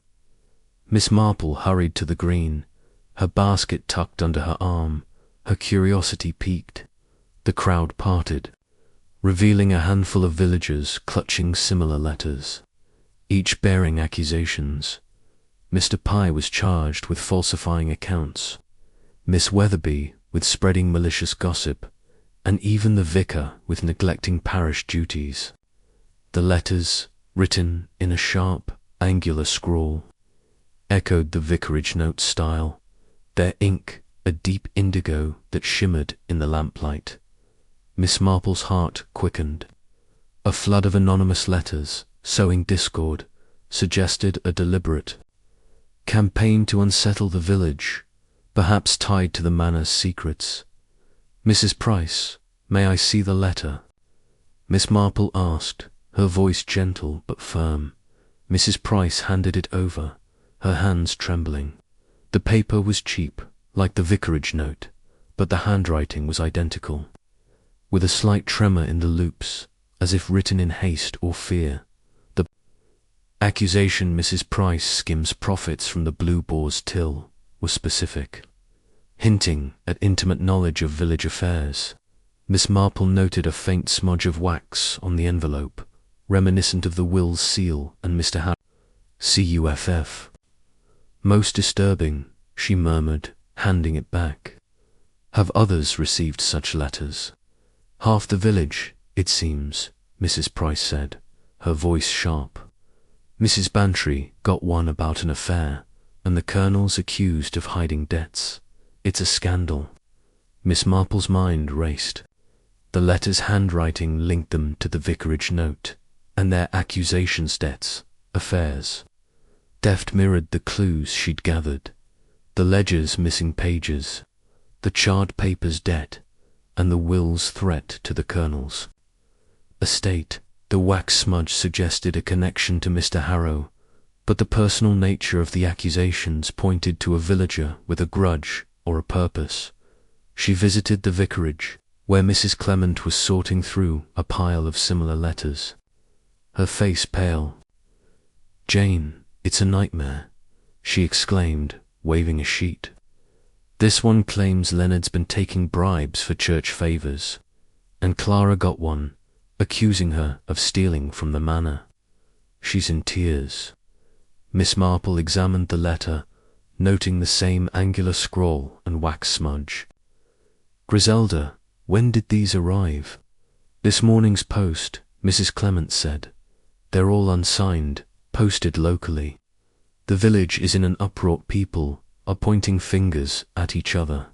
Miss Marple hurried to the green, her basket tucked under her arm, her curiosity piqued. The crowd parted, revealing a handful of villagers clutching similar letters, each bearing accusations. Mr. Pye was charged with falsifying accounts, Miss Weatherby with spreading malicious gossip, and even the vicar with neglecting parish duties. The letters, written in a sharp, angular scrawl, echoed the vicarage note style, their ink a deep indigo that shimmered in the lamplight. Miss Marple's heart quickened. A flood of anonymous letters, sowing discord, suggested a deliberate campaign to unsettle the village, perhaps tied to the manor's secrets. "Mrs. Price, may I see the letter?" Miss Marple asked, her voice gentle but firm. Mrs. Price handed it over, her hands trembling. The paper was cheap, like the vicarage note, but the handwriting was identical, with a slight tremor in the loops, as if written in haste or fear. The accusation Mrs. Price skims profits from the Blue Boar's till was specific, hinting at intimate knowledge of village affairs. Miss Marple noted a faint smudge of wax on the envelope, reminiscent of the will's seal and Mr. Cuff. "Most disturbing," she murmured, handing it back. "Have others received such letters?" "Half the village, it seems," Mrs. Price said, her voice sharp. "Mrs. Bantry got one about an affair, and the colonel's accused of hiding debts. It's a scandal." Miss Marple's mind raced. The letters' handwriting linked them to the vicarage note, and their accusations, debts, affairs. Deft mirrored the clues she'd gathered, the ledger's missing pages, the charred paper's debt, and the will's threat to the colonel's estate. The The wax smudge suggested a connection to Mr. Harrow, but the personal nature of the accusations pointed to a villager with a grudge or a purpose. She visited the vicarage, where Mrs. Clement was sorting through a pile of similar letters, her face pale. "Jane, it's a nightmare," she exclaimed, waving a sheet. "This one claims Leonard's been taking bribes for church favours, and Clara got one, accusing her of stealing from the manor. She's in tears." Miss Marple examined the letter, noting the same angular scrawl and wax smudge. "Griselda, when did these arrive?" "This morning's post," Mrs. Clement said. "They're all unsigned, posted locally. The village is in an uproar. People are pointing fingers at each other."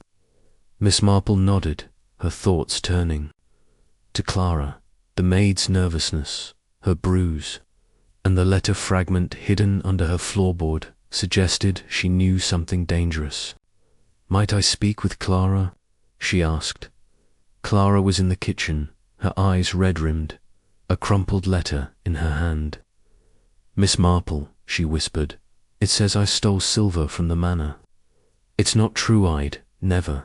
Miss Marple nodded, her thoughts turning to Clara, the maid's nervousness, her bruise, and the letter fragment hidden under her floorboard suggested she knew something dangerous. "Might I speak with Clara?" she asked. Clara was in the kitchen, her eyes red-rimmed, a crumpled letter in her hand. "Miss Marple," she whispered, "it says I stole silver from the manor." "It's not true, I'd never."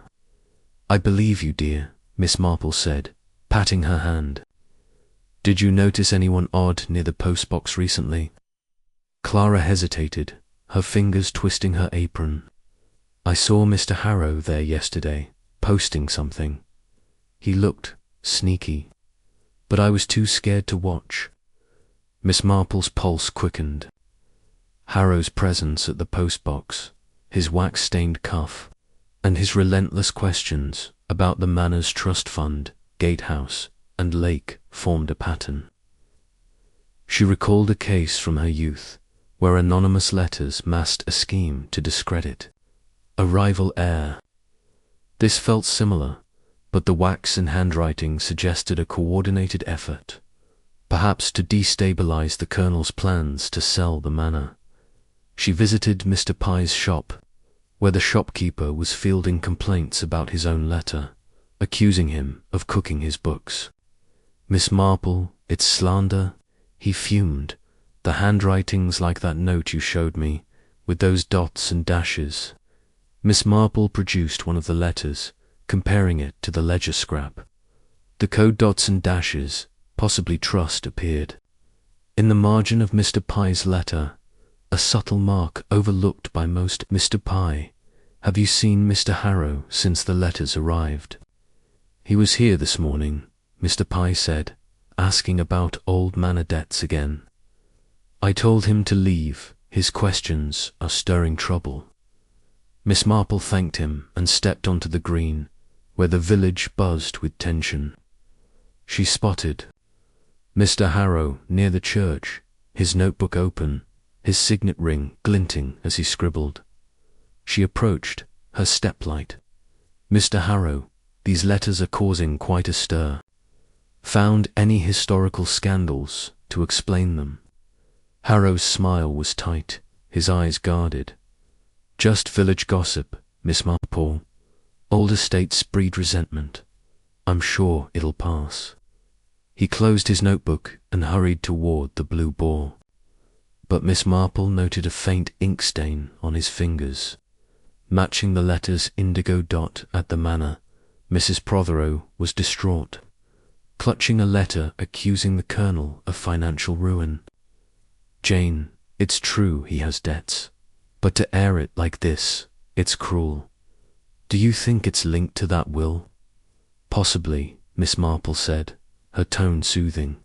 "I believe you, dear," Miss Marple said, patting her hand. "Did you notice anyone odd near the postbox recently?" Clara hesitated, her fingers twisting her apron. "I saw Mr. Harrow there yesterday, posting something. He looked sneaky, but I was too scared to watch." Miss Marple's pulse quickened. Harrow's presence at the postbox, his wax-stained cuff, and his relentless questions about the manor's trust fund, gatehouse, and lake formed a pattern. She recalled a case from her youth, where anonymous letters masked a scheme to discredit a rival heir. This felt similar, but the wax and handwriting suggested a coordinated effort, perhaps to destabilize the colonel's plans to sell the manor. She visited Mr. Pye's shop, where the shopkeeper was fielding complaints about his own letter, accusing him of cooking his books. "Miss Marple, it's slander," he fumed. "The handwriting's like that note you showed me, with those dots and dashes." Miss Marple produced one of the letters, comparing it to the ledger scrap. The code dots and dashes, possibly trust, appeared. In the margin of Mr. Pye's letter, a subtle mark overlooked by most. "Mr. Pye, have you seen Mr. Harrow since the letters arrived?" "He was here this morning," Mr. Pye said, asking about old manor debts again. "I told him to leave. His questions are stirring trouble." Miss Marple thanked him and stepped onto the green, where the village buzzed with tension. She spotted Mr. Harrow near the church, his notebook open, his signet ring glinting as he scribbled. She approached, her step light. "Mr. Harrow, these letters are causing quite a stir. Found any historical scandals to explain them?" Harrow's smile was tight, his eyes guarded. "Just village gossip, Miss Marple. Old estates breed resentment. I'm sure it'll pass." He closed his notebook and hurried toward the blue ball. But Miss Marple noted a faint ink stain on his fingers. Matching the letter's indigo dot at the manor, Mrs. Prothero was distraught, clutching a letter accusing the colonel of financial ruin. "Jane, it's true he has debts, but to air it like this, it's cruel. Do you think it's linked to that will?" "Possibly," Miss Marple said, her tone soothing.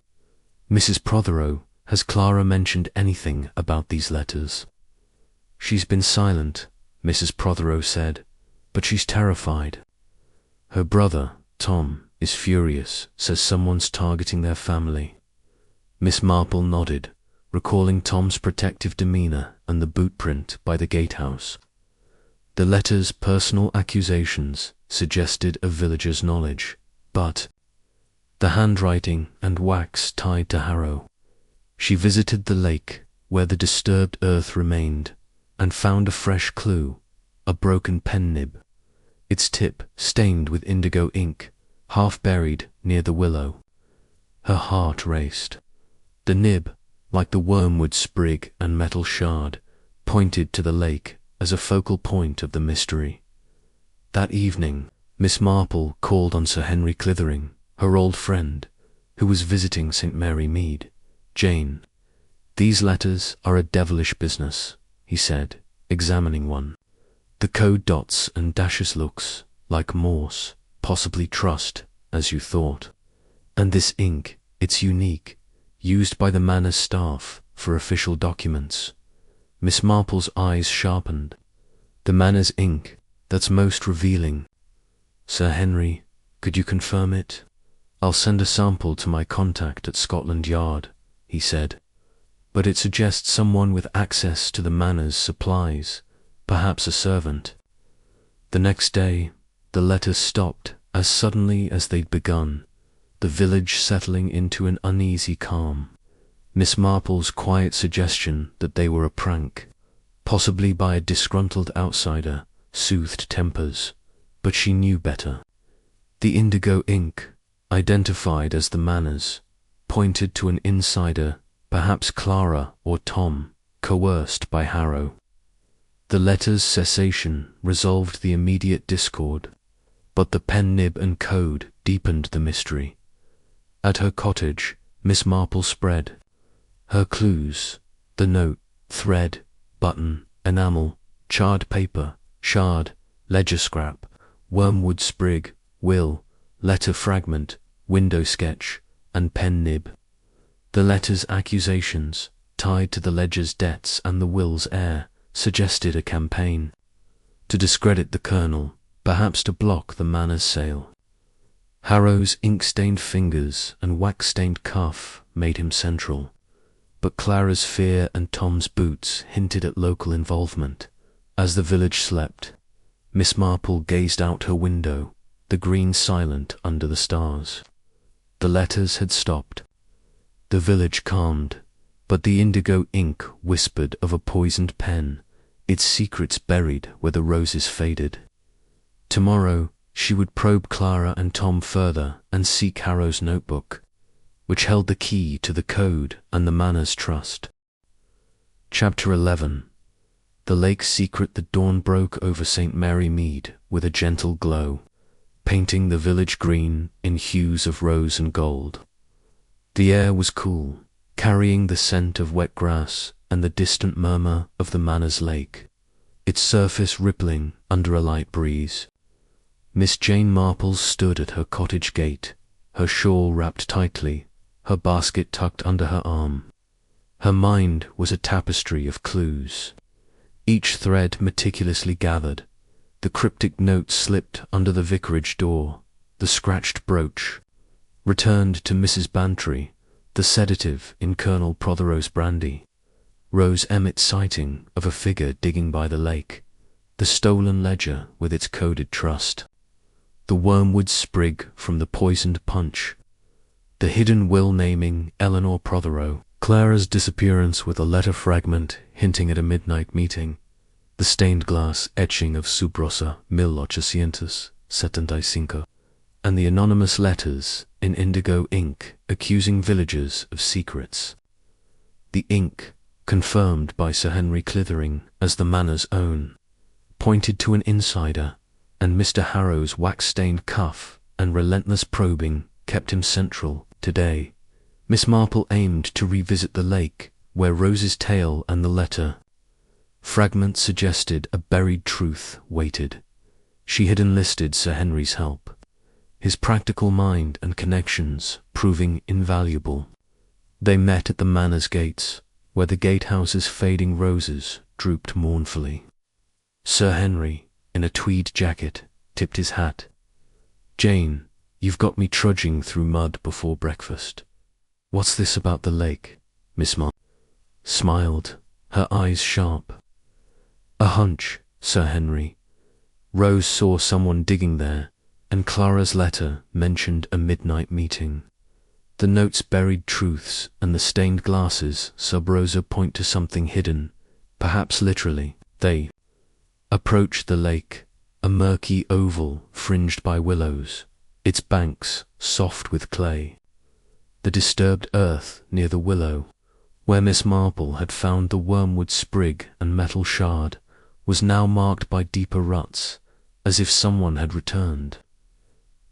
"Mrs. Prothero, has Clara mentioned anything about these letters?" "She's been silent," Mrs. Prothero said, "but she's terrified. Her brother, Tom, is furious, says someone's targeting their family." Miss Marple nodded, recalling Tom's protective demeanor and the boot print by the gatehouse. The letter's personal accusations suggested a villager's knowledge, but the handwriting and wax tied to Harrow. She visited the lake where the disturbed earth remained and found a fresh clue, a broken pen nib, its tip stained with indigo ink, half buried near the willow. Her heart raced. The nib, like the wormwood sprig and metal shard, pointed to the lake as a focal point of the mystery. That evening, Miss Marple called on Sir Henry Clithering, her old friend, who was visiting St. Mary Mead. "Jane, these letters are a devilish business," he said, examining one. "The code dots and dashes looks like Morse, possibly trust, as you thought. And this ink, it's unique, used by the manor's staff for official documents." Miss Marple's eyes sharpened. "The manor's ink, that's most revealing. Sir Henry, could you confirm it?" "I'll send a sample to my contact at Scotland Yard," he said. "But it suggests someone with access to the manor's supplies, perhaps a servant." The next day, the letters stopped as suddenly as they'd begun, the village settling into an uneasy calm. Miss Marple's quiet suggestion that they were a prank, possibly by a disgruntled outsider, soothed tempers, but she knew better. The indigo ink, identified as the manor's, pointed to an insider, perhaps Clara or Tom, coerced by Harrow. The letter's cessation resolved the immediate discord, but the pen nib and code deepened the mystery. At her cottage, Miss Marple spread her clues: the note, thread, button, enamel, charred paper, shard, ledger scrap, wormwood sprig, will, letter fragment, window sketch, and pen nib. The letter's accusations, tied to the ledger's debts and the will's heir, suggested a campaign to discredit the colonel, perhaps to block the manor's sale. Harrow's ink-stained fingers and wax-stained cuff made him central, but Clara's fear and Tom's boots hinted at local involvement. As the village slept, Miss Marple gazed out her window, the green silent under the stars. The letters had stopped. The village calmed, but the indigo ink whispered of a poisoned pen, its secrets buried where the roses faded. Tomorrow she would probe Clara and Tom further and seek Harrow's notebook, which held the key to the code and the manor's trust. Chapter 11. The lake's secret. The dawn broke over St. Mary Mead with a gentle glow, painting the village green in hues of rose and gold. The air was cool, carrying the scent of wet grass and the distant murmur of the manor's lake, its surface rippling under a light breeze. Miss Jane Marple stood at her cottage gate, her shawl wrapped tightly, her basket tucked under her arm. Her mind was a tapestry of clues, each thread meticulously gathered. The cryptic note slipped under the vicarage door, the scratched brooch returned to Mrs. Bantry, the sedative in Colonel Prothero's brandy, Rose Emmett's sighting of a figure digging by the lake, the stolen ledger with its coded trust, the wormwood sprig from the poisoned punch, the hidden will naming Eleanor Prothero, Clara's disappearance with a letter fragment hinting at a midnight meeting, the stained glass etching of Sub Rosa 1875, and the anonymous letters in indigo ink accusing villagers of secrets. The ink, confirmed by Sir Henry Clithering as the manor's own, pointed to an insider, and Mr. Harrow's wax-stained cuff and relentless probing kept him central. Today, Miss Marple aimed to revisit the lake where Rose's tale and the letter fragment suggested a buried truth waited. She had enlisted Sir Henry's help, his practical mind and connections proving invaluable. They met at the manor's gates, where the gatehouse's fading roses drooped mournfully. Sir Henry, in a tweed jacket, tipped his hat. "Jane, you've got me trudging through mud before breakfast. What's this about the lake?" Miss Marple smiled, her eyes sharp. "A hunch, Sir Henry. Rose saw someone digging there, and Clara's letter mentioned a midnight meeting. The note's buried truths and the stained glasses sub rosa point to something hidden, perhaps literally." They approached the lake, a murky oval fringed by willows, its banks soft with clay. The disturbed earth near the willow, where Miss Marple had found the wormwood sprig and metal shard, was now marked by deeper ruts, as if someone had returned.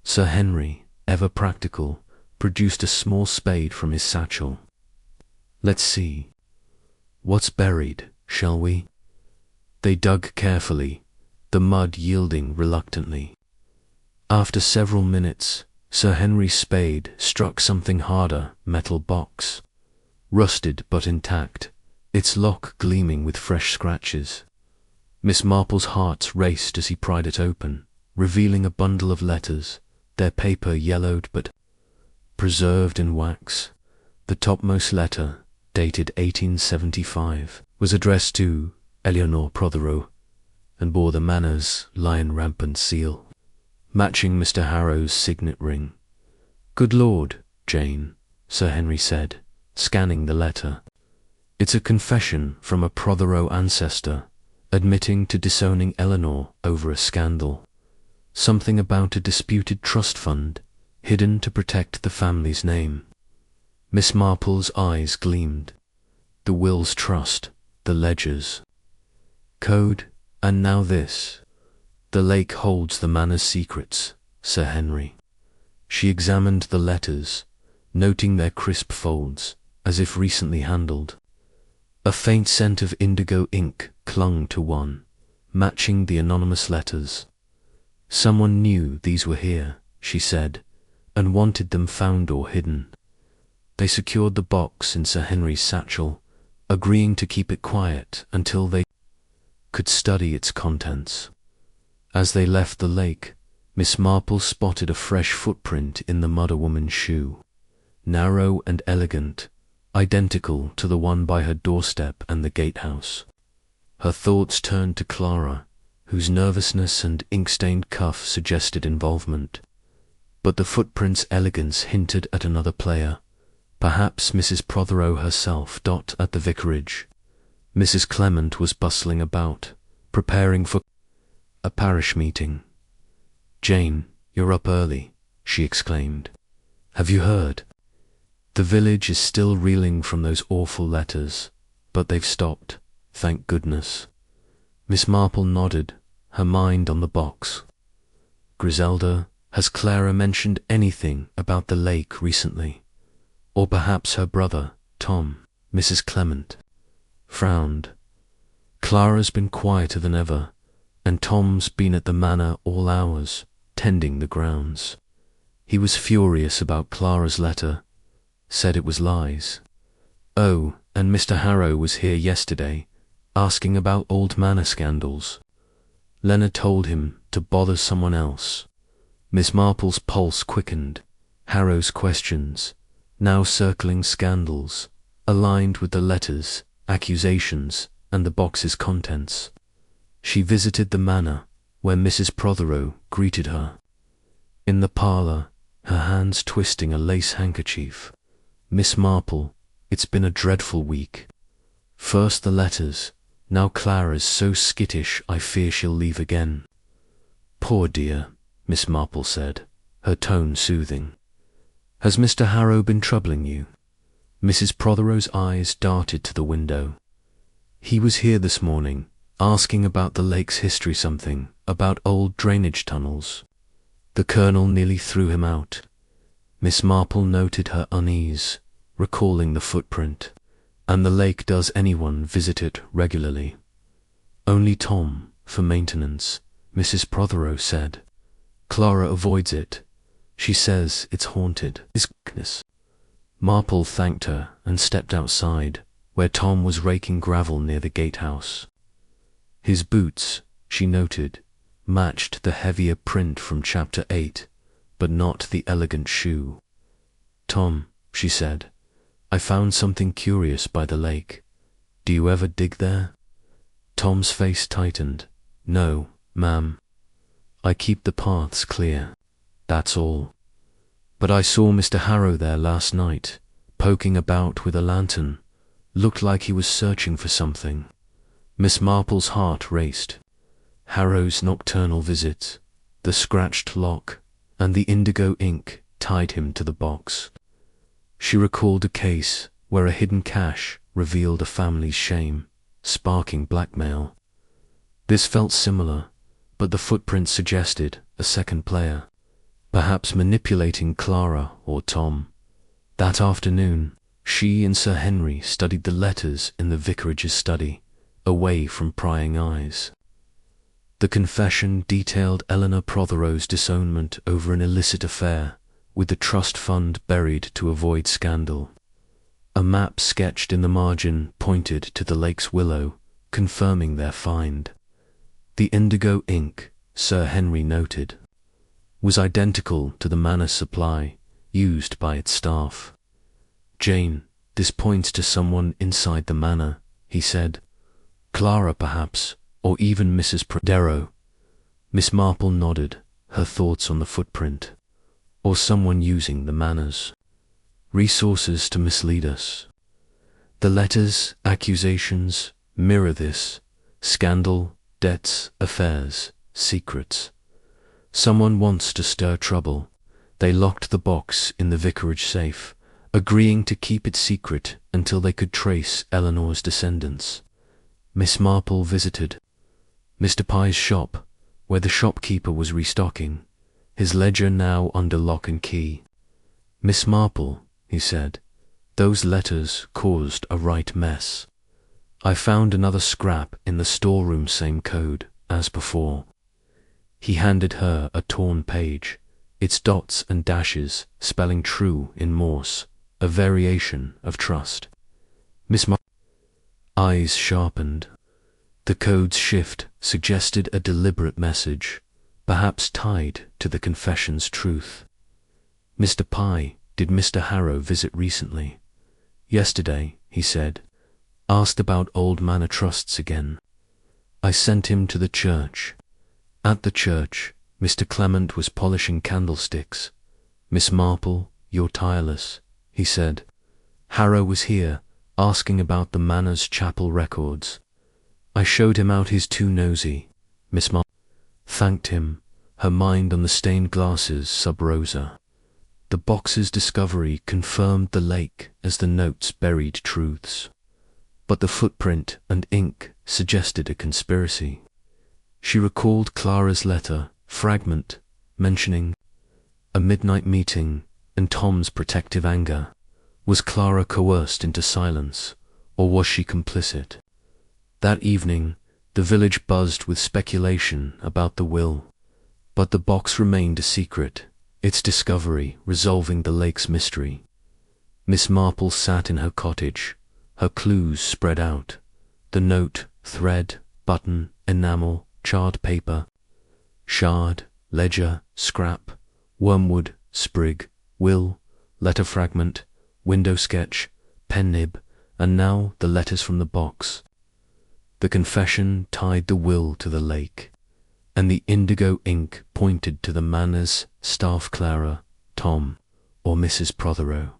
Sir Henry, ever practical, produced a small spade from his satchel. "Let's see. What's buried, shall we?" They dug carefully, the mud yielding reluctantly. After several minutes, Sir Henry's spade struck something harder, metal box, rusted but intact, its lock gleaming with fresh scratches. Miss Marple's heart raced as he pried it open, revealing a bundle of letters, their paper yellowed but preserved in wax. The topmost letter, dated 1875, was addressed to Eleanor Prothero, and bore the Manor's lion rampant seal, matching Mr. Harrow's signet ring. "Good Lord, Jane," Sir Henry said, scanning the letter. "It's a confession from a Prothero ancestor, admitting to disowning Eleanor over a scandal. Something about a disputed trust fund, hidden to protect the family's name." Miss Marple's eyes gleamed. The will's trust, the ledgers. "Code, and now this. The lake holds the Manor's secrets, Sir Henry." She examined the letters, noting their crisp folds, as if recently handled. A faint scent of indigo ink clung to one, matching the anonymous letters. "Someone knew these were here," she said, "and wanted them found or hidden." They secured the box in Sir Henry's satchel, agreeing to keep it quiet until they could study its contents. As they left the lake, Miss Marple spotted a fresh footprint in the mother-woman's shoe, narrow and elegant, identical to the one by her doorstep and the gatehouse. Her thoughts turned to Clara, whose nervousness and ink-stained cuff suggested involvement. But the footprint's elegance hinted at another player, perhaps Mrs. Prothero herself. At the vicarage, Mrs. Clement was bustling about, preparing for a parish meeting. "Jane, you're up early," she exclaimed. "Have you heard? The village is still reeling from those awful letters, but they've stopped, thank goodness." Miss Marple nodded, her mind on the box. "Griselda, has Clara mentioned anything about the lake recently? Or perhaps her brother, Tom?" Mrs. Clement frowned. "Clara's been quieter than ever, and Tom's been at the manor all hours, tending the grounds. He was furious about Clara's letter, said it was lies. Oh, and Mr. Harrow was here yesterday, asking about old manor scandals. Leonard told him to bother someone else." Miss Marple's pulse quickened. Harrow's questions, now circling scandals, aligned with the letters, accusations, and the box's contents. She visited the manor, where Mrs. Prothero greeted her. In the parlour, her hands twisting a lace handkerchief. "Miss Marple, it's been a dreadful week. First the letters, now Clara's so skittish I fear she'll leave again." "Poor dear," Miss Marple said, her tone soothing. "Has Mr. Harrow been troubling you?" Mrs. Prothero's eyes darted to the window. "He was here this morning, asking about the lake's history, something about old drainage tunnels. The Colonel nearly threw him out." Miss Marple noted her unease, recalling the footprint. "And the lake, does anyone visit it regularly?" "Only Tom, for maintenance," Mrs. Prothero said. "Clara avoids it. She says it's haunted." Marple thanked her and stepped outside, where Tom was raking gravel near the gatehouse. His boots, she noted, matched the heavier print from Chapter 8, but not the elegant shoe. "Tom," she said, "I found something curious by the lake. Do you ever dig there?" Tom's face tightened. "No, ma'am. I keep the paths clear. That's all. But I saw Mr. Harrow there last night, poking about with a lantern. Looked like he was searching for something." Miss Marple's heart raced. Harrow's nocturnal visit, the scratched lock, and the indigo ink tied him to the box. She recalled a case where a hidden cache revealed a family's shame, sparking blackmail. This felt similar, but the footprint suggested a second player, perhaps manipulating Clara or Tom. That afternoon, she and Sir Henry studied the letters in the vicarage's study, away from prying eyes. The confession detailed Eleanor Prothero's disownment over an illicit affair, with the trust fund buried to avoid scandal. A map sketched in the margin pointed to the lake's willow, confirming their find. The indigo ink, Sir Henry noted, was identical to the manor supply used by its staff. "Jane, this points to someone inside the manor," he said. "Clara, perhaps, or even Mrs. Prodero." Miss Marple nodded, her thoughts on the footprint. "Or someone using the manners. Resources to mislead us. The letters, accusations, mirror this. Scandal, debts, affairs, secrets. Someone wants to stir trouble. They locked the box in the vicarage safe, agreeing to keep it secret until they could trace Eleanor's descendants." Miss Marple visited Mr. Pye's shop, where the shopkeeper was restocking, his ledger now under lock and key. "Miss Marple," he said, "those letters caused a right mess. I found another scrap in the storeroom, same code as before." He handed her a torn page, its dots and dashes spelling true in Morse, a variation of trust. Miss Marple's eyes sharpened. The code's shift suggested a deliberate message, perhaps tied to the confession's truth. "Mr. Pye, did Mr. Harrow visit recently?" "Yesterday," he said. "Asked about old manor trusts again. I sent him to the church." At the church, Mr. Clement was polishing candlesticks. "Miss Marple, you're tireless," he said. "Harrow was here, asking about the manor's chapel records. I showed him out his too nosy." Miss Marple thanked him, her mind on the stained glasses sub rosa. The box's discovery confirmed the lake as the notes buried truths. But the footprint and ink suggested a conspiracy. She recalled Clara's letter, fragment, mentioning a midnight meeting and Tom's protective anger. Was Clara coerced into silence, or was she complicit? That evening, the village buzzed with speculation about the will, but the box remained a secret, its discovery resolving the lake's mystery. Miss Marple sat in her cottage, her clues spread out, the note, thread, button, enamel, charred paper, shard, ledger, scrap, wormwood, sprig, will, letter fragment, window sketch, pen nib, and now the letters from the box. The confession tied the will to the lake, and the indigo ink pointed to the manor's staff Clara, Tom, or Mrs. Prothero.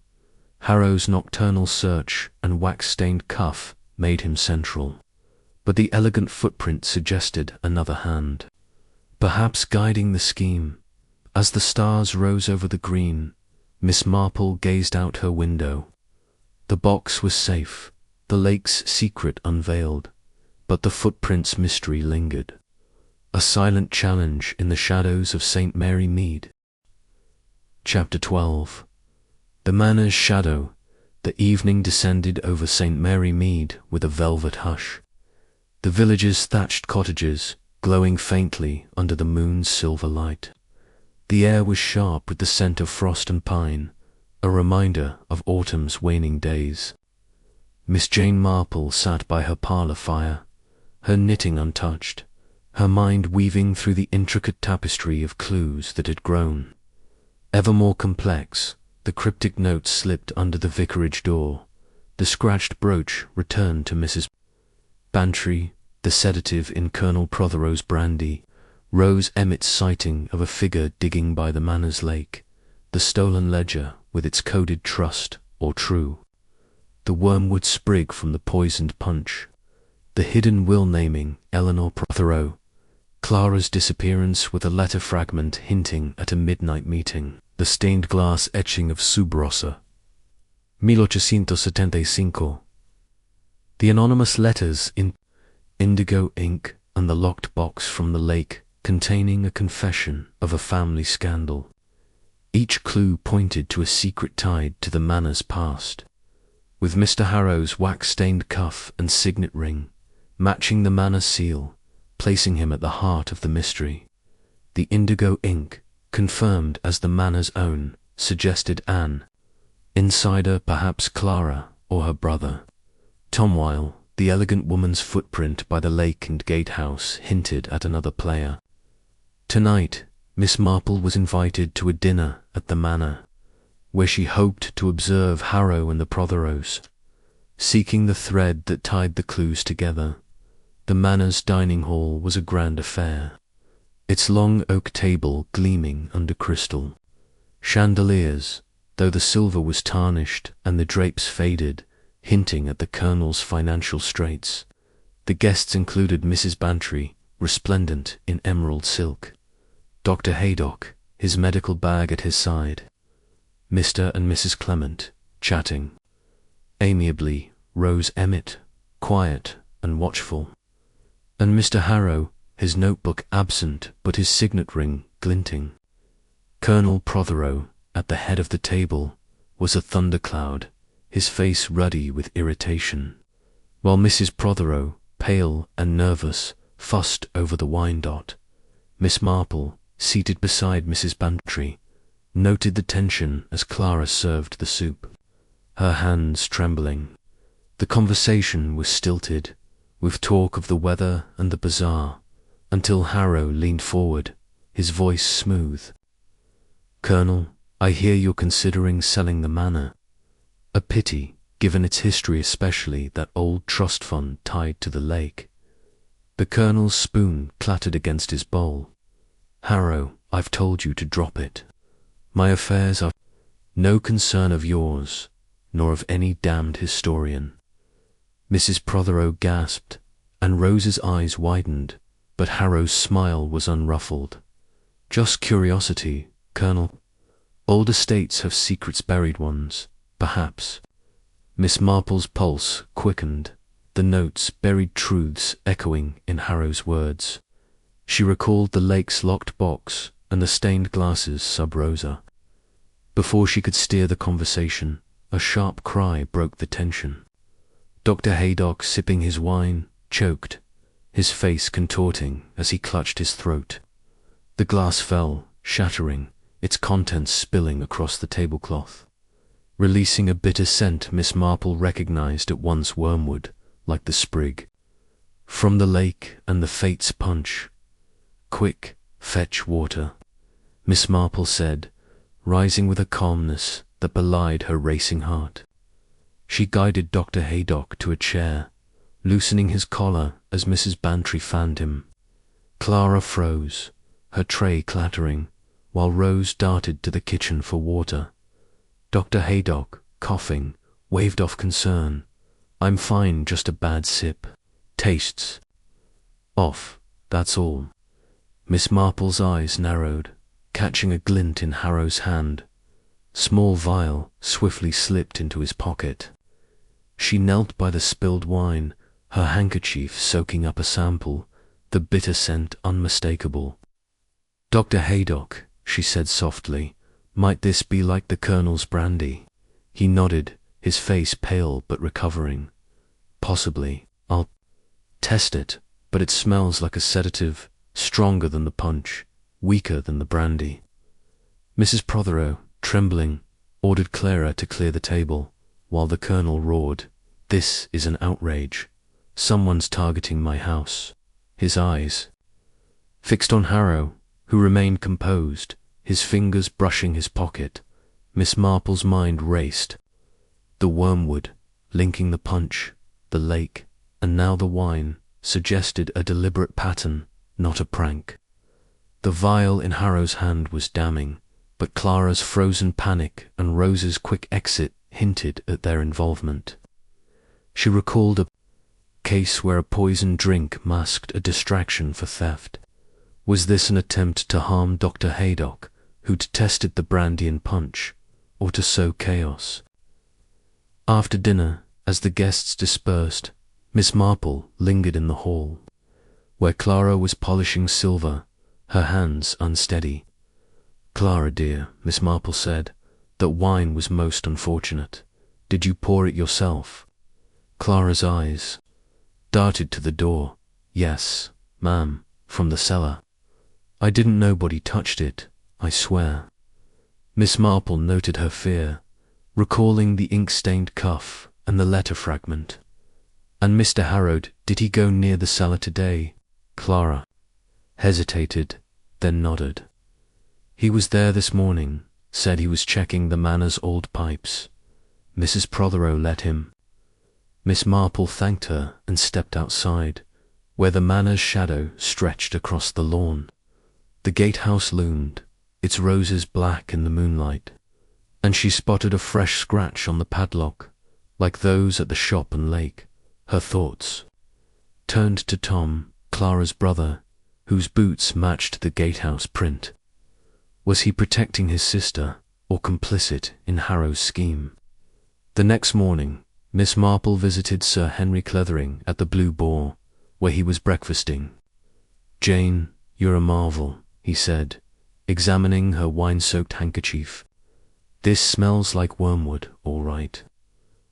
Harrow's nocturnal search and wax-stained cuff made him central, but the elegant footprint suggested another hand, perhaps guiding the scheme. As the stars rose over the green, Miss Marple gazed out her window. The box was safe, the lake's secret unveiled, but the footprint's mystery lingered, a silent challenge in the shadows of St. Mary Mead. Chapter 12. The manor's shadow. The evening descended over St. Mary Mead with a velvet hush. The village's thatched cottages glowing faintly under the moon's silver light. The air was sharp with the scent of frost and pine, a reminder of autumn's waning days. Miss Jane Marple sat by her parlour fire, her knitting untouched, her mind weaving through the intricate tapestry of clues that had grown. Ever more complex, the cryptic notes slipped under the vicarage door. The scratched brooch returned to Mrs. Bantry, the sedative in Colonel Prothero's brandy, Rose Emmett's sighting of a figure digging by the manor's lake, the stolen ledger with its coded trust or true, the wormwood sprig from the poisoned punch, the hidden will naming Eleanor Prothero, Clara's disappearance with a letter fragment hinting at a midnight meeting, the stained glass etching of Sub Rosa. 1875. The anonymous letters in indigo ink and the locked box from the lake containing a confession of a family scandal. Each clue pointed to a secret tied to the manor's past, with Mr. Harrow's wax-stained cuff and signet ring matching the manor seal, placing him at the heart of the mystery. The indigo ink, confirmed as the manor's own, suggested Anne. Insider, perhaps Clara or her brother. Tomwhile, the elegant woman's footprint by the lake and gatehouse hinted at another player. Tonight, Miss Marple was invited to a dinner at the manor, where she hoped to observe Harrow and the Protheroes. Seeking the thread that tied the clues together, the manor's dining hall was a grand affair, its long oak table gleaming under crystal. Chandeliers, though the silver was tarnished and the drapes faded, hinting at the Colonel's financial straits. The guests included Mrs. Bantry, resplendent in emerald silk, Dr. Haydock, his medical bag at his side, Mr. and Mrs. Clement, chatting amiably, Rose Emmett, quiet and watchful, and Mr. Harrow, his notebook absent but his signet ring glinting. Colonel Prothero, at the head of the table, was a thundercloud, his face ruddy with irritation, while Mrs. Prothero, pale and nervous, fussed over the wine dot. Miss Marple, seated beside Mrs. Bantry, noted the tension as Clara served the soup, her hands trembling. The conversation was stilted, with talk of the weather and the bazaar, until Harrow leaned forward, his voice smooth. "Colonel, I hear you're considering selling the manor. A pity, given its history, especially that old trust fund tied to the lake." The Colonel's spoon clattered against his bowl. "Harrow, I've told you to drop it. My affairs are no concern of yours, nor of any damned historian." Mrs. Prothero gasped, and Rose's eyes widened, but Harrow's smile was unruffled. "Just curiosity, Colonel. Old estates have secrets, buried ones, perhaps." Miss Marple's pulse quickened, the notes, buried truths echoing in Harrow's words. She recalled the lake's locked box and the stained glasses sub rosa. Before she could steer the conversation, a sharp cry broke the tension. Dr. Haydock, sipping his wine, choked, his face contorting as he clutched his throat. The glass fell, shattering, its contents spilling across the tablecloth. Releasing a bitter scent Miss Marple recognized at once, wormwood, like the sprig from the lake and the fates' punch. "Quick, fetch water," Miss Marple said, rising with a calmness that belied her racing heart. She guided Dr. Haydock to a chair, loosening his collar as Mrs. Bantry fanned him. Clara froze, her tray clattering, while Rose darted to the kitchen for water. Dr. Haydock, coughing, waved off concern. "I'm fine, just a bad sip. Tastes off, that's all." Miss Marple's eyes narrowed, catching a glint in Harrow's hand. Small vial swiftly slipped into his pocket. She knelt by the spilled wine, her handkerchief soaking up a sample, the bitter scent unmistakable. "Dr. Haydock," she said softly, "might this be like the Colonel's brandy?" He nodded, his face pale but recovering. "Possibly. I'll test it, but it smells like a sedative, stronger than the punch, weaker than the brandy." Mrs. Prothero, trembling, ordered Clara to clear the table, while the Colonel roared, "This is an outrage. Someone's targeting my house." His eyes fixed on Harrow, who remained composed, his fingers brushing his pocket. Miss Marple's mind raced. The wormwood, linking the punch, the lake, and now the wine, suggested a deliberate pattern, not a prank. The vial in Harrow's hand was damning, but Clara's frozen panic and Rose's quick exit hinted at their involvement. She recalled a case where a poisoned drink masked a distraction for theft. Was this an attempt to harm Dr. Haydock, who'd tested the brandy and punch, or to sow chaos? After dinner, as the guests dispersed, Miss Marple lingered in the hall, where Clara was polishing silver, her hands unsteady. "Clara, dear," Miss Marple said, "that wine was most unfortunate. Did you pour it yourself?" Clara's eyes darted to the door. "Yes, ma'am, from the cellar. I didn't nobody touched it, I swear." Miss Marple noted her fear, recalling the ink-stained cuff and the letter fragment. "And Mr. Harrow, did he go near the cellar today?" Clara hesitated, then nodded. "He was there this morning, said he was checking the manor's old pipes. Mrs. Prothero let him." Miss Marple thanked her and stepped outside, where the manor's shadow stretched across the lawn. The gatehouse loomed, its roses black in the moonlight, and she spotted a fresh scratch on the padlock, like those at the shop and lake. Her thoughts turned to Tom, Clara's brother, whose boots matched the gatehouse print. Was he protecting his sister, or complicit in Harrow's scheme? The next morning, Miss Marple visited Sir Henry Cleathering at the Blue Boar, where he was breakfasting. "Jane, you're a marvel," he said, examining her wine-soaked handkerchief. "This smells like wormwood, all right.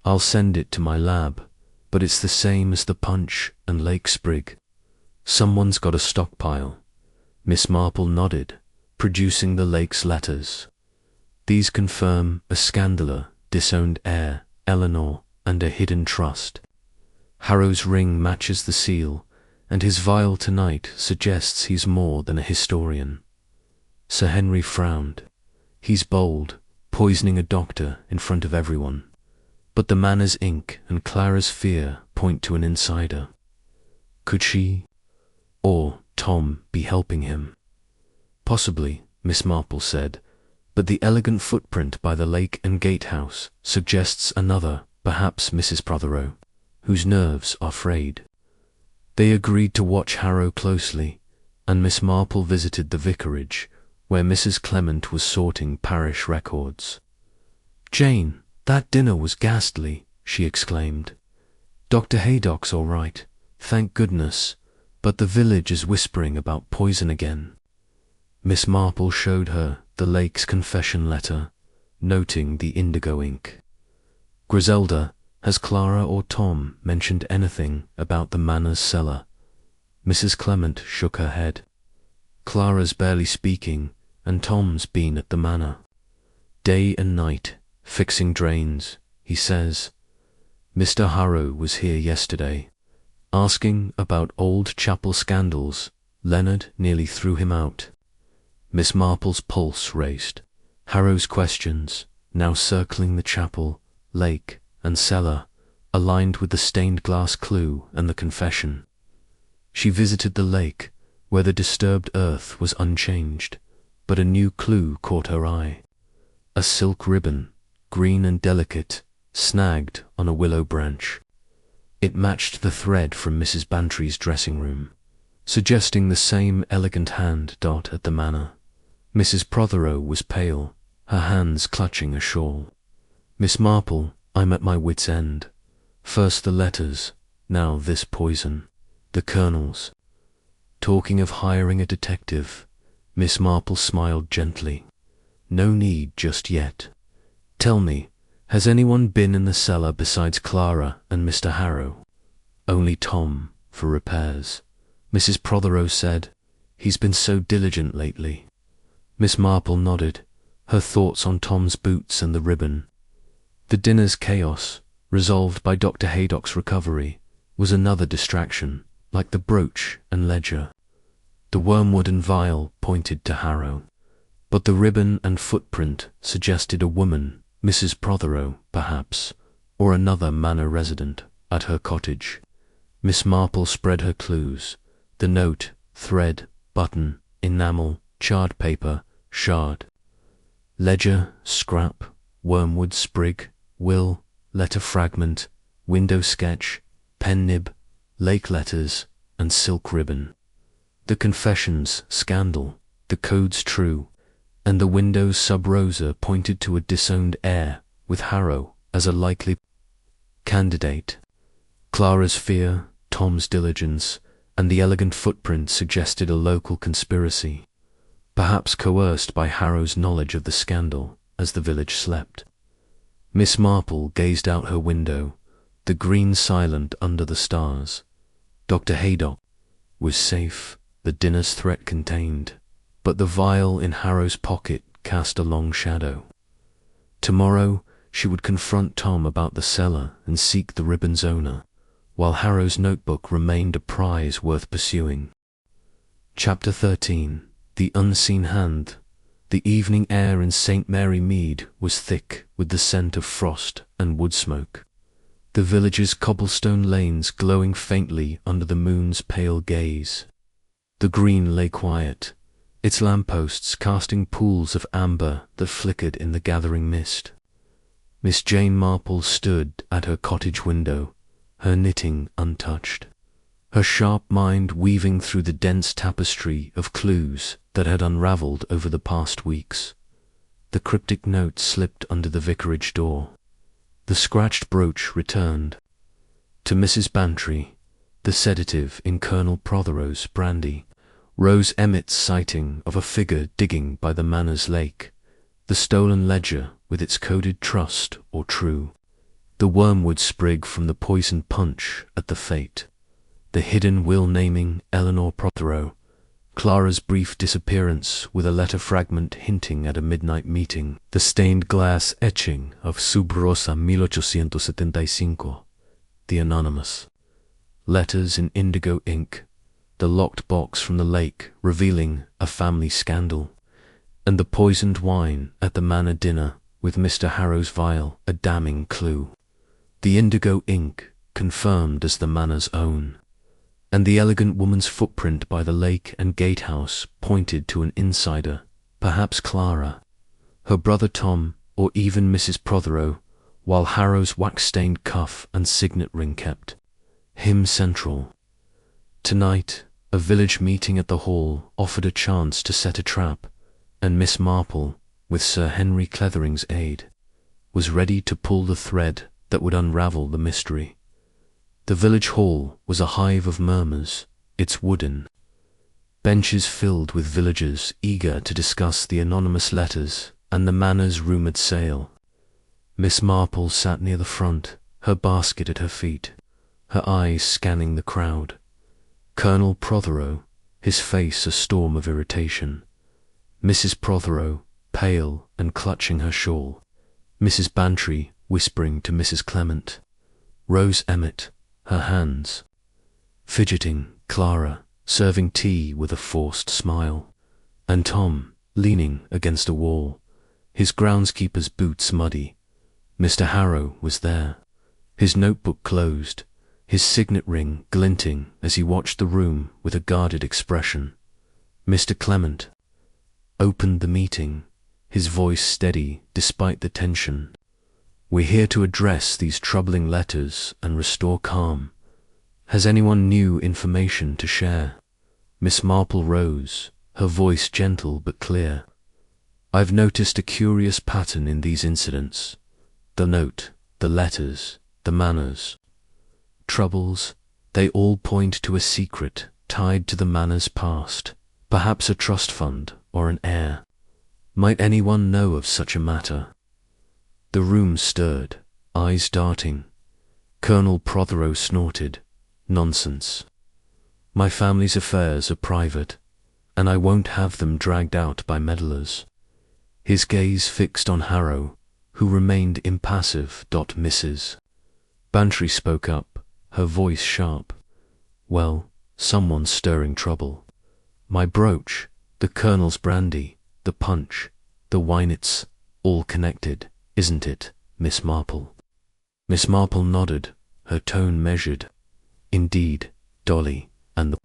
I'll send it to my lab, but it's the same as the punch and lake sprig. Someone's got a stockpile." Miss Marple nodded, producing the lake's letters. "These confirm a scandaler, disowned heir, Eleanor, and a hidden trust. Harrow's ring matches the seal, and his vial tonight suggests he's more than a historian." Sir Henry frowned. "He's bold, poisoning a doctor in front of everyone. But the manor's ink and Clara's fear point to an insider. Could she, or Tom, be helping him?" "Possibly," Miss Marple said, "but the elegant footprint by the lake and gatehouse suggests another, perhaps Mrs. Prothero, whose nerves are frayed." They agreed to watch Harrow closely, and Miss Marple visited the vicarage, where Mrs. Clement was sorting parish records. "Jane, that dinner was ghastly," she exclaimed. "Dr. Haydock's all right, thank goodness, but the village is whispering about poison again." Miss Marple showed her the lake's confession letter, noting the indigo ink. "Griselda, has Clara or Tom mentioned anything about the manor's cellar?" Mrs. Clement shook her head. "Clara's barely speaking, and Tom's been at the manor. Day and night, fixing drains, he says. Mr. Harrow was here yesterday, asking about old chapel scandals. Leonard nearly threw him out." Miss Marple's pulse raced. Harrow's questions, now circling the chapel, lake, and cellar, aligned with the stained glass clue and the confession. She visited the lake, where the disturbed earth was unchanged, but a new clue caught her eye. A silk ribbon, green and delicate, snagged on a willow branch. It matched the thread from Mrs. Bantry's dressing room, suggesting the same elegant hand dot at the manor. Mrs. Prothero was pale, her hands clutching a shawl. "Miss Marple, I'm at my wit's end. First the letters, now this poison. The Colonel's." Talking of hiring a detective, Miss Marple smiled gently. "No need just yet. Tell me, has anyone been in the cellar besides Clara and Mr. Harrow?" "Only Tom, for repairs," Mrs. Prothero said. "He's been so diligent lately." Miss Marple nodded, her thoughts on Tom's boots and the ribbon. The dinner's chaos, resolved by Dr. Haydock's recovery, was another distraction, like the brooch and ledger. The wormwood and vial pointed to Harrow, but the ribbon and footprint suggested a woman, Mrs. Prothero, perhaps, or another manor resident, at her cottage. Miss Marple spread her clues: the note, thread, button, enamel, charred paper, shard. Ledger, scrap, wormwood sprig, will, letter fragment, window sketch, pen nib, lake letters, and silk ribbon. The confessions, scandal, the codes true, and the window's sub rosa pointed to a disowned heir, with Harrow as a likely candidate. Clara's fear, Tom's diligence, and the elegant footprint suggested a local conspiracy, perhaps coerced by Harrow's knowledge of the scandal as the village slept. Miss Marple gazed out her window, the green silent under the stars. Dr. Haydock was safe, the dinner's threat contained, but the vial in Harrow's pocket cast a long shadow. Tomorrow she would confront Tom about the cellar and seek the ribbon's owner, while Harrow's notebook remained a prize worth pursuing. Chapter 13. The Unseen Hand. The evening air in St. Mary Mead was thick with the scent of frost and wood smoke, the village's cobblestone lanes glowing faintly under the moon's pale gaze. The green lay quiet, its lampposts casting pools of amber that flickered in the gathering mist. Miss Jane Marple stood at her cottage window, her knitting untouched, her sharp mind weaving through the dense tapestry of clues that had unravelled over the past weeks. The cryptic note slipped under the vicarage door. The scratched brooch returned. To Mrs. Bantry, the sedative in Colonel Prothero's brandy, Rose Emmett's sighting of a figure digging by the manor's lake, the stolen ledger with its coded trust or true, the wormwood sprig from the poisoned punch at the fete, the hidden will-naming Eleanor Prothero, Clara's brief disappearance with a letter fragment hinting at a midnight meeting, the stained glass etching of Sub Rosa 1875, the anonymous, letters in indigo ink, the locked box from the lake revealing a family scandal, and the poisoned wine at the manor dinner with Mr. Harrow's vial a damning clue. The indigo ink confirmed as the manor's own, and the elegant woman's footprint by the lake and gatehouse pointed to an insider, perhaps Clara, her brother Tom, or even Mrs. Prothero, while Harrow's wax-stained cuff and signet ring kept him central. Tonight, a village meeting at the hall offered a chance to set a trap, and Miss Marple, with Sir Henry Clethering's aid, was ready to pull the thread that would unravel the mystery. The village hall was a hive of murmurs, its wooden. Benches filled with villagers eager to discuss the anonymous letters and the manor's rumoured sale. Miss Marple sat near the front, her basket at her feet, her eyes scanning the crowd. Colonel Prothero, his face a storm of irritation. Mrs. Prothero, pale and clutching her shawl. Mrs. Bantry whispering to Mrs. Clement. Rose Emmett, her hands fidgeting. Clara, serving tea with a forced smile. And Tom, leaning against a wall, his groundskeeper's boots muddy. Mr. Harrow was there, his notebook closed, his signet ring glinting as he watched the room with a guarded expression. Mr. Clement opened the meeting, his voice steady despite the tension. We're here to address these troubling letters and restore calm. Has anyone new information to share? Miss Marple rose, her voice gentle but clear. I've noticed a curious pattern in these incidents. The note, the letters, the manners. Troubles, they all point to a secret tied to the manor's past, perhaps a trust fund or an heir. Might anyone know of such a matter? The room stirred, eyes darting. Colonel Prothero snorted. Nonsense. My family's affairs are private, and I won't have them dragged out by meddlers. His gaze fixed on Harrow, who remained impassive. Mrs. Bantry spoke up, her voice sharp. Well, someone's stirring trouble. My brooch, the Colonel's brandy, the punch, the Whodunits, all connected, isn't it, Miss Marple? Miss Marple nodded, her tone measured. Indeed, Dolly, and the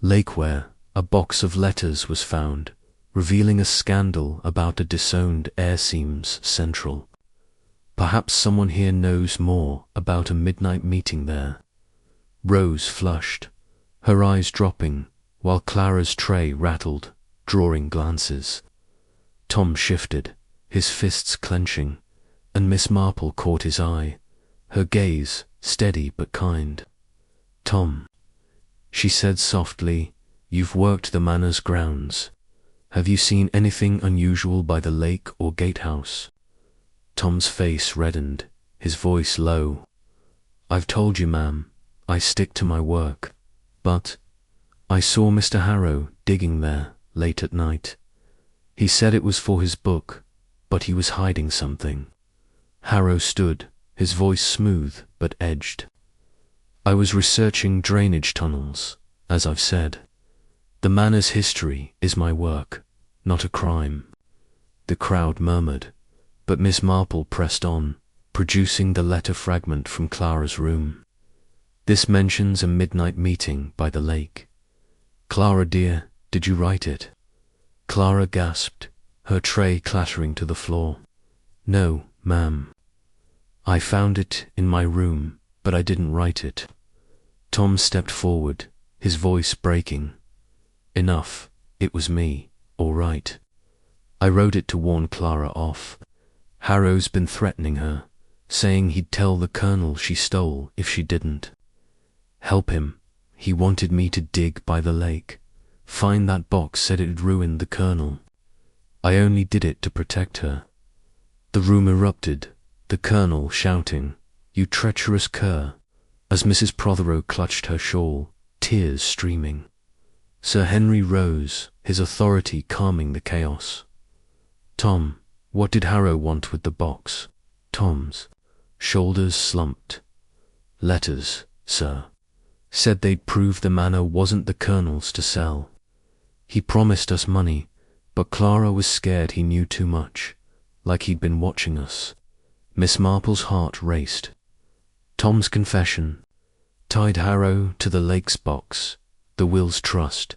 lakeware, a box of letters was found, revealing a scandal about a disowned heir seems central. Perhaps someone here knows more about a midnight meeting there. Rose flushed, her eyes dropping, while Clara's tray rattled, drawing glances. Tom shifted, his fists clenching, and Miss Marple caught his eye, her gaze steady but kind. "Tom," she said softly, "you've worked the manor's grounds. Have you seen anything unusual by the lake or gatehouse?" Tom's face reddened, his voice low. "I've told you, ma'am, I stick to my work. But I saw Mr. Harrow digging there late at night. He said it was for his book, but he was hiding something." Harrow stood, his voice smooth but edged. "I was researching drainage tunnels, as I've said. The manor's history is my work, not a crime." The crowd murmured, but Miss Marple pressed on, producing the letter fragment from Clara's room. "This mentions a midnight meeting by the lake. Clara dear, did you write it?" Clara gasped, her tray clattering to the floor. "No, ma'am. I found it in my room, but I didn't write it." Tom stepped forward, his voice breaking. "Enough, it was me, all right. I wrote it to warn Clara off. Harrow's been threatening her, saying he'd tell the colonel she stole if she didn't. Help him. He wanted me to dig by the lake. Find that box said it'd ruin the colonel. I only did it to protect her." The room erupted, the colonel shouting, "You treacherous cur," as Mrs. Prothero clutched her shawl, tears streaming. Sir Henry rose, his authority calming the chaos. "Tom, what did Harrow want with the box?" Tom's shoulders slumped. "Letters, sir. Said they'd prove the manor wasn't the colonel's to sell. He promised us money, but Clara was scared he knew too much, like he'd been watching us." Miss Marple's heart raced. Tom's confession tied Harrow to the lake's box, the will's trust,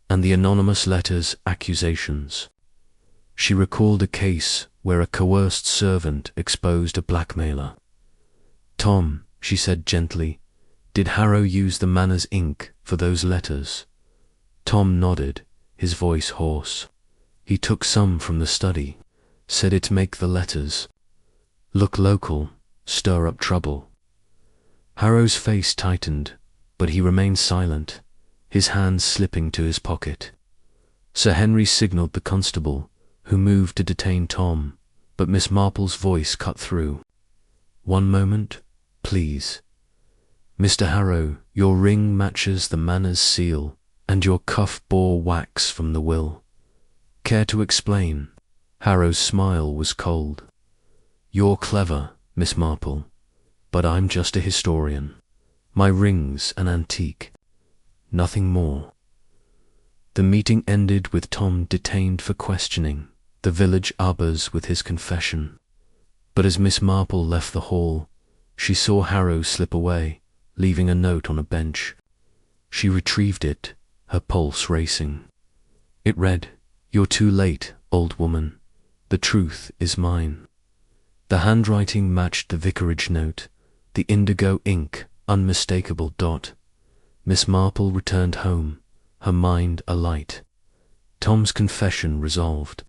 and the anonymous letter's accusations. She recalled a case where a coerced servant exposed a blackmailer. "Tom," she said gently, "did Harrow use the manor's ink for those letters?" Tom nodded, his voice hoarse. "He took some from the study, said it'd make the letters look local, stir up trouble." Harrow's face tightened, but he remained silent, his hands slipping to his pocket. Sir Henry signalled the constable, who moved to detain Tom, but Miss Marple's voice cut through. "One moment, please. Mr. Harrow, your ring matches the manor's seal, and your cuff bore wax from the will. Care to explain?" Harrow's smile was cold. "You're clever, Miss Marple, but I'm just a historian. My ring's an antique. Nothing more." The meeting ended with Tom detained for questioning, the village abuzz with his confession. But as Miss Marple left the hall, she saw Harrow slip away, leaving a note on a bench. She retrieved it, her pulse racing. It read, "You're too late, old woman. The truth is mine." The handwriting matched the vicarage note, the indigo ink unmistakable dot. Miss Marple returned home, her mind alight. Tom's confession resolved.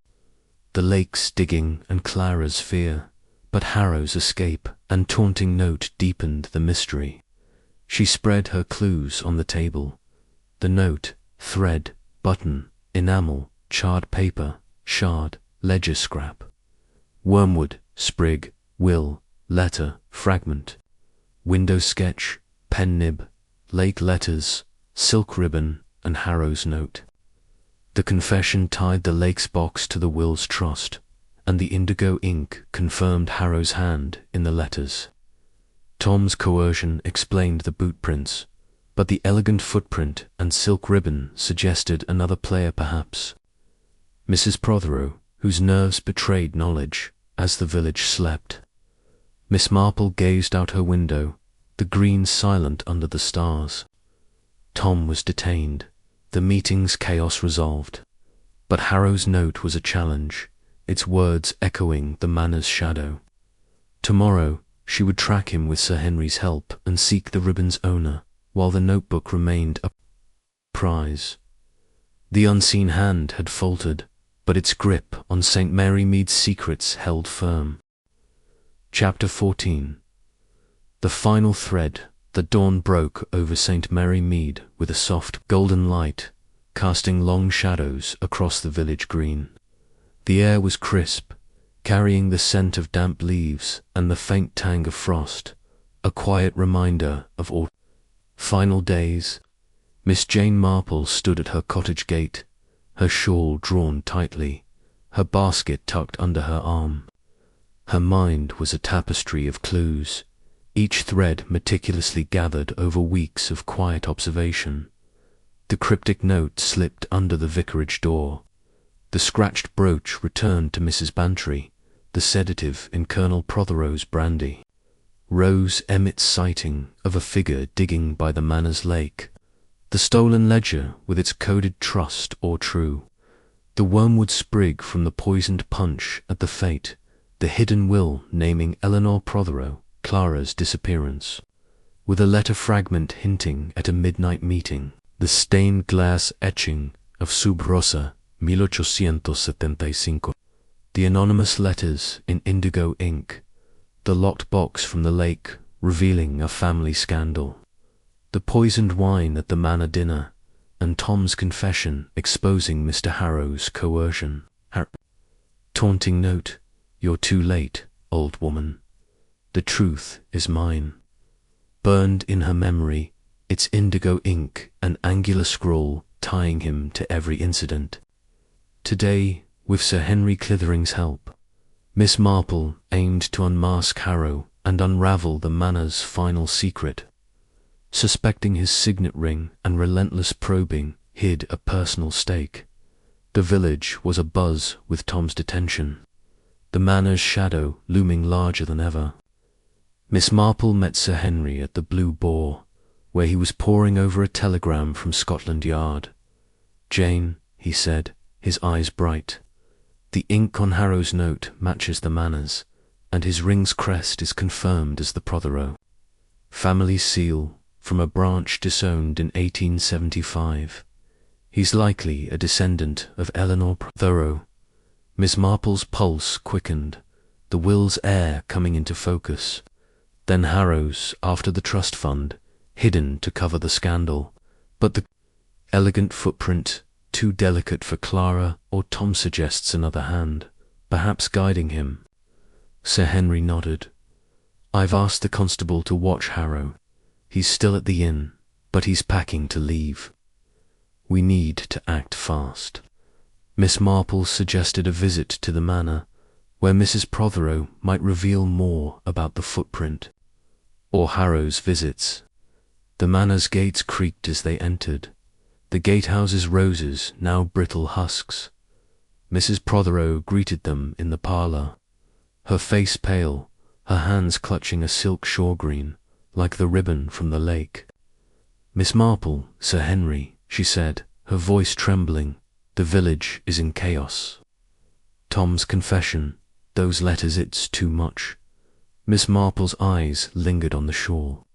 The lake's digging and Clara's fear, but Harrow's escape and taunting note deepened the mystery. She spread her clues on the table. The note, thread, button, enamel, charred paper, shard, ledger scrap. Wormwood, sprig, will, letter, fragment. Window sketch, pen nib, lake letters, silk ribbon, and Harrow's note. The confession tied the lake's box to the will's trust, and the indigo ink confirmed Harrow's hand in the letters. Tom's coercion explained the boot prints, but the elegant footprint and silk ribbon suggested another player perhaps. Mrs. Prothero, whose nerves betrayed knowledge, as the village slept. Miss Marple gazed out her window, the green silent under the stars. Tom was detained, the meeting's chaos resolved. But Harrow's note was a challenge, its words echoing the manor's shadow. Tomorrow she would track him with Sir Henry's help and seek the ribbon's owner, while the notebook remained a prize. The unseen hand had faltered, but its grip on St. Mary Mead's secrets held firm. Chapter 14. The final thread, the dawn broke over St. Mary Mead with a soft golden light, casting long shadows across the village green. The air was crisp, carrying the scent of damp leaves and the faint tang of frost, a quiet reminder of autumn. Final days. Miss Jane Marple stood at her cottage gate, her shawl drawn tightly, her basket tucked under her arm. Her mind was a tapestry of clues, each thread meticulously gathered over weeks of quiet observation. The cryptic note slipped under the vicarage door. The scratched brooch returned to Mrs. Bantry, the sedative in Colonel Prothero's brandy. Rose Emmett's sighting of a figure digging by the manor's lake. The stolen ledger with its coded trust or true. The wormwood sprig from the poisoned punch at the fete. The hidden will naming Eleanor Prothero, Clara's disappearance. With a letter fragment hinting at a midnight meeting. The stained glass etching of Sub Rosa, 1875. The anonymous letters in indigo ink. The locked box from the lake revealing a family scandal. The poisoned wine at the manor dinner, and Tom's confession exposing Mr. Harrow's coercion. Taunting note, "You're too late, old woman. The truth is mine." Burned in her memory, its indigo ink, an angular scroll tying him to every incident. Today, with Sir Henry Clithering's help, Miss Marple aimed to unmask Harrow and unravel the manor's final secret. Suspecting his signet ring and relentless probing hid a personal stake. The village was abuzz with Tom's detention, the manor's shadow looming larger than ever. Miss Marple met Sir Henry at the Blue Boar, where he was poring over a telegram from Scotland Yard. "Jane," he said, his eyes bright. "The ink on Harrow's note matches the manor's, and his ring's crest is confirmed as the Prothero. Family seal, from a branch disowned in 1875. He's likely a descendant of Eleanor Prothero." Miss Marple's pulse quickened, the will's air coming into focus. Then Harrow's, after the trust fund, hidden to cover the scandal. But the elegant footprint, too delicate for Clara, or Tom suggests another hand, perhaps guiding him. Sir Henry nodded. "I've asked the constable to watch Harrow. He's still at the inn, but he's packing to leave. We need to act fast." Miss Marple suggested a visit to the manor, where Mrs. Prothero might reveal more about the footprint, or Harrow's visits. The manor's gates creaked as they entered, the gatehouse's roses now brittle husks. Mrs. Prothero greeted them in the parlour, her face pale, her hands clutching a silk shawl-green, like the ribbon from the lake. "Miss Marple, Sir Henry," she said, her voice trembling, "the village is in chaos. Tom's confession, those letters, it's too much." Miss Marple's eyes lingered on the shawl.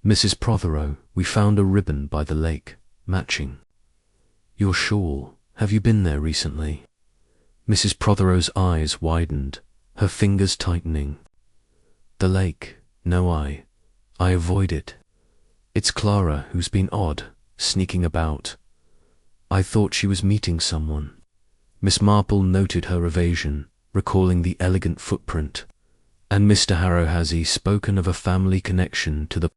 "Mrs. Prothero, we found a ribbon by the lake, matching your shawl. Have you been there recently?" Mrs. Prothero's eyes widened, her fingers tightening. "The lake, no, I avoid it. It's Clara who's been odd, sneaking about. I thought she was meeting someone." Miss Marple noted her evasion, recalling the elegant footprint. "And Mr. Harrow, has he spoken of a family connection to the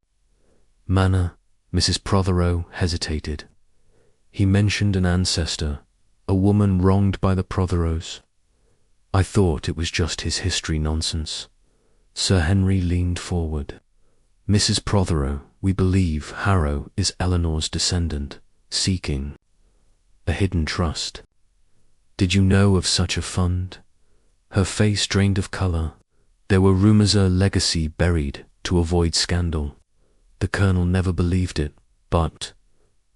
manor?" Mrs. Prothero hesitated. "He mentioned an ancestor, a woman wronged by the Protheros. I thought it was just his history nonsense." Sir Henry leaned forward. "Mrs. Prothero, we believe Harrow is Eleanor's descendant, seeking a hidden trust. Did you know of such a fund?" Her face drained of colour. There were rumours a legacy buried to avoid scandal. The Colonel never believed it, but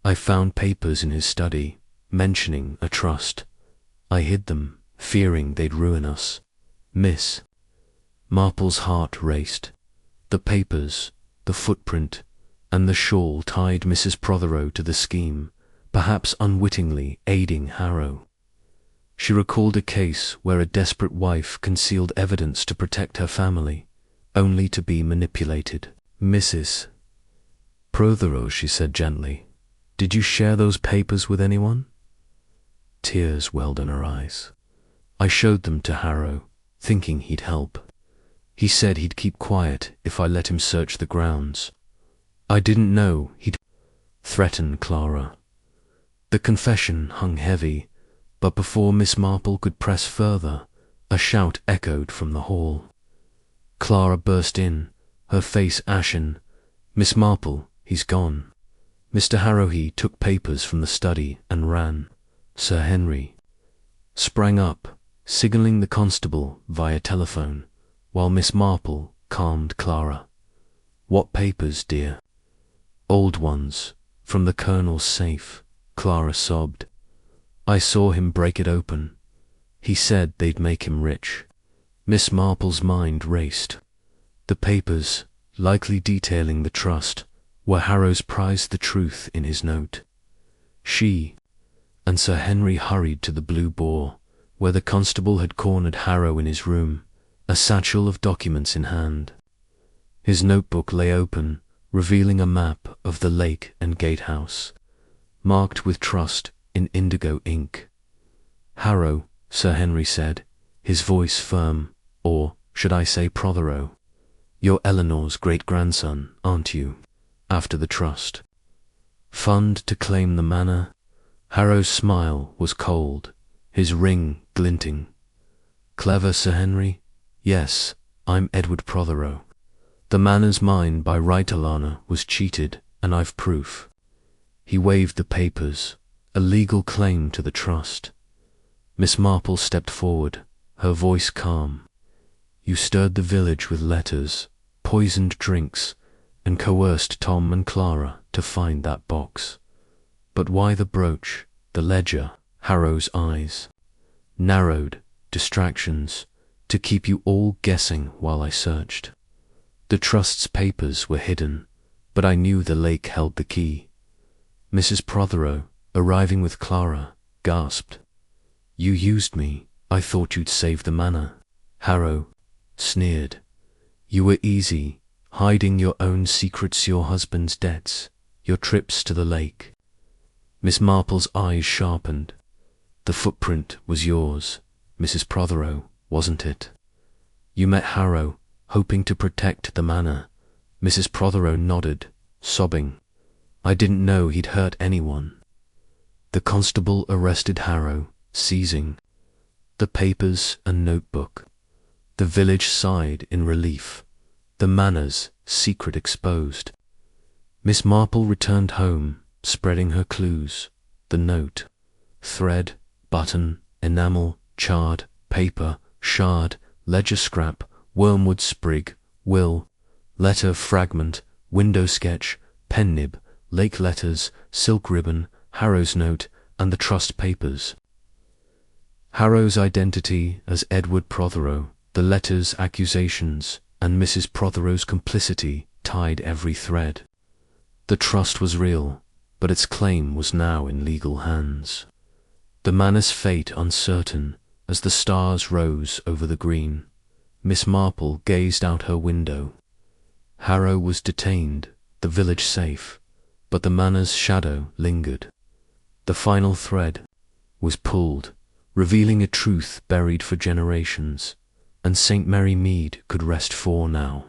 I found papers in his study mentioning a trust. I hid them, fearing they'd ruin us. Miss Marple's heart raced. The papers, the footprint, and the shawl tied Mrs. Prothero to the scheme, perhaps unwittingly aiding Harrow. She recalled a case where a desperate wife concealed evidence to protect her family, only to be manipulated. Mrs. Prothero, she said gently, did you share those papers with anyone? Tears welled in her eyes. I showed them to Harrow, thinking he'd help. He said he'd keep quiet if I let him search the grounds. I didn't know he'd threaten Clara. The confession hung heavy, but before Miss Marple could press further, a shout echoed from the hall. Clara burst in, her face ashen. Miss Marple, he's gone. Mr. Harrowby took papers from the study and ran. Sir Henry sprang up, signalling the constable via telephone, while Miss Marple calmed Clara. What papers, dear? Old ones, from the Colonel's safe, Clara sobbed. I saw him break it open. He said they'd make him rich. Miss Marple's mind raced. The papers, likely detailing the trust, where Harrow's prized the truth in his note. She and Sir Henry hurried to the Blue Boar, where the constable had cornered Harrow in his room, a satchel of documents in hand. His notebook lay open, revealing a map of the lake and gatehouse, marked with trust in indigo ink. Harrow, Sir Henry said, his voice firm, or should I say Prothero? You're Eleanor's great-grandson, aren't you, after the trust? Fund to claim the manor? Harrow's smile was cold, his ring glinting. Clever, Sir Henry? Yes, I'm Edward Prothero. The manor's mine by right, Alana, was cheated, and I've proof. He waved the papers, a legal claim to the trust. Miss Marple stepped forward, her voice calm. You stirred the village with letters, poisoned drinks, and coerced Tom and Clara to find that box. But why the brooch, the ledger? Harrow's eyes narrowed. Distractions, to keep you all guessing while I searched. The trust's papers were hidden, but I knew the lake held the key. Mrs. Prothero, arriving with Clara, gasped. You used me. I thought you'd save the manor. Harrow sneered. You were easy, hiding your own secrets, your husband's debts, your trips to the lake. Miss Marple's eyes sharpened. The footprint was yours, Mrs. Prothero, wasn't it? You met Harrow, hoping to protect the manor. Mrs. Prothero nodded, sobbing. I didn't know he'd hurt anyone. The constable arrested Harrow, seizing the papers and notebook. The village sighed in relief, the manor's secret exposed. Miss Marple returned home, spreading her clues, the note, thread, button, enamel, charred, paper, shard, ledger scrap, wormwood sprig, will, letter fragment, window sketch, pen nib, lake letters, silk ribbon, Harrow's note, and the trust papers. Harrow's identity as Edward Prothero, the letters' accusations, and Mrs. Prothero's complicity tied every thread. The trust was real, but its claim was now in legal hands. The manor's fate uncertain as the stars rose over the green. Miss Marple gazed out her window. Harrow was detained, the village safe, but the manor's shadow lingered. The final thread was pulled, revealing a truth buried for generations, and St. Mary Mead could rest for now.